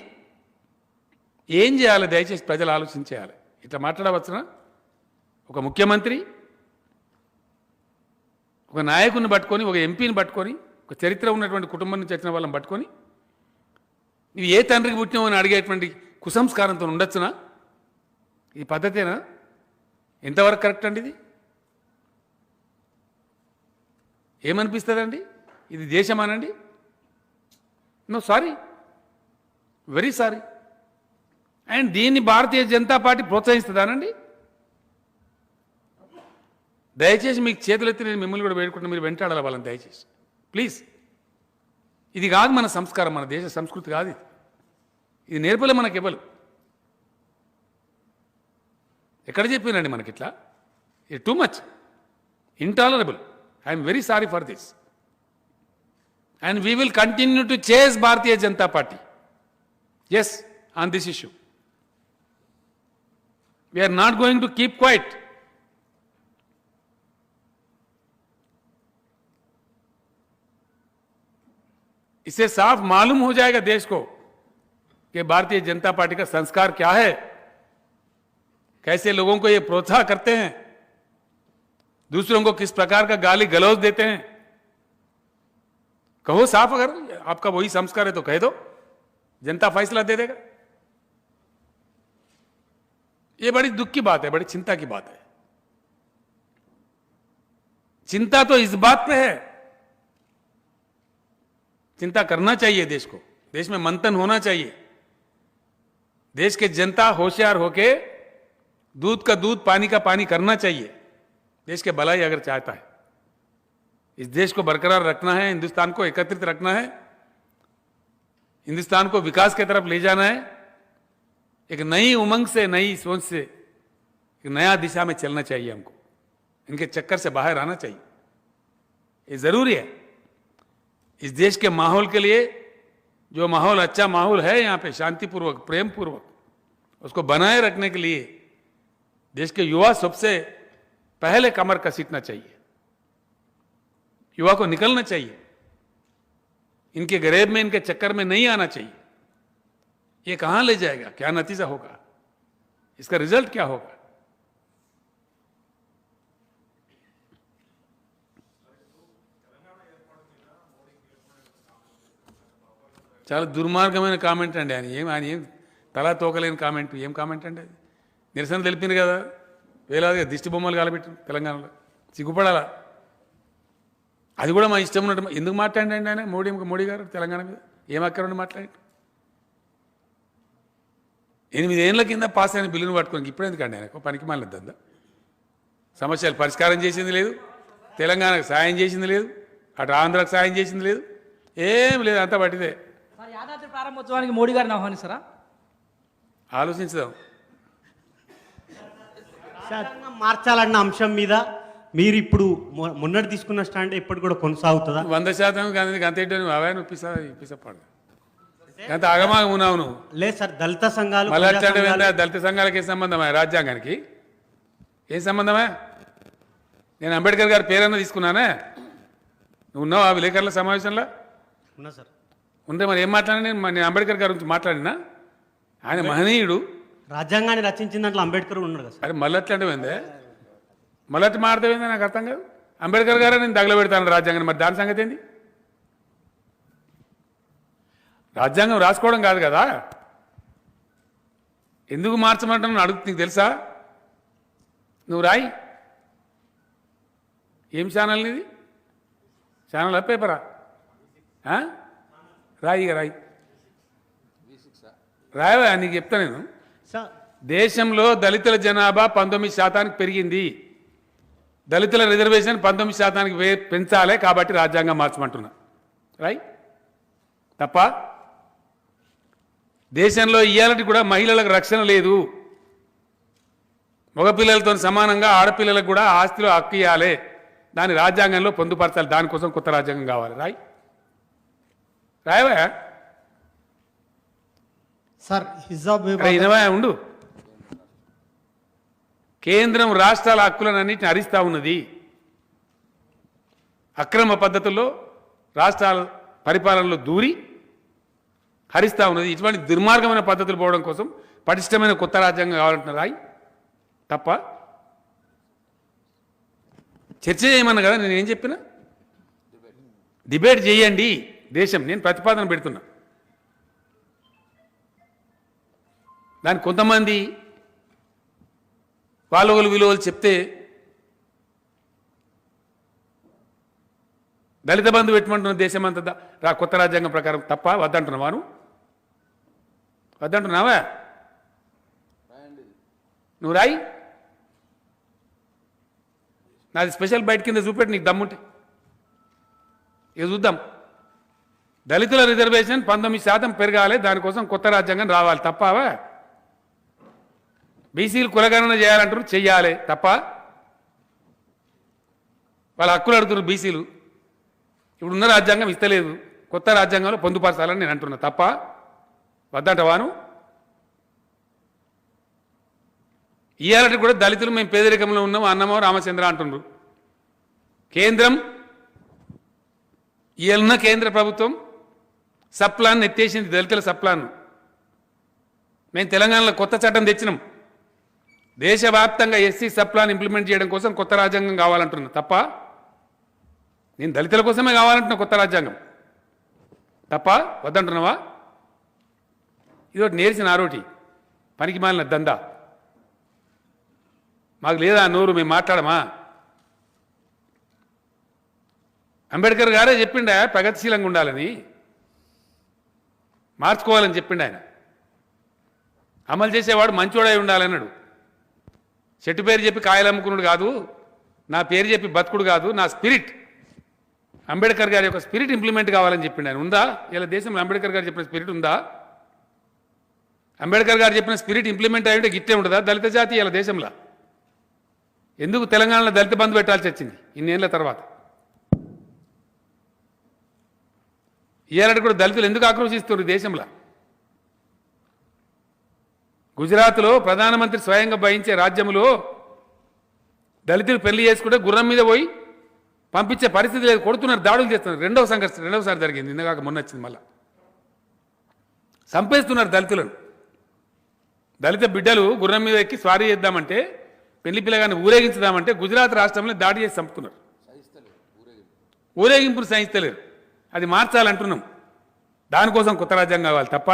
ఏం చేయాలి? దయచేసి ప్రజలు ఆలోచించేయాలి. ఇట్లా మాట్లాడవచ్చునా? ఒక ముఖ్యమంత్రి, ఒక నాయకుడిని పట్టుకొని, ఒక ఎంపీని పట్టుకొని, ఒక చరిత్ర ఉన్నటువంటి కుటుంబం నుంచి వచ్చిన వాళ్ళని పట్టుకొని, నువ్వు ఏ తండ్రికి పుట్టినావు అని అడిగేటువంటి కుసంస్కారంతో ఉండొచ్చునా? ఈ పద్ధతేనా? ఎంతవరకు కరెక్ట్ అండి ఇది? ఏమనిపిస్తుందండి? ఇది దేశమానండి? No, sorry, very sorry. And దీన్ని భారతీయ జనతా పార్టీ ప్రోత్సహిస్తుందానండి? దయచేసి మీకు చేతులెత్తి నేను మిమ్మల్ని కూడా వేడుకుంటున్నా, మీరు వెంటాడాలి వాళ్ళని దయచేసి ప్లీజ్. ఇది కాదు మన సంస్కారం, మన దేశ సంస్కృతి కాదు ఇది. ఇది నేర్పలే మనకి ఇవ్వలు. ఎక్కడ చెప్పినండి మనకి ఇట్లా? ఇది too much intolerable. I'm very sorry for this. And we will continue to chase Bharatiya Janata Party. Yes, on this issue. We are not going to keep quiet. इससे साफ मालूम हो जाएगा देश को कि भारतीय जनता पार्टी का संस्कार क्या है, कैसे लोगों को ये प्रोत्साहन करते हैं, दूसरों को किस प्रकार का गाली गलौज देते हैं। कहो साफ, अगर आपका वही संस्कार है तो कह दो, जनता फैसला दे देगा। ये बड़ी दुख की बात है, बड़ी चिंता की बात है। चिंता तो इस बात पे है, चिंता करना चाहिए देश को, देश में मंथन होना चाहिए, देश के जनता होशियार होके दूध का दूध पानी का पानी करना चाहिए। देश के भलाई अगर चाहता है, इस देश को बरकरार रखना है, हिंदुस्तान को एकत्रित रखना है, हिंदुस्तान को विकास की तरफ ले जाना है, एक नई उमंग से, नई सोच से, एक नया दिशा में चलना चाहिए हमको। इनके चक्कर से बाहर आना चाहिए, ये जरूरी है। इस देश के माहौल के लिए जो माहौल, अच्छा माहौल है यहाँ पे, शांतिपूर्वक, प्रेम पूर्वक, उसको बनाए रखने के लिए देश के युवा सबसे पहले कमर कसीटना चाहिए, युवा को निकलना चाहिए, इनके गरीब में, इनके चक्कर में नहीं आना चाहिए। ये कहां ले जाएगा, क्या नतीजा होगा, इसका रिजल्ट क्या होगा। చాలా దుర్మార్గమైన కామెంట్ అండి ఆయన ఏం తలా తోకలేని కామెంట్, ఏం కామెంట్ అండి అది. నిరసన తెలిపింది కదా, వేలాదిగా దిష్టి బొమ్మలు కాలబెట్టారు తెలంగాణలో, సిగ్గుపడాలా. అది కూడా మా ఇష్టం ఉన్నట్టు ఎందుకు మాట్లాడండి ఆయన, మోడీ గారు తెలంగాణ మీద ఏం అక్కరండి మాట్లాడి. 8 ఏళ్ల కింద పాస్ అయిన బిల్లును పట్టుకోనికి ఇప్పుడు ఎందుకండి ఆయనకు పనికి మాలిద్దా. సమస్యలు పరిష్కారం చేసింది లేదు, తెలంగాణకు సాయం చేసింది లేదు, అటు ఆంధ్రాకు సాయం చేసింది లేదు, ఏం లేదు, అంతా పట్టిదే. యాదాద్రి ప్రారంభోత్సవానికి మోడీ గారిని ఆహ్వానిస్తారా? ఆలోచించుదాం. రాజ్యాంగం మార్చాలన్న అంశం మీద మీరు ఇప్పుడు మొన్నటి తీసుకున్న స్టాండ్ ఎప్పుడు కూడా కొనసాగుతుందా? 100% అంత ఏంటో అవే ఇప్పిసపాడు అంత ఆగమాగం ఉన్నావు నువ్వు. లేదు సార్, దళిత సంఘాలు మళ్ళీ దళిత సంఘాలకి ఏం సంబంధమా, రాజ్యాంగానికి ఏం సంబంధమా? నేను అంబేద్కర్ గారి పేరన్నా తీసుకున్నానే, నువ్వు ఉన్నావు ఆ విలేకరుల సమావేశంలో? ఉన్నా సార్. ఉంటే మరి ఏం మాట్లాడినా, నేను అంబేద్కర్ గారి గురించి మాట్లాడినా? ఆయన మహనీయుడు, రాజ్యాంగాన్ని రచించిన దాంట్లో అంబేద్కర్ ఉన్నాడు కదా సార్. అరే మళ్ళీ అట్లాంటివిందే, మళ్ళీ అట్లా మాట్లాడతావేందే, నాకు అర్థం కాదు. అంబేద్కర్ గారే నేను తగలబెడతాను రాజ్యాంగాన్ని, మరి దాని సంగతి ఏంది? రాజ్యాంగం రాసుకోవడం కాదు కదా, ఎందుకు మార్చమంటాను అడుగు, నీకు తెలుసా? నువ్వు రాయి. ఏం ఛానల్ ఇది, ఛానల్ పేపరా? రాయి రాయి రాయవా, నీకు చెప్తా నేను. సార్, దేశంలో దళితుల జనాభా 19% పెరిగింది, దళితుల రిజర్వేషన్ 19% పెంచాలి, కాబట్టి రాజ్యాంగం మార్చమంటున్నా. రాయి. తప్ప దేశంలో ఇయ్యాలటి కూడా మహిళలకు రక్షణ లేదు, మగపిల్లలతో సమానంగా ఆడపిల్లలకు కూడా ఆస్తిలో హక్కు ఇవ్వాలి, దాన్ని రాజ్యాంగంలో పొందుపరచాలి, దానికోసం కొత్త రాజ్యాంగం కావాలి. రాయి. రాయవా. సార్ హిజాబ్ ఇనవా ఉండు. కేంద్రం రాష్ట్రాల హక్కులన్నింటిని హరిస్తా ఉన్నది, అక్రమ పద్ధతుల్లో రాష్ట్రాల పరిపాలనలో దూరి హరిస్తా ఉన్నది. ఇటువంటి దుర్మార్గమైన పద్ధతులు పోవడం కోసం పటిష్టమైన కొత్త రాజ్యాంగం కావాలంటున్నారు. రాయి. తప్ప చర్చ చేయమన్నా కదా, నేను ఏం చెప్పినా? డిబేట్ చేయండి దేశం, నేను ప్రతిపాదన పెడుతున్నా. దానికి కొంతమంది వాళ్ళ విలువలు చెప్తే దళిత బంధు పెట్టమంటున్న దేశం అంతా కొత్త రాజ్యాంగం ప్రకారం తప్ప వద్దంటున్నావాను, వద్దంటున్నావా? నువ్వు రాయి. నాది స్పెషల్ బయట కింద చూపెట్టి నీకు దమ్ముంటే ఇక చూద్దాం. దళితుల రిజర్వేషన్ 19% పెరగాలి, దానికోసం కొత్త రాజ్యాంగం రావాలి, తప్పవా? బీసీలు కులగణన చేయాలంటారు, చెయ్యాలి, తప్ప? వాళ్ళ హక్కులు అడుగుతున్నారు బీసీలు, ఇప్పుడున్న రాజ్యాంగం ఇస్తలేదు, కొత్త రాజ్యాంగంలో పొందుపరచాలని నేను అంటున్నా, తప్ప? వద్దంటవాను. ఇయ్యాలంటే కూడా దళితులు మేము పేదరికంలో ఉన్నాం, అన్నమో రామచంద్ర అంటున్నారు. కేంద్రం ఇయ్యాలన్న కేంద్ర ప్రభుత్వం సప్లాన్ ఎత్తేసింది, దళితుల సప్లాన్. మేము తెలంగాణలో కొత్త చట్టం తెచ్చినాం, దేశవ్యాప్తంగా ఎస్సీ సబ్ ప్లాన్ ఇంప్లిమెంట్ చేయడం కోసం కొత్త రాజ్యాంగం కావాలంటున్నా తప్ప నేను దళితుల కోసమే కావాలంటున్నా కొత్త రాజ్యాంగం తప్ప వద్దంటున్నావా? ఇదొకటి నేర్చిన ఆరోటి పనికి మాలిన దందా. మాకు లేదా నోరు, మేము మాట్లాడమా? అంబేద్కర్ గారే చెప్పిండ ప్రగతిశీలంగా ఉండాలని, మార్చుకోవాలని చెప్పిండు ఆయన. అమలు చేసేవాడు మంచోడై ఉండాలన్నాడు. చెట్టు పేరు చెప్పి కాయలు అమ్ముకున్నాడు కాదు, నా పేరు చెప్పి బతుకుడు కాదు, నా స్పిరిట్, అంబేద్కర్ గారి యొక్క స్పిరిట్ ఇంప్లిమెంట్ కావాలని చెప్పిండు ఆయన. ఉందా ఇలా దేశంలో అంబేద్కర్ గారు చెప్పిన స్పిరిట్ ఉందా? అంబేద్కర్ గారు చెప్పిన స్పిరిట్ ఇంప్లిమెంట్ అయ్యింటే గిట్టే ఉంటుందా దళిత జాతి ఇలా దేశంలో? ఎందుకు తెలంగాణలో దళిత బంధు పెట్టాల్సి వచ్చింది ఇన్నేళ్ల తర్వాత? ఇయ్యాలంటే కూడా దళితులు ఎందుకు ఆక్రోశిస్తున్నారు దేశంలో? గుజరాత్లో ప్రధానమంత్రి స్వయంగా వహించే రాజ్యంలో దళితులు పెళ్లి చేసుకుంటే గుర్రం మీద పోయి పంపించే పరిస్థితి లేదు, కొడుతున్నారు, దాడులు చేస్తున్నారు. రెండవసారి జరిగింది, ఇందాక మొన్న వచ్చింది. మళ్ళా చంపేస్తున్నారు దళితులను. దళిత బిడ్డలు గుర్రం మీద ఎక్కి స్వారీ చేద్దామంటే, పెళ్లి పిల్లగాన్ని ఊరేగించుదామంటే గుజరాత్ రాష్ట్రంలో దాడి చేసి చంపుతున్నారు. ఊరేగింపును సహిస్తలేరు. అది మార్చాలంటున్నాం. దానికోసం కొత్త రాజ్యాంగం కావాలి తప్ప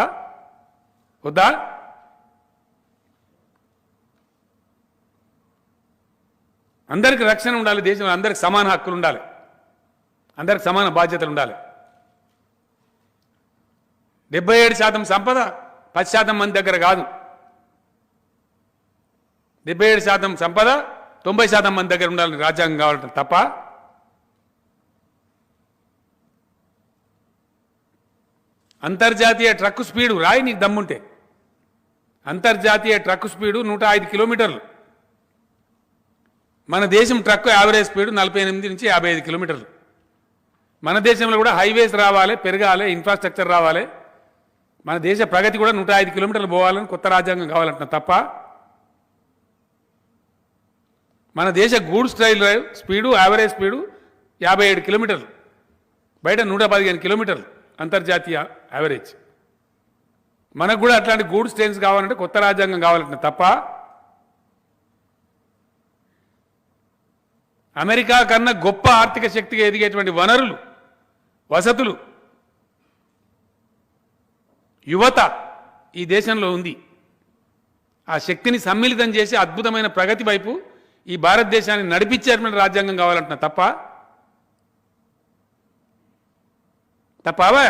వద్దా? అందరికి రక్షణ ఉండాలి, దేశంలో అందరికి సమాన హక్కులు ఉండాలి, అందరికి సమాన బాధ్యతలు ఉండాలి. 77% సంపద 10% మంది దగ్గర కాదు. 77% సంపద 90% మంది దగ్గర ఉండాలని రాజ్యాంగం కావాలంటే తప్ప అంతర్జాతీయ ట్రక్ స్పీడు రాయి నీకు దమ్ముంటే. అంతర్జాతీయ ట్రక్ స్పీడు 105 కిలోమీటర్లు. మన దేశం ట్రక్ యావరేజ్ స్పీడ్ 48 నుంచి 55 కిలోమీటర్లు. మన దేశంలో కూడా హైవేస్ రావాలి, పెరగాలి, ఇన్ఫ్రాస్ట్రక్చర్ రావాలి. మన దేశ ప్రగతి కూడా 105 కిలోమీటర్లు పోవాలని కొత్త రాజ్యాంగం కావాలంటున్నా తప్ప మన దేశ goods rail speed average speed 57 కిలోమీటర్లు, బయట 115 కిలోమీటర్లు అంతర్జాతీయ యావరేజ్. మనకు కూడా అట్లాంటి గూడ్స్ ట్రైన్స్ కావాలంటే కొత్త రాజ్యాంగం కావాలంటున్నా తప్ప అమెరికా కన్నా గొప్ప ఆర్థిక శక్తిగా ఎదిగేటువంటి వనరులు, వసతులు, యువత ఈ దేశంలో ఉంది. ఆ శక్తిని సమ్మిళితం చేసి అద్భుతమైన ప్రగతి వైపు ఈ భారతదేశాన్ని నడిపించేటువంటి రాజ్యాంగం కావాలంటున్నా తప్పవా?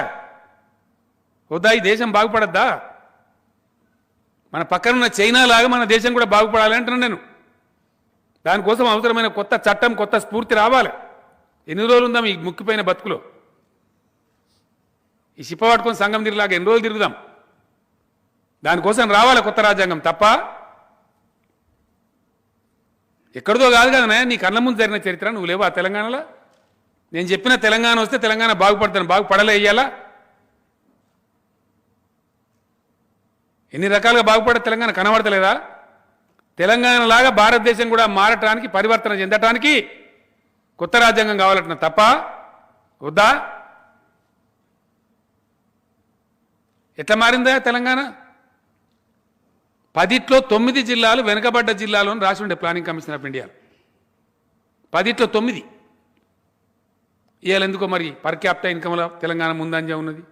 వద్దా? ఈ దేశం బాగుపడద్దా? మన పక్కనున్న చైనా లాగా మన దేశం కూడా బాగుపడాలి అంటున్నాను నేను. దానికోసం అవసరమైన కొత్త చట్టం, కొత్త స్ఫూర్తి రావాలి. ఎన్ని రోజులు ఉందాం ఈ ముక్కిపోయిన బతుకులో? ఈ చిప్ప పట్టుకొని సంఘం తిరిగిలాగా ఎన్ని రోజులు తిరుగుదాం? దానికోసం రావాలి కొత్త రాజ్యాంగం తప్ప ఎక్కడిదో కాదు కదా. నీ కళ్ళ ముందు జరిగిన చరిత్ర నువ్వు లేవా తెలంగాణలో? నేను చెప్పిన తెలంగాణ వస్తే తెలంగాణ బాగుపడతాను, బాగుపడలే ఇయ్యాలా? ఎన్ని రకాలుగా బాగుపడే తెలంగాణ కనబడతలేదా? తెలంగాణ లాగా భారతదేశం కూడా మారటానికి, పరివర్తన చెందటానికి కొత్త రాజ్యాంగం కావాలంటున్నా తప్ప వద్దా? ఎట్లా మారిందా తెలంగాణ? 10లో 9 జిల్లాలు వెనుకబడ్డ జిల్లాలో అని రాసి ఉండే ప్లానింగ్ కమిషన్ ఆఫ్ ఇండియా. 10లో 9. ఇవాళ ఎందుకో మరి పర్ క్యాపిటా ఇన్కమ్లో తెలంగాణ ముందంజ ఉన్నది,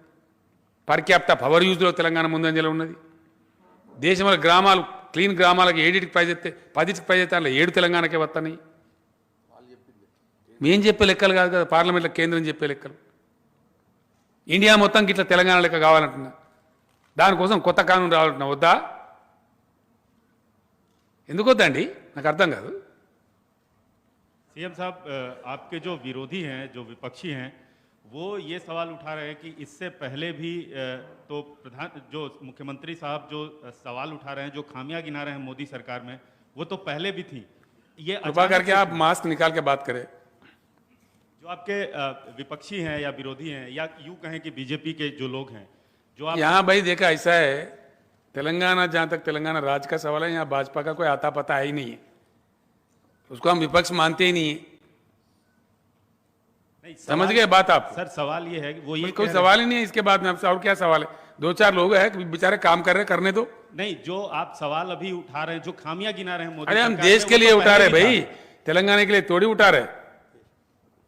పర్ క్యాపిటా పవర్ యూజ్లో తెలంగాణ ముందంజలో ఉన్నది. దేశంలో గ్రామాలు, క్లీన్ గ్రామాలకు 7కి ప్రైజ్ ఎత్తే 10కి ప్రైజ్ ఎత్తే అందులో 7 తెలంగాణకే వస్తున్నాయి. మేం చెప్పే లెక్కలు కాదు కదా, పార్లమెంట్లో కేంద్రం చెప్పే లెక్కలు. ఇండియా మొత్తం ఇట్లా తెలంగాణ లెక్క కావాలంటున్నా. దానికోసం కొత్త కానూన్ రావాలంటున్నా వద్దా? ఎందుకు వద్దండి? నాకు అర్థం కాదు. सीएम साहब, आपके जो विरोधी हैं, जो विपक्षी हैं, वो ये सवाल उठा रहे हैं कि इससे पहले भी तो जो मुख्यमंत्री साहब जो सवाल उठा रहे हैं, जो खामियां गिना रहे हैं मोदी सरकार में, वो तो पहले भी थी। ये कृपा करके आप मास्क निकाल के बात करें। जो आपके विपक्षी हैं या विरोधी हैं या यूं कहें कि बीजेपी के जो लोग हैं, जो आप यहाँ भाई देखा ऐसा है, तेलंगाना, जहाँ तक तेलंगाना राज्य का सवाल है, यहाँ भाजपा का कोई आता पता है ही नहीं है, उसको हम विपक्ष मानते ही नहीं है। नहीं, समझ गए बात आप? सर सवाल ये है कि वो ये कोई सवाल ही नहीं है इसके बाद में आपसे और क्या सवाल है? 2-4 लोग हैं कि बेचारे काम कर रहे हैं, करने दो। नहीं, जो आप सवाल अभी उठा रहे हैं, जो खामियां गिना रहे हैं मोदी अरे हम सरकार देश में, के वो लिए तो उठा रहे पहले भाई, ही था। तेलंगाना के लिए थोड़ी उठा रहे।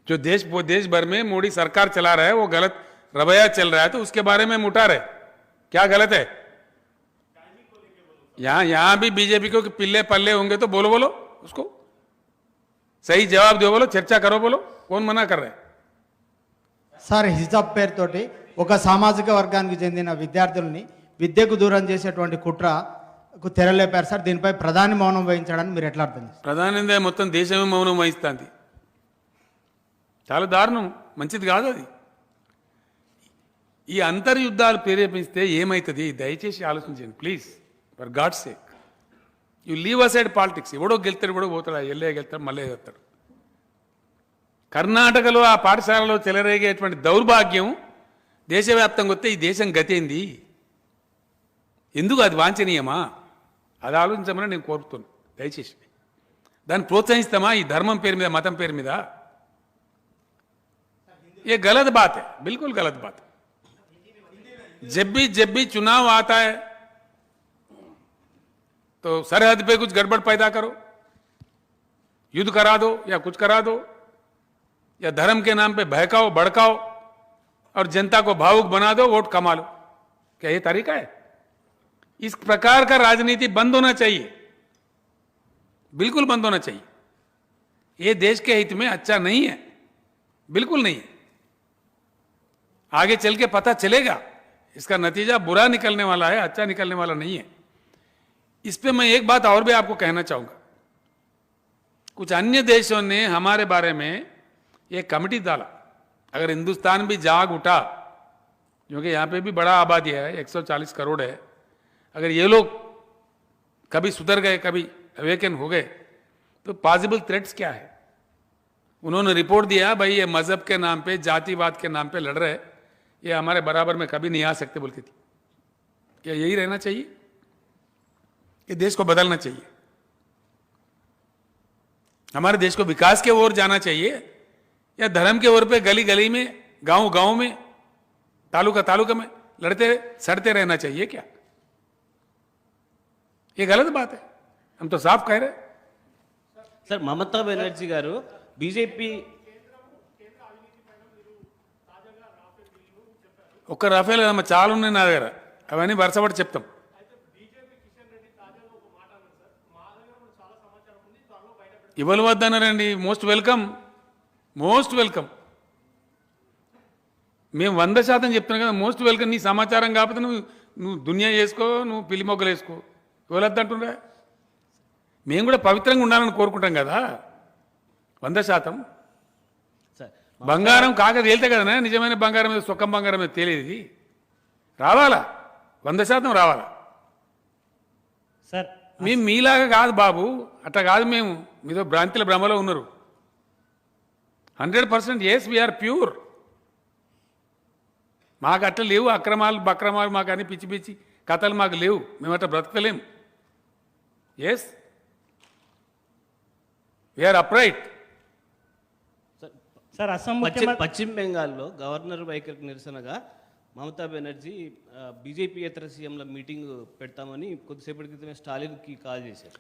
जो देश वो देश भर में मोदी सरकार चला रहा है वो गलत रवैया चल रहा है, तो उसके बारे में हम उठा रहे। क्या गलत है? यहां भी बीजेपी को पिल्ले पल्ले होंगे तो बोलो बोलो, उसको सही जवाब दो, बोलो, चर्चा करो, बोलो, कौन मना कर रहा है? సార్ హిజాబ్ పేరుతోటి ఒక సామాజిక వర్గానికి చెందిన విద్యార్థుల్ని విద్యకు దూరం చేసేటువంటి కుట్రకు తెరలేపారు సార్. దీనిపై ప్రధాని మౌనం వహించడానికి మీరు ఎట్లా అర్థం చేస్తారు? ప్రధానంగా మొత్తం దేశమే మౌనం వహిస్తుంది. చాలా దారుణం, మంచిది కాదు అది. ఈ అంతర్యుద్ధాలు ప్రేరేపిస్తే ఏమవుతుంది? దయచేసి ఆలోచించండి please, for God sake. You leave aside politics. ఎవడో గెలుతాడు, ఎవడో పోతాడు, ఎల్లే గెలుతాడు, మళ్ళీ వెళ్తాడు. కర్ణాటకలో ఆ పాఠశాలలో చెలరేగేటువంటి దౌర్భాగ్యం దేశవ్యాప్తంగా వస్తే ఈ దేశం గతేంది? ఎందుకు అది వాంఛనీయమా? అది ఆలోచించమని నేను కోరుతున్నాను దయచేసి. దాన్ని ప్రోత్సహిస్తామా ఈ ధర్మం పేరు మీద, మతం పేరు మీద? ये गलत बात है, बिल्कुल गलत बात है. जब भी चुनाव आता है तो सरहद पे कुछ गड़बड़ पैदा करो, युद्ध करा दो या कुछ करा दो, या धर्म के नाम पे बहकाओ भड़काओ और जनता को भावुक बना दो, वोट कमा लो. क्या ये तरीका है? इस प्रकार का राजनीति बंद होना चाहिए, बिल्कुल बंद होना चाहिए. ये देश के हित में अच्छा नहीं है, बिल्कुल नहीं है. आगे चल के पता चलेगा, इसका नतीजा बुरा निकलने वाला है, अच्छा निकलने वाला नहीं है. इस पे मैं एक बात और भी आपको कहना चाहूंगा. कुछ अन्य देशों ने हमारे बारे में एक कमेटी डाला. अगर हिंदुस्तान भी जाग उठा, क्योंकि यहाँ पे भी बड़ा आबादी है, 140 करोड़ है, अगर ये लोग कभी सुधर गए, कभी अवेकन हो गए, तो पॉसिबल थ्रेट्स क्या है? उन्होंने रिपोर्ट दिया, भाई ये मजहब के नाम पे, जातिवाद के नाम पे लड़ रहे, ये हमारे बराबर में कभी नहीं आ सकते बोलती थी. क्या यही रहना चाहिए? ये देश को बदलना चाहिए, हमारे देश को विकास के ओर जाना चाहिए, या धर्म के ओर पे गली गली में, गांव गांव में, तालुका तालुका में लड़ते सड़ते रहना चाहिए क्या? ये गलत बात है, हम तो साफ कह रहे. సార్ మమతా బెనర్జీ గారు బీజేపీ ఒక్క రాఫేల్ చాలా ఉన్నాయి నా దగ్గర, అవన్నీ వరుసపడి చెప్తాం. ఇవ్వవద్దన్నారండి. Most welcome, most welcome. మేము 100% చెప్తున్నాం కదా, మోస్ట్ వెల్కమ్. నీ సమాచారం కాకపోతే నువ్వు దునియా చేసుకో, నువ్వు పిల్లి మొగ్గలు వేసుకో, ఇవ్వలేద్దంటుండే. మేము కూడా పవిత్రంగా ఉండాలని కోరుకుంటాం కదా. 100% సార్ బంగారం కాక తేలితే కదా నిజమైన బంగారం మీద, సొక్కం బంగారం మీద తేలేది. రావాలా, 100% రావాలా. సార్ మేము మీలాగా కాదు బాబు, అట్లా కాదు. మేము మీతో భ్రాంతిల భ్రమలో ఉన్నారు. 100% ఎస్ వీఆర్ ప్యూర్. మాకు అట్లా లేవు అక్రమాలు బక్రమాలు, మాకు అని పిచ్చి పిచ్చి కథలు మాకు లేవు. మేము అట్లా బ్రతకలేం. Yes we are upright. Sir Assam పశ్చిమ బెంగాల్లో గవర్నర్ వైఖరికి నిరసనగా మమతా బెనర్జీ బీజేపీయేతర సీఎంల మీటింగ్ పెడతామని కొద్దిసేపటి క్రితమే స్టాలిన్కి కాల్ చేశారు.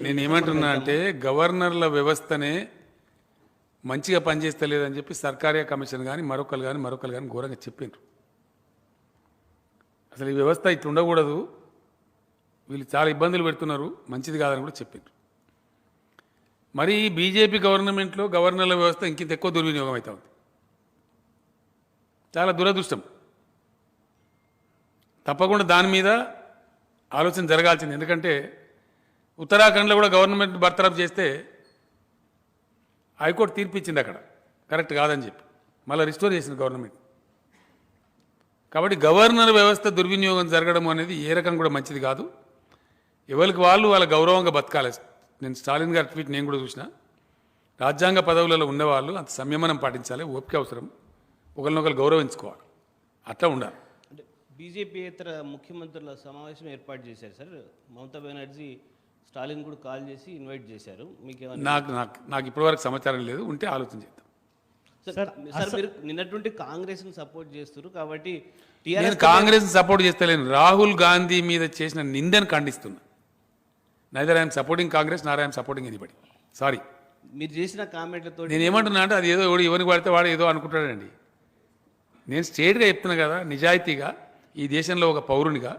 నేనేమంటున్నా అంటే గవర్నర్ల వ్యవస్థనే మంచిగా పనిచేస్తలేదని చెప్పి సర్కారీ కమిషన్ కానీ మరొకరు కానీ ఘోరంగా చెప్పిండ్రు. అసలు ఈ వ్యవస్థ ఇట్లా ఉండకూడదు, వీళ్ళు చాలా ఇబ్బందులు పెడుతున్నారు, మంచిది కాదని కూడా చెప్పిండ్రు. మరి బీజేపీ గవర్నమెంట్లో గవర్నర్ల వ్యవస్థ ఇంకింత ఎక్కువ దుర్వినియోగం అవుతా ఉంది. చాలా దురదృష్టం. తప్పకుండా దాని మీద ఆలోచన జరగాల్సింది. ఎందుకంటే ఉత్తరాఖండ్లో కూడా గవర్నమెంట్ బర్తరఫ్ చేస్తే హైకోర్టు తీర్పు ఇచ్చింది అక్కడ కరెక్ట్ కాదని చెప్పి, మళ్ళీ రిస్టోర్ చేసింది గవర్నమెంట్. కాబట్టి గవర్నర్ వ్యవస్థ దుర్వినియోగం జరగడం అనేది ఏ రకం కూడా మంచిది కాదు. ఎవరికి వాళ్ళు వాళ్ళ గౌరవంగా బతకాలి. నేను స్టాలిన్ గారి ట్వీట్ నేను కూడా చూసిన. రాజ్యాంగ పదవులలో ఉన్నవాళ్ళు అంత సంయమనం పాటించాలి, ఓపిక అవసరం, ఒకరినొకరు గౌరవించుకోవాలి, అట్లా ఉండాలి. అంటే బీజేపీయేతర ముఖ్యమంత్రుల సమావేశం ఏర్పాటు చేశారు సార్. మమతా బెనర్జీ స్టాలిన్ కూడా కాల్ చేసి ఇన్వైట్ చేశారు. మీకు నాకు ఇప్పటివరకు సమాచారం లేదు, ఉంటే ఆలోచన చేద్దాం. సార్ మీరు నిన్నటి నుండి కాంగ్రెస్ ని సపోర్ట్ చేస్తారు కాబట్టి నేను టీఆర్ఎస్ కాంగ్రెస్ సపోర్ట్ చేస్తలేను, రాహుల్ గాంధీ మీద చేసిన నిందను ఖండిస్తున్నా. Neither I'm supporting Congress Nar I'm supporting anybody. Sorry, మీరు చేసిన కామెంట్లతో నేను ఏమంటున్నా అంటే అది ఏదో ఎవరికి పడితే వాడు ఏదో అనుకుంటాడండి. నేను స్ట్రేట్గా చెప్తున్నా కదా, నిజాయితీగా ఈ దేశంలో ఒక పౌరునిగా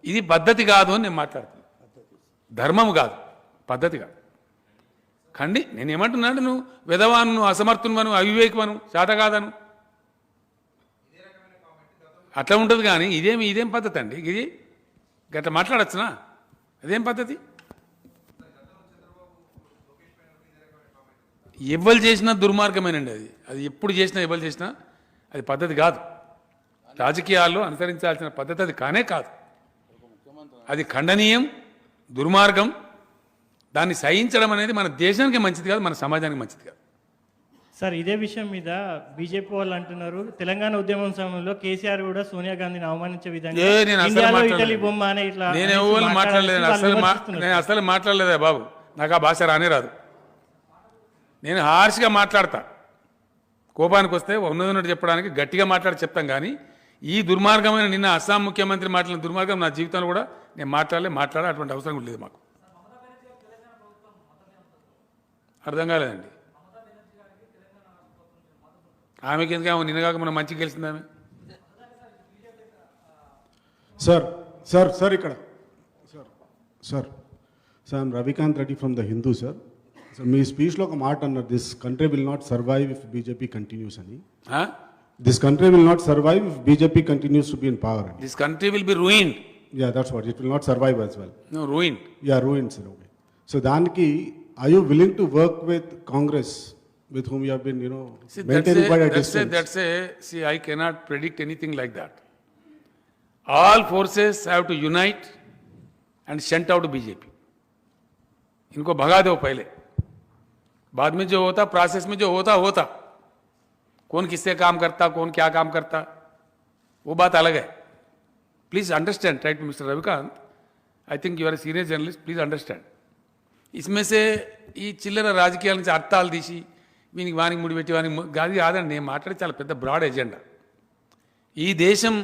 ఇది పద్ధతి కాదు అని నేను మాట్లాడుతున్నాను. ధర్మం కాదు, పద్ధతి కాదు. నేను ఏమంటున్నాను, నువ్వు విధవాను, నువ్వు అసమర్థునివను, అవివేకమను, చేత కాదను, అట్లా ఉంటుంది. కానీ ఇదేం పద్ధతి అండి? ఇది గట్లా మాట్లాడచ్చునా? అదేం పద్ధతి? ఎవ్వరు చేసినా దుర్మార్గమేనండి. అది ఎప్పుడు చేసినా ఎవ్వరు చేసినా అది పద్ధతి కాదు. రాజకీయాల్లో అనుసరించాల్సిన పద్ధతి అది కానే కాదు. అది ఖండనీయం, దుర్మార్గం. దాన్ని సహించడం అనేది మన దేశానికి మంచిది కాదు, మన సమాజానికి మంచిది కాదు. సార్ ఇదే విషయం మీద బీజేపీ వాళ్ళు అంటున్నారు, తెలంగాణ ఉద్యమం సమయంలో కేసీఆర్ కూడా సోనియా గాంధీని అవమానించే విధంగా నేను ఇండియాలో ఇటలీ బొమ్మ అనే ఇట్లా నేను ఎవరు మాట్లాడలేదు, నేను అసలు మాట్లాడలేదా బాబు, నాకు ఆ భాష రానే రాదు. నేను హార్ష్గా మాట్లాడతా, కోపానికి వస్తే ఉన్నది చెప్పడానికి గట్టిగా మాట్లాడి చెప్తాం. కానీ ఈ దుర్మార్గమైన నిన్న అస్సాం ముఖ్యమంత్రి మాట్లాడిన దుర్మార్గం నా జీవితంలో కూడా నేను మాట్లాడే అటువంటి అవసరం కూడా లేదు మాకు. అర్థం కాలేదండి. ఆమెకి ఎందుకు, ఆమె నిన్నగాక మనం మంచిగా గెలిచింది ఆమె. సార్ ఇక్కడ sir I'm Ravikanth Reddy from the Hindu sir. Sir మీ స్పీచ్లో ఒక మాట అన్నారు, this country will not survive if BJP continues అని. This country will not survive if BJP continues to be in power అని. This country will be ruined. Yeah, that's what, it will not survive as well. No, ruined. Yeah, ruined sir. Okay, so దానికి are you willing to work with Congress, with whom you have been, maintaining quite a distance? See, I cannot predict anything like that. All forces have to unite and shunt out BJP. इनको भगा दो पहले, बाद में जो होता, प्रोसेस में जो होता, कौन किससे काम करता, कौन क्या काम करता, वो बात अलग है. Please understand, right, Mr. Ravikant, I think you are a senior journalist, please understand. इसमें से ఈ చిల్లర రాజకీయాల నుంచి అర్థాలు తీసి వీనికి వానికి ముడిపెట్టి వానికి గాది కాదండి. నేను మాట్లాడే చాలా పెద్ద బ్రాడ్ ఎజెండా. ఈ దేశం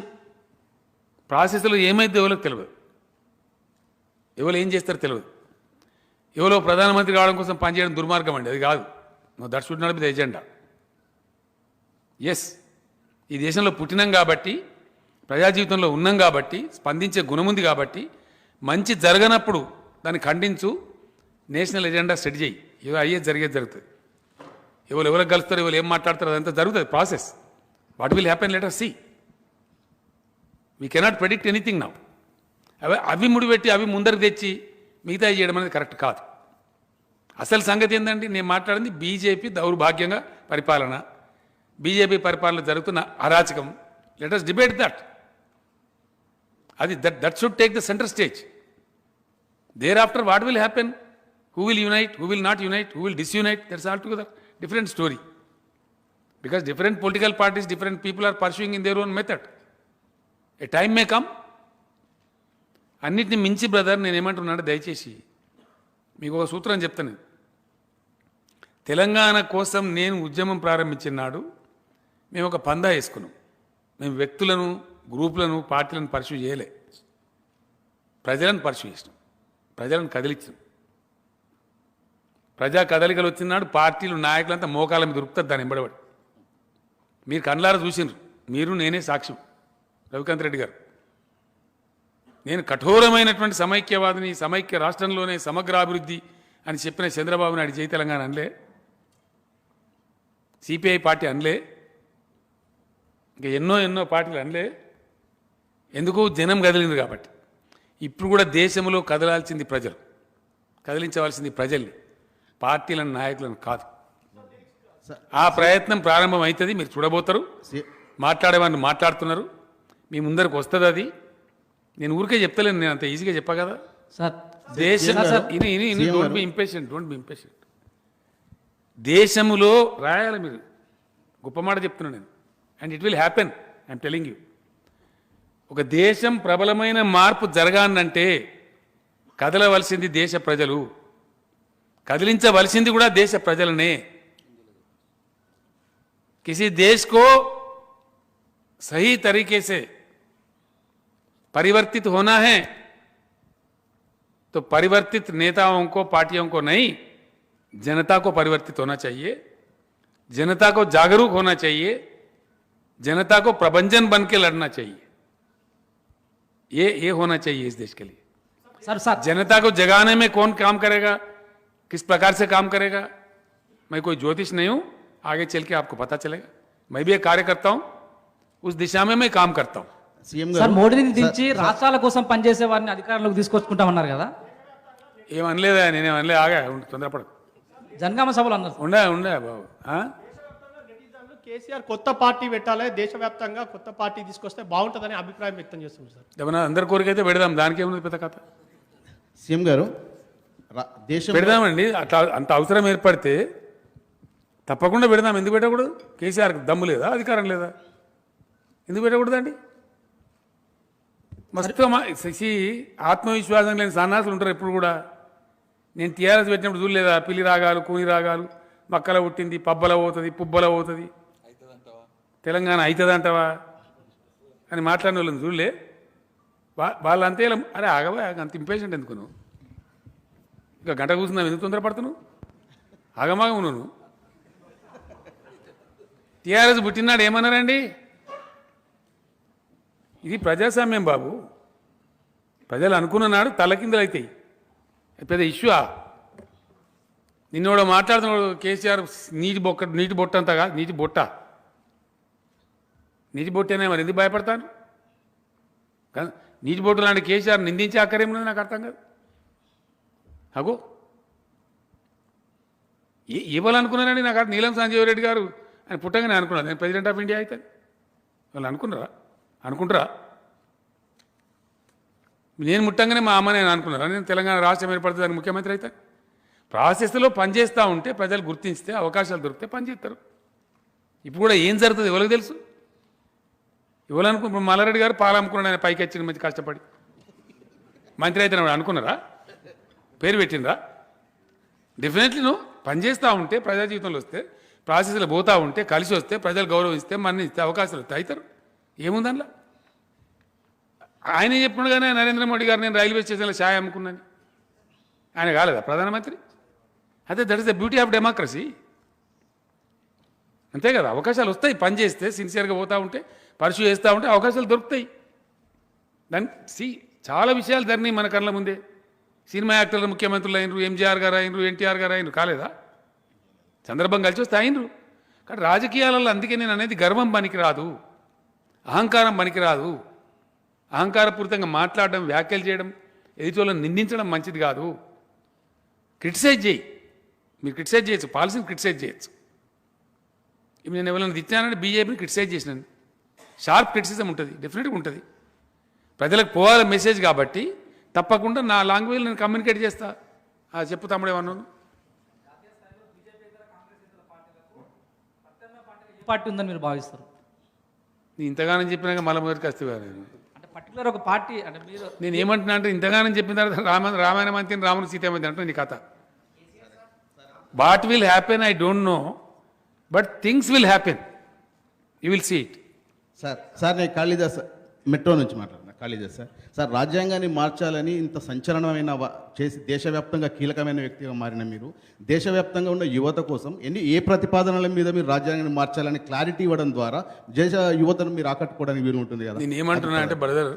ప్రాసెస్లో ఏమైతే ఎవరికి తెలియదు, ఎవరు ఏం చేస్తారో తెలియదు. ఎవరో ప్రధానమంత్రి కావడం కోసం పనిచేయడం దుర్మార్గం అండి, అది కాదు. No, that should not be the agenda. Yes, ఈ దేశంలో పుట్టినాం కాబట్టి, ప్రజా జీవితంలో ఉన్నాం కాబట్టి, స్పందించే గుణం ఉంది కాబట్టి, మంచి జరగనప్పుడు దాన్ని ఖండించు, నేషనల్ ఎజెండా సెట్ చేయి. ఏదో అయ్యేది జరిగేది జరుగుతుంది. ఎవరు కలుస్తారు, ఎవరు ఏం మాట్లాడతారు, అదంతా జరుగుతుంది process. What will happen, let us see. We cannot predict anything now. అవి ముడిపెట్టి అవి ముందరికి తెచ్చి మిగతా చేయడం అనేది కరెక్ట్ కాదు. అసలు సంగతి ఏంటంటే, నేను మాట్లాడింది బీజేపీ దౌర్భాగ్యంగా పరిపాలన, బీజేపీ పరిపాలన జరుగుతున్న అరాచకం. Let us debate that. అది that should take the centre stage. There after what will happen, who will unite, who will not unite, who will disunite, that's altogether different story. Because different political parties, different people are pursuing in their own method. A time may come. అన్నిటిని మించి బ్రదర్, నేను ఏమంటున్నాను, దయచేసి మీకు ఒక సూత్రం చెప్తాను. తెలంగాణ కోసం నేను ఉద్యమం ప్రారంభించిన నాడు మేము ఒక పందా వేసుకున్నాం. మేము వ్యక్తులను, గ్రూపులను, పార్టీలను పర్స్యూ చేయలే, ప్రజలను పర్స్యూ చేసినాం, ప్రజలను కదిలించాం. ప్రజా కదలికలు వచ్చినాడు పార్టీలు, నాయకులంతా మోకాల మీద దొరుకుతారు దాన్ని ఎంబడబడి. మీరు కళ్ళారా చూసినారు, మీరు, నేనే సాక్ష్యం. రవికాంత్ రెడ్డి గారు, నేను కఠోరమైనటువంటి సమైక్యవాదిని, సమైక్య రాష్ట్రంలోనే సమగ్రాభివృద్ధి అని చెప్పిన చంద్రబాబు నాయుడు జై తెలంగాణ అనలే, సిపిఐ పార్టీ అనలే, ఇంకా ఎన్నో పార్టీలు అనలే. ఎందుకు? జనం కదిలింది కాబట్టి. ఇప్పుడు కూడా దేశంలో కదలాల్సింది ప్రజలు, కదిలించవలసింది ప్రజల్ని, పార్టీలను, నాయకులను కాదు. ఆ ప్రయత్నం ప్రారంభం అవుతుంది, మీరు చూడబోతారు. మాట్లాడేవాడిని మాట్లాడుతున్నారు, మీ ముందరికి వస్తుంది. అది నేను ఊరికే చెప్తలేను, నేను అంత ఈజీగా చెప్పా కదా. దేశం, డోంట్ బి ఇంపేషెంట్. దేశములో రాయాలి మీరు, గొప్ప మాట చెప్తున్నాను నేను. And it will happen, I'm telling you. ఒక దేశం ప్రబలమైన మార్పు జరగాలంటే కదలవలసింది దేశ ప్రజలు, కదిలించవలసింది కూడా దేశ ప్రజలనే. किसी देश को सही तरीके से परिवर्तित होना है तो परिवर्तित नेताओं को, पार्टियों को नहीं, जनता को परिवर्तित होना चाहिए, जनता को जागरूक होना चाहिए, जनता को प्रबंधन बन के लड़ना चाहिए। ये होना चाहिए इस देश के लिए। सर जनता को जगाने में कौन काम करेगा, किस प्रकार से काम करेगा, मैं कोई ज्योतिष नहीं हूं, आगे चल के आपको पता चलेगा। मैं भी एक कार्य करता हूं, उस दिशा में मैं काम करता हूं। సార్ మోడీని దించి రాష్ట్రాల కోసం పనిచేసే వారిని అధికారంలోకి తీసుకొచ్చుకుంటామన్నారు కదా, ఏమనలేదా? నేనేమనలే, ఆగా తొందరపడకు, జనగామ సభలో అన్నారు. ఉండే బాబు. కేసీఆర్ కొత్త పార్టీ పెట్టాలి, దేశవ్యాప్తంగా కొత్త పార్టీ తీసుకొస్తే బాగుంటుందని అభిప్రాయం వ్యక్తం చేస్తుంది సార్. ఏమన్నా అందరి కోరికైతే పెడదాం, దానికి ఏముంది పెద్ద కథ. సీఎం గారు దేశం పెడదామండి, అట్లా అంత అవసరం ఏర్పడితే తప్పకుండా పెడదాం. ఎందుకు పెట్టకూడదు? కేసీఆర్కి దమ్ము లేదా, అధికారం లేదా? ఎందుకు పెట్టకూడదండి? మస్తు ఆత్మవిశ్వాసం లేని సన్నాసులు ఉంటారు ఎప్పుడు కూడా. నేను టీఆర్ఎస్ పెట్టినప్పుడు చూడలేదా, పిల్లి రాగాలు, కూని రాగాలు, మక్కల పుట్టింది, పబ్బల పోతుంది, పుబ్బల పోతుంది, తెలంగాణ అవుతుందంటవా అని మాట్లాడిన వాళ్ళని చూడలే. వాళ్ళంతే ఇలా, అరే ఆగవా, అంత ఇంపేషెంట్ ఎందుకు నువ్వు? ఇంకా గంట కూర్చున్నావు, ఎందుకు తొందరపడుతున్నావు? ఆగమాగం నువ్వు. టీఆర్ఎస్ పుట్టినాడు ఏమన్నారండి? ఇది ప్రజాస్వామ్యం బాబు. ప్రజలు అనుకున్న నాడు తలకిందులు అవుతాయి. పెద్ద ఇష్యూ. నిన్నోడు మాట్లాడుతున్నాడు కేసీఆర్ నీటి బొట్ట అంతగా, నీటి బొట్టేనే, మరి ఎందుకు భయపడతాను? నీటి బొట్టు లాంటి కేసీఆర్ నిందించే అక్కరేమున్నది నాకు అర్థం కాదు. అగో ఇవ్వాలనుకున్నారండి నాకు. నీలం సంజీవ్ రెడ్డి గారు ఆయన పుట్టగానే అనుకున్నారు నేను ప్రెసిడెంట్ ఆఫ్ ఇండియా అవుతాను. వాళ్ళు అనుకుంటారా? నేను ముట్టంగానే మా అమ్మ నేను అనుకున్నారా నేను తెలంగాణ రాష్ట్రం ఏర్పడుతుంది అని ముఖ్యమంత్రి అవుతాను? ప్రాసెస్లో పనిచేస్తూ ఉంటే ప్రజలు గుర్తించితే, అవకాశాలు దొరికితే పనిచేస్తారు. ఇప్పుడు కూడా ఏం జరుగుతుంది ఎవరికి తెలుసు? ఇప్పుడు మల్లారెడ్డి గారు పాలు అమ్ముకున్నాడు, ఆయన పైకి వచ్చిన మంచి కష్టపడి మంత్రి అయితే అనుకున్నారా? పేరు పెట్టినరా? డెఫినెట్లీ నువ్వు పనిచేస్తూ ఉంటే, ప్రజా జీవితంలో వస్తే, ప్రాసెస్లో పోతూ ఉంటే, కలిసి వస్తే, ప్రజలు గౌరవిస్తే, మన్నిస్తే, అవకాశాలు అవుతారు. ఏముందనలా? ఆయన చెప్పుడుగానే నరేంద్ర మోడీ గారు నేను రైల్వే స్టేషన్లో ఛాయ్ అమ్ముకున్నాను, ఆయన కాలేదా ప్రధానమంత్రి? అదే that is the beauty of democracy. అంతే కదా, అవకాశాలు వస్తాయి. పని చేస్తే, సిన్సియర్గా పోతూ ఉంటే, పర్సూ చేస్తూ ఉంటే అవకాశాలు దొరుకుతాయి. దాన్ని చాలా విషయాలు జరిగినాయి మన కళ్ళ ముందే. సినిమా యాక్టర్లు ముఖ్యమంత్రులు అయినరు, ఎంజీఆర్ గారు అయినరు, ఎన్టీఆర్ గారు అయినరు, కాలేదా? సందర్భం కలిసి వస్తే అయినరు. కానీ రాజకీయాలలో అందుకే నేను అనేది గర్వం పనికిరాదు, అహంకారం పనికిరాదు. అహంకారపూరితంగా మాట్లాడడం, వ్యాఖ్యలు చేయడం, ఎదుటివాళ్ళని నిందించడం మంచిది కాదు. క్రిటిసైజ్ చేయి, మీరు క్రిటిసైజ్ చేయొచ్చు, పాలసీని క్రిటిసైజ్ చేయొచ్చు. ఇప్పుడు నేను ఎవరైనా తిట్టానంటే బీజేపీని క్రిటిసైజ్ చేసినాను, షార్ప్ క్రిటిసిజం ఉంటుంది, డెఫినెట్గా ఉంటుంది. ప్రజలకు పోవాలి మెసేజ్ కాబట్టి తప్పకుండా నా లాంగ్వేజ్ నేను కమ్యూనికేట్ చేస్తా. చెప్పు తమ్ముడు ఏమన్నాను? పార్టీ ఉందని మీరు భావిస్తారు? నేను ఇంతగానం చెప్పినాక మళ్ళీ మొదటికి వస్తే అంటే పర్టికులర్ ఒక పార్టీ అంటే మీరు, నేను ఏమంటున్నా అంటే ఇంతగానం చెప్పిన తర్వాత రామాయణ మంత్రి రాముని సీతమంతి అంటే నీ కథ. What will happen I don't know, but things will happen, you will see it. Sir నేను కాళిదాస్ మెట్రో నుంచి మాట్లాడుతున్నా. కాళిదాస్ సార్ రాజ్యాంగాన్ని మార్చాలని ఇంత సంచలనమైన చేసి దేశవ్యాప్తంగా కీలకమైన వ్యక్తిగా మారిన మీరు దేశవ్యాప్తంగా ఉన్న యువత కోసం ఏ ప్రతిపాదనల మీద మీరు రాజ్యాంగాన్ని మార్చాలని క్లారిటీ ఇవ్వడం ద్వారా దేశ యువతను మీరు ఆకట్టుకోవడానికి వీలు ఉంటుంది కదా. నేను ఏమంటున్నా అంటే బ్రదర్,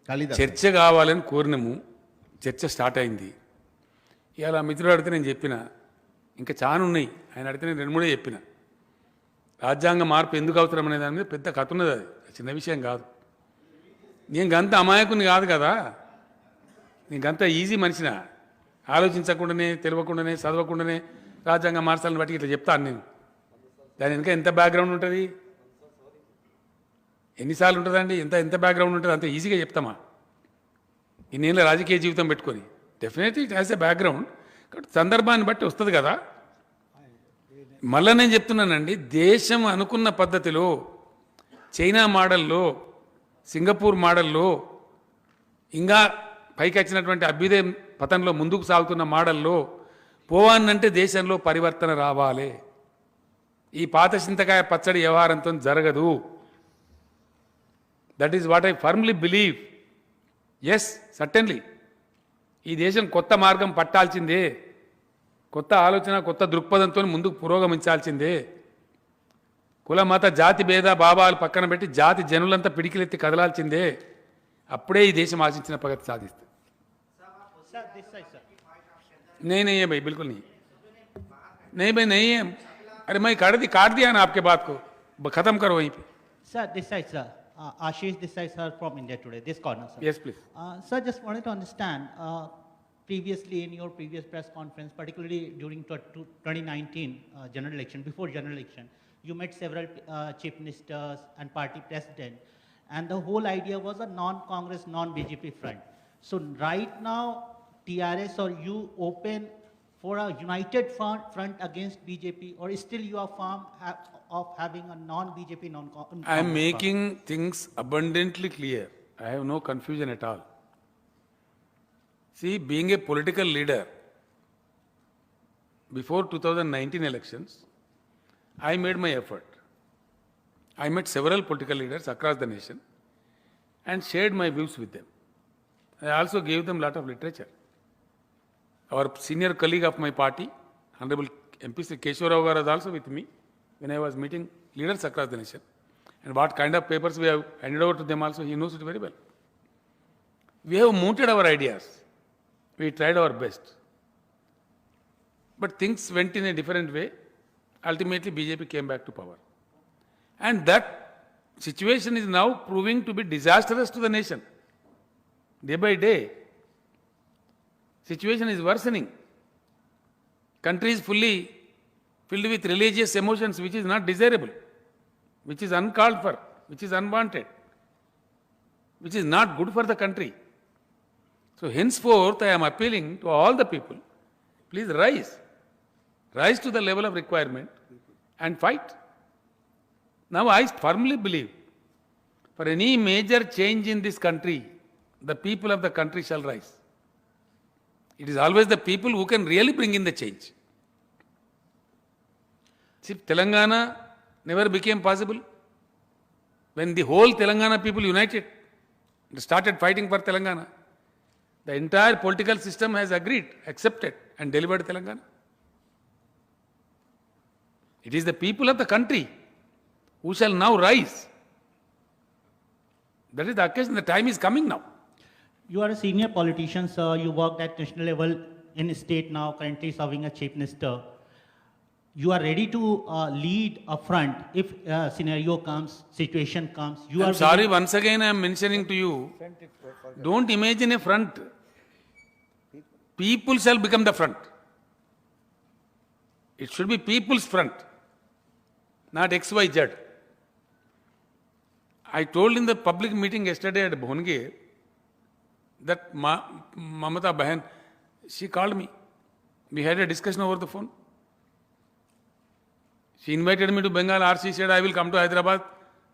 కాళిదాస్ చర్చ కావాలని కోరినము, చర్చ స్టార్ట్ అయింది. ఇవాళ మిత్రుడు అడిగితే నేను చెప్పిన, ఇంకా చాలా ఉన్నాయి. ఆయన అడిగితే నేను 2-3 చెప్పిన. రాజ్యాంగ మార్పు ఎందుకు అవసరం అనే దాని మీద పెద్ద కథ ఉన్నది. అది చిన్న విషయం కాదు. నేను గంత అమాయకుని కాదు కదా, నేను గంత ఈజీ మనిషిన. ఆలోచించకుండానే, తెలియకుండానే, చదవకుండానే రాజ్యాంగం మార్చాలని బట్టి ఇట్లా చెప్తాను నేను. దాని వెనుక ఎంత బ్యాక్గ్రౌండ్ ఉంటుంది, ఎన్నిసార్లు ఉంటుందండి, ఎంత బ్యాక్గ్రౌండ్ ఉంటుంది, అంత ఈజీగా చెప్తామా? ఇన్నేళ్ళ రాజకీయ జీవితం పెట్టుకొని definitely it has a background. కాబట్టి సందర్భాన్ని బట్టి వస్తుంది కదా. మళ్ళీ నేను చెప్తున్నానండి, దేశం అనుకున్న పద్ధతిలో, చైనా మోడల్లో, సింగపూర్ మోడల్లో, ఇంకా పైకి వచ్చినటువంటి అభ్యుదయ పథంలో ముందుకు సాగుతున్న మోడల్లో పోవానంటే దేశంలో పరివర్తన రావాలి. ఈ పాత చింతకాయ పచ్చడి వ్యవహారంతో జరగదు. That is what I firmly believe. Yes, certainly ఈ దేశం కొత్త మార్గం పట్టాల్సిందే, కొత్త ఆలోచన కొత్త దృక్పథంతో ముందుకు పురోగమించాల్సిందే. కుల మత జాతి భేద భావాలు పక్కన పెట్టి జాతి జనులంతా పిడికిలెత్తి కదలాల్సిందే. అప్పుడే ఈ దేశం ఆశించిన ప్రగతి సాధిస్తుంది. नहीं है भाई, बिल्कुल नहीं भाई, नहीं है. अरे मैं काट दिया ना आपके बात को, खत्म करो वहीं पे. Sir, this side, sir. Ashish, this side, sir, from India Today. This corner, sir. Yes, please. Sir, just wanted to understand, previously in your previous press conference, particularly during 2019 general election, before general election, you met several chief ministers and party president, and the whole idea was a non-Congress, non-BJP front. So right now, TRS or you open for a united front against BJP, or still you are firm of having a non-BJP, non-Congress? I am making things abundantly clear. I have no confusion at all. See, being a political leader, before 2019 elections, I made my effort. I met several political leaders across the nation and shared my views with them. I also gave them a lot of literature. Our senior colleague of my party, Honorable MP Sri Keshwar Rao Garu, was also with me when I was meeting leaders across the nation. And what kind of papers we have handed over to them also, he knows it very well. We have mooted our ideas. We tried our best. But things went in a different way. Ultimately, BJP came back to power. And that situation is now proving to be disastrous to the nation. Day by day, situation is worsening. Country is fully filled with religious emotions, which is not desirable, which is uncalled for, which is unwanted, which is not good for the country. So henceforth, I am appealing to all the people, please rise to the level of requirement and fight. Now I firmly believe, for any major change in this country, the people of the country shall rise. It is always the people who can really bring in the change. See, Telangana never became possible when the whole Telangana people united and started fighting for Telangana. The entire political system has agreed, accepted and delivered Telangana. It is the people of the country who shall now rise. That is the occasion, the time is coming now. You are a senior politician, sir. You worked at national level in state now, currently serving as chief minister. You are ready to lead a front if scenario comes, situation comes. You I'm are sorry, once again I am mentioning to you, don't imagine a front. People shall become the front. It should be people's front, not XYZ. I told in the public meeting yesterday at Bhongir that Mamata Bahan, she called me. We had a discussion over the phone. She invited me to Bengal, or she said, I will come to Hyderabad,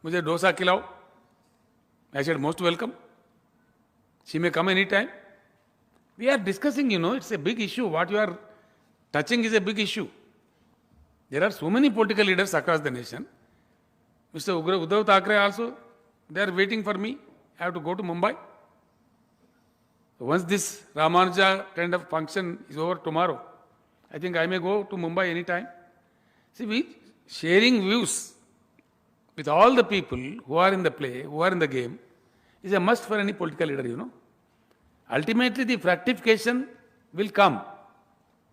mujhe dosa khilao. I said, most welcome. She may come anytime. We are discussing, it's a big issue. What you are touching is a big issue. There are so many political leaders across the nation. Mr. Uddhav Thackeray also, they are waiting for me. I have to go to Mumbai. Once this Ramanuja kind of function is over tomorrow, I think I may go to Mumbai anytime. See, we sharing views with all the people who are in the play, who are in the game, is a must for any political leader, Ultimately, the fructification will come.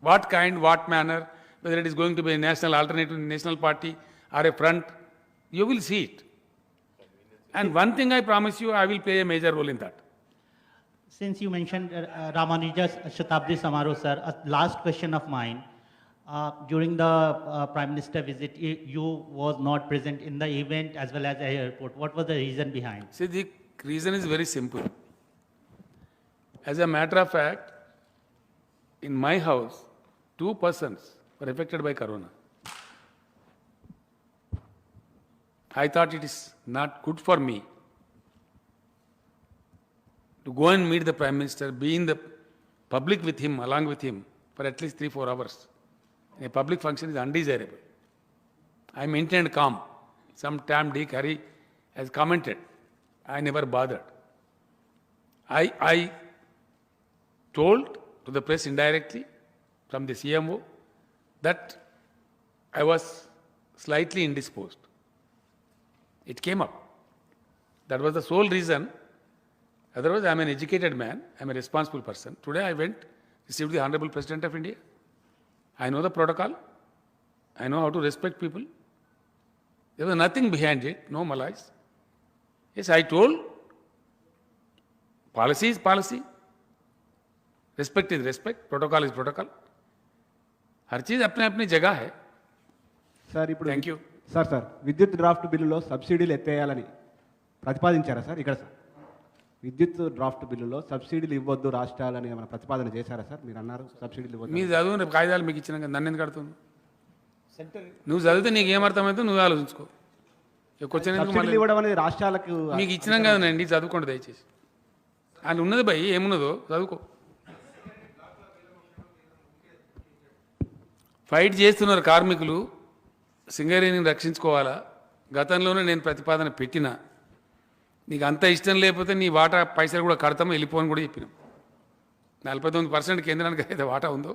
What kind, what manner, whether it is going to be a national alternative national party or a front, you will see it. And one thing I promise you, I will play a major role in that. Since you mentioned Ramanuja's Shatabdi Samaroh, sir, a last question of mine. During the Prime Minister visit, you was not present in the event as well as the airport. What was the reason behind? See, the reason is very simple. As a matter of fact, in my house, 2 persons were affected by corona. I thought it is not good for me to go and meet the Prime Minister, be in the public with him, along with him, for at least 3-4 hours. A public function is undesirable. I maintained calm. Sometime Dick Harry has commented. I never bothered. I told to the press indirectly from the CMO that I was slightly indisposed. It came up. That was the sole reason. Otherwise, I am an educated man. I am a responsible person. Today I went, received the Honorable President of India. I know the protocol. I know how to respect people. There was nothing behind it, no malice. Yes, I told, policy is policy. Respect is respect. Protocol is protocol. हर चीज अपने अपनी जगह है. సార్ ఇప్పుడు థ్యాంక్ యూ. సార్ విద్యుత్ డ్రాఫ్ట్ బిల్లులో సబ్సిడీలు ఎత్తేయాలని ప్రతిపాదించారా సార్ ఇక్కడ సార్? విద్యుత్ డ్రాఫ్ట్ బిల్లులో సబ్సిడీలు ఇవ్వద్దు రాష్ట్రాలని ఏమైనా ప్రతిపాదన చేశారా సార్? మీరు అన్నారు సబ్సిడీలు ఇవ్వద్దు. మీ చదువు రేపు కాగితాలు మీకు ఇచ్చినాక నన్ను ఎందుకు కడుతుంది? నువ్వు చదివితే నీకు ఏమర్థమైతే నువ్వు ఆలోచించుకో. క్వశ్చన్ సబ్సిడీలు ఇవ్వడం అనేది రాష్ట్రాలకు మీకు ఇచ్చినాం కదండి, చదువుకోండి దయచేసి. అది ఉన్నది భయ్, ఏమున్నదో చదువుకో. ఫైట్ చేస్తున్నారు కార్మికులు, సింగరేణిని రక్షించుకోవాలా. గతంలోనే నేను ప్రతిపాదన పెట్టినా, నీకు అంత ఇష్టం లేకపోతే నీ వాటా పైసలు కూడా కడతాము, వెళ్ళిపోని కూడా చెప్పినాం. 49% కేంద్రానికి అయితే వాటా ఉందో,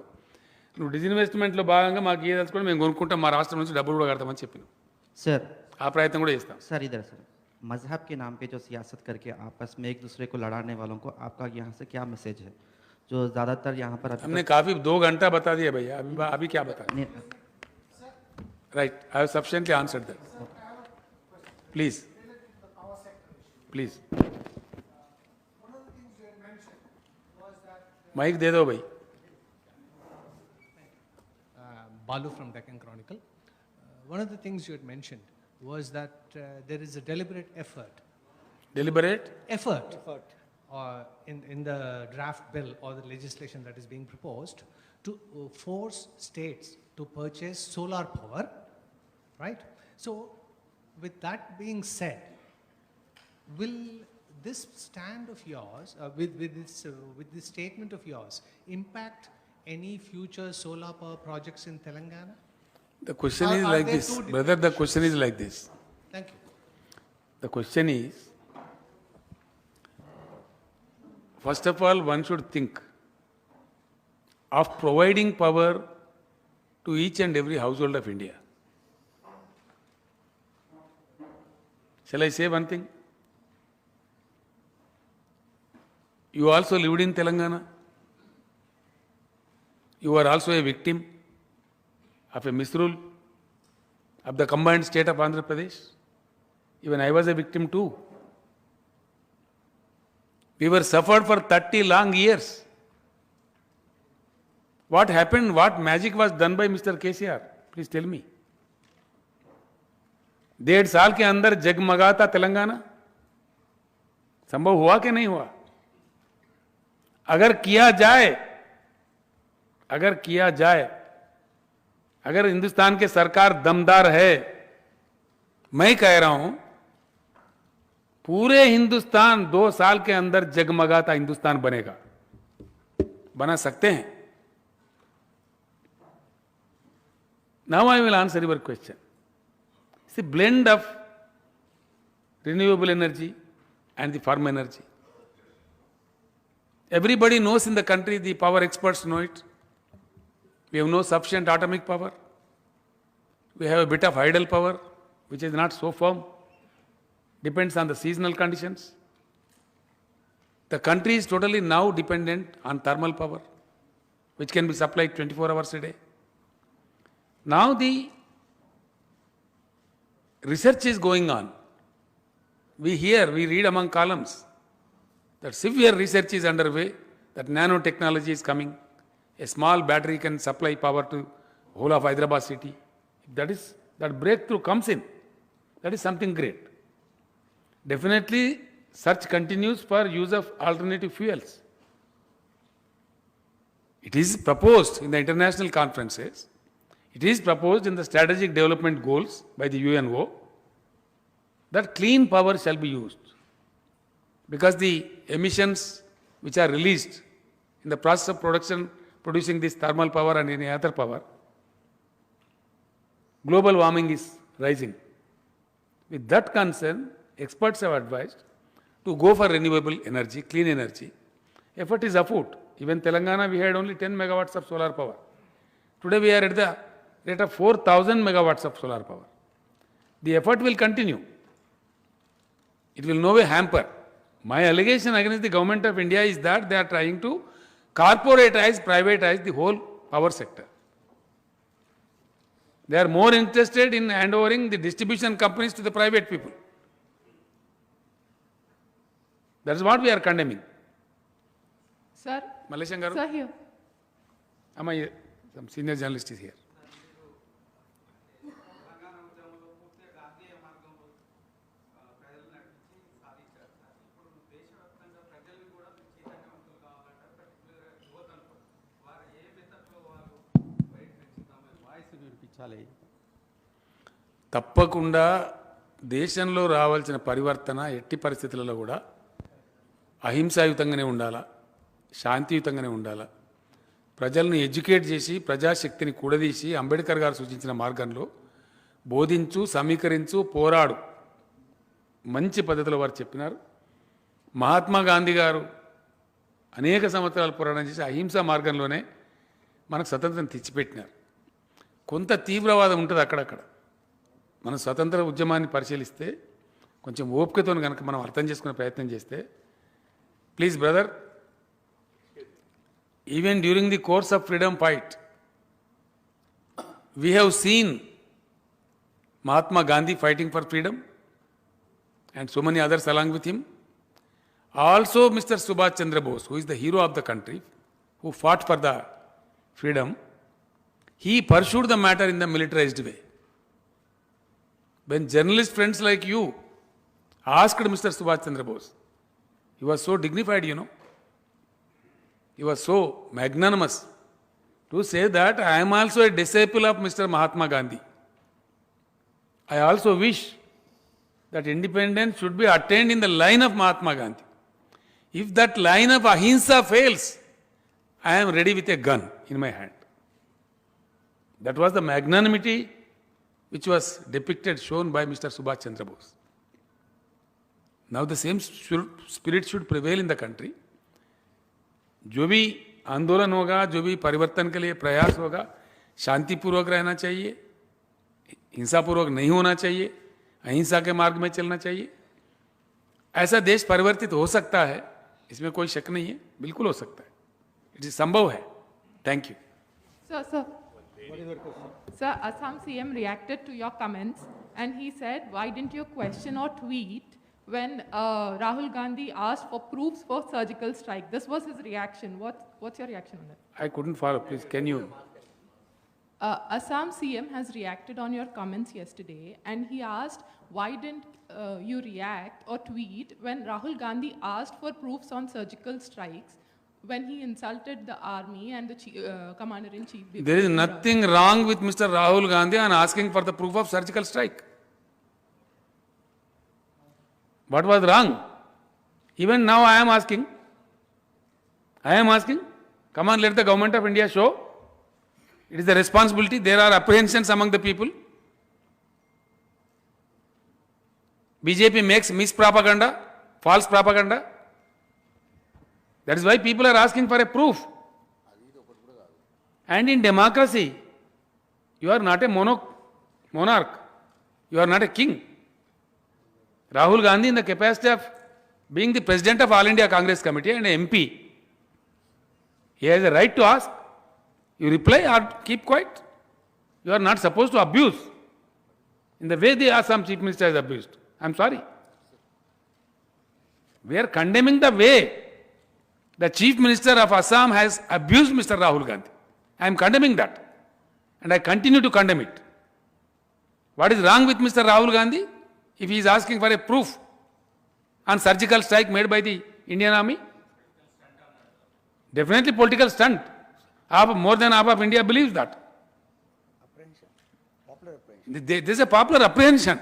నువ్వు డిజిన్వెస్ట్మెంట్లో భాగంగా మాకు ఏది తెలుసుకొని మేము కొనుక్కుంటాం, మా రాష్ట్రం నుంచి డబ్బులు కూడా కడతామని చెప్పినాం. सर ఆ ప్రయత్నం కూడా చేస్తాం. सर इधर सर मजहब के नाम पे जो सियासत करके आपस में एक दूसरे को लड़ाने वालों को आपका यहाँ से क्या मैसेज है? जो ज़्यादातर यहाँ पर हमने काफ़ी 2 घंटा बता दिया भैया, अभी क्या बता? Right, I have sufficiently answered that. Please please mike दे दो भाई. Balu from Deccan Chronicle. One of the things you had mentioned was that there is a deliberate effort. Deliberate? Effort. In the draft bill or the legislation that is being proposed to force states to purchase solar power, right? So, with that being said, will this stand of yours, with this statement of yours, impact any future solar power projects in Telangana? The question is like this, brother. The question is like this. Thank you. The question is, first of all, one should think of providing power to each and every household of India. Shall I say one thing? You also lived in Telangana. You are also a victim of a misrule of the combined state of Andhra Pradesh. Even I was a victim too. We were suffered for 30 long years. What happened? What magic was done by Mr. KCR? Please tell me. 1.5 साल के अंदर जगमगाता तेलंगाना संभव हुआ कि नहीं हुआ? अगर किया जाए, अगर हिंदुस्तान के सरकार दमदार है, मैं कह रहा हूं पूरे हिंदुस्तान 2 साल के अंदर जगमगाता हिंदुस्तान बनेगा. बना सकते हैं. Now I will answer your question. It's a blend of renewable energy and the farm energy. Everybody knows in the country, the power experts know it. We have no sufficient atomic power. We have a bit of hydel power, which is not so firm. Depends on the seasonal conditions. The country is totally now dependent on thermal power, which can be supplied 24 hours a day. Now the research is going on. We read among columns that severe research is underway, that nanotechnology is coming. A small battery can supply power to whole of Hyderabad city. If that breakthrough comes in, that is something great. Definitely, search continues for use of alternative fuels. It is proposed in the international conferences. It is proposed in the strategic development goals by the UNO that clean power shall be used, because the emissions which are released in the process of producing this thermal power and any other power, global warming is rising. With that concern, experts have advised to go for renewable energy, clean energy. Effort is afoot. Even Telangana, we had only 10 megawatts of solar power. Today we are at the rate of 4,000 megawatts of solar power. The effort will continue. It will no way hamper. My allegation against the government of India is that they are trying to corporatize, privatize the whole power sector. They are more interested in handovering the distribution companies to the private people. That is what we are condemning. Sir? Malaysian Garu? Sir, here. Some senior journalist is here. తప్పకుండా దేశంలో రావాల్సిన పరివర్తన ఎట్టి పరిస్థితులలో కూడా అహింసాయుతంగానే ఉండాలా, శాంతియుతంగానే ఉండాలా. ప్రజలను ఎడ్యుకేట్ చేసి ప్రజాశక్తిని కూడదీసి అంబేద్కర్ గారు సూచించిన మార్గంలో బోధించు, సమీకరించు, పోరాడు. మంచి పద్ధతిలో వారు చెప్పినారు. మహాత్మా గాంధీ గారు అనేక సంవత్సరాలు పోరాటం చేసి అహింసా మార్గంలోనే మనకు స్వతంత్రం తెచ్చిపెట్టినారు. కొంత తీవ్రవాదం ఉంటుంది అక్కడక్కడ. మనం స్వతంత్ర ఉద్యమాన్ని పరిశీలిస్తే కొంచెం ఓపికతో కనుక మనం అర్థం చేసుకునే ప్రయత్నం చేస్తే, please brother, even during the course of freedom fight, we have seen Mahatma Gandhi fighting for freedom and so many others along with him. Also Mr. Subhash Chandra Bose, who is the hero of the country, who fought for the freedom, he pursued the matter in the militarized way. When journalist friends like you asked Mr. Subhash Chandra Bose, he was so dignified, you know. He was so magnanimous to say that I am also a disciple of Mr. Mahatma Gandhi. I also wish that independence should be attained in the line of Mahatma Gandhi. If that line of ahimsa fails, I am ready with a gun in my hand. That was the magnanimity which was depicted, shown by Mr. Subhash Chandra Bose. Now the same spirit should prevail in the country. जो भी आंदोलन होगा, जो भी परिवर्तन के लिए प्रयास होगा, शांतिपूर्वक रहना चाहिए, हिंसापूर्वक नहीं होना चाहिए, अहिंसा के मार्ग में चलना चाहिए. ऐसा देश परिवर्तित हो सकता है, इसमें कोई शक नहीं है, बिल्कुल हो सकता है. इट इज संभव है. Thank you. Sir, Assam CM reacted to your comments and he said, why didn't you question or tweet when Rahul Gandhi asked for proofs for surgical strike? This was his reaction. What's your reaction on that? I couldn't follow. Please, can you? Assam CM has reacted on your comments yesterday and he asked, why didn't you react or tweet when Rahul Gandhi asked for proofs on surgical strikes when he insulted the army and the commander-in-chief? There is nothing wrong with Mr. Rahul Gandhi on asking for the proof of surgical strike. What was wrong? Even now I am asking. Come on, let the government of India show. It is the responsibility. There are apprehensions among the people. BJP makes mispropaganda, false propaganda. That is why people are asking for a proof. And in democracy, you are not a monarch. You are not a king. Rahul Gandhi, in the capacity of being the president of All India Congress Committee and an MP, he has a right to ask. You reply or keep quiet. You are not supposed to abuse in the way the Assam Chief Minister has abused. I am sorry. We are condemning the way the Chief Minister of Assam has abused Mr. Rahul Gandhi. I am condemning that. And I continue to condemn it. What is wrong with Mr. Rahul Gandhi if he is asking for a proof on surgical strike made by the Indian Army? Definitely political stunt. More than half of India believes that. There is a popular apprehension.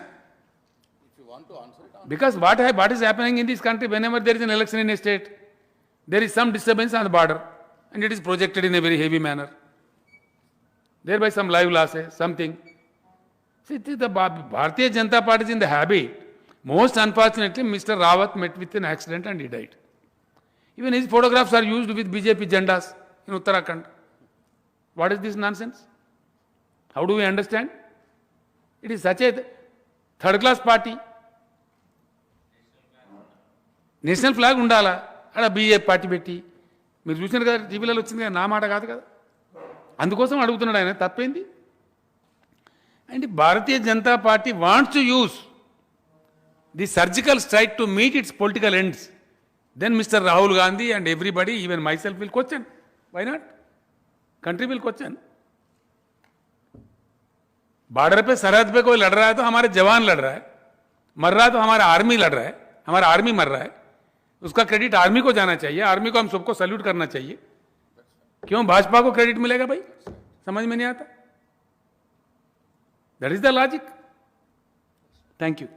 Because what is happening in this country, whenever there is an election in a state, there is some disturbance on the border and it is projected in a very heavy manner. Thereby some live losses, something. See, the Bharatiya Janata Party is in the habit. Most unfortunately, Mr. Rawat met with an accident and he died. Even his photographs are used with BJP jandas in Uttarakhand. What is this nonsense? How do we understand? It is such a third-class party. National flag ఉండాలా అక్కడ బీజేపీ పార్టీ పెట్టి మీరు చూసినారు కదా టీవీలలో వచ్చింది కదా నా మాట కాదు కదా అందుకోసం అడుగుతున్నాడు ఆయన తప్పేంది and Bharatiya Janata party wants to use the surgical strike to meet its political ends then mister Rahul Gandhi and everybody even myself will question why not country will question border पे सरहद पे कोई लड़ रहा है तो हमारे जवान लड़ रहा है मर रहा है तो हमारा आर्मी लड़ रहा है हमारा आर्मी मर रहा है उसका क्रेडिट आर्मी को जाना चाहिए आर्मी को हम सबको सल्यूट करना चाहिए क्यों भाजपा को क्रेडिट मिलेगा भाई समझ में नहीं आता that is the logic thank you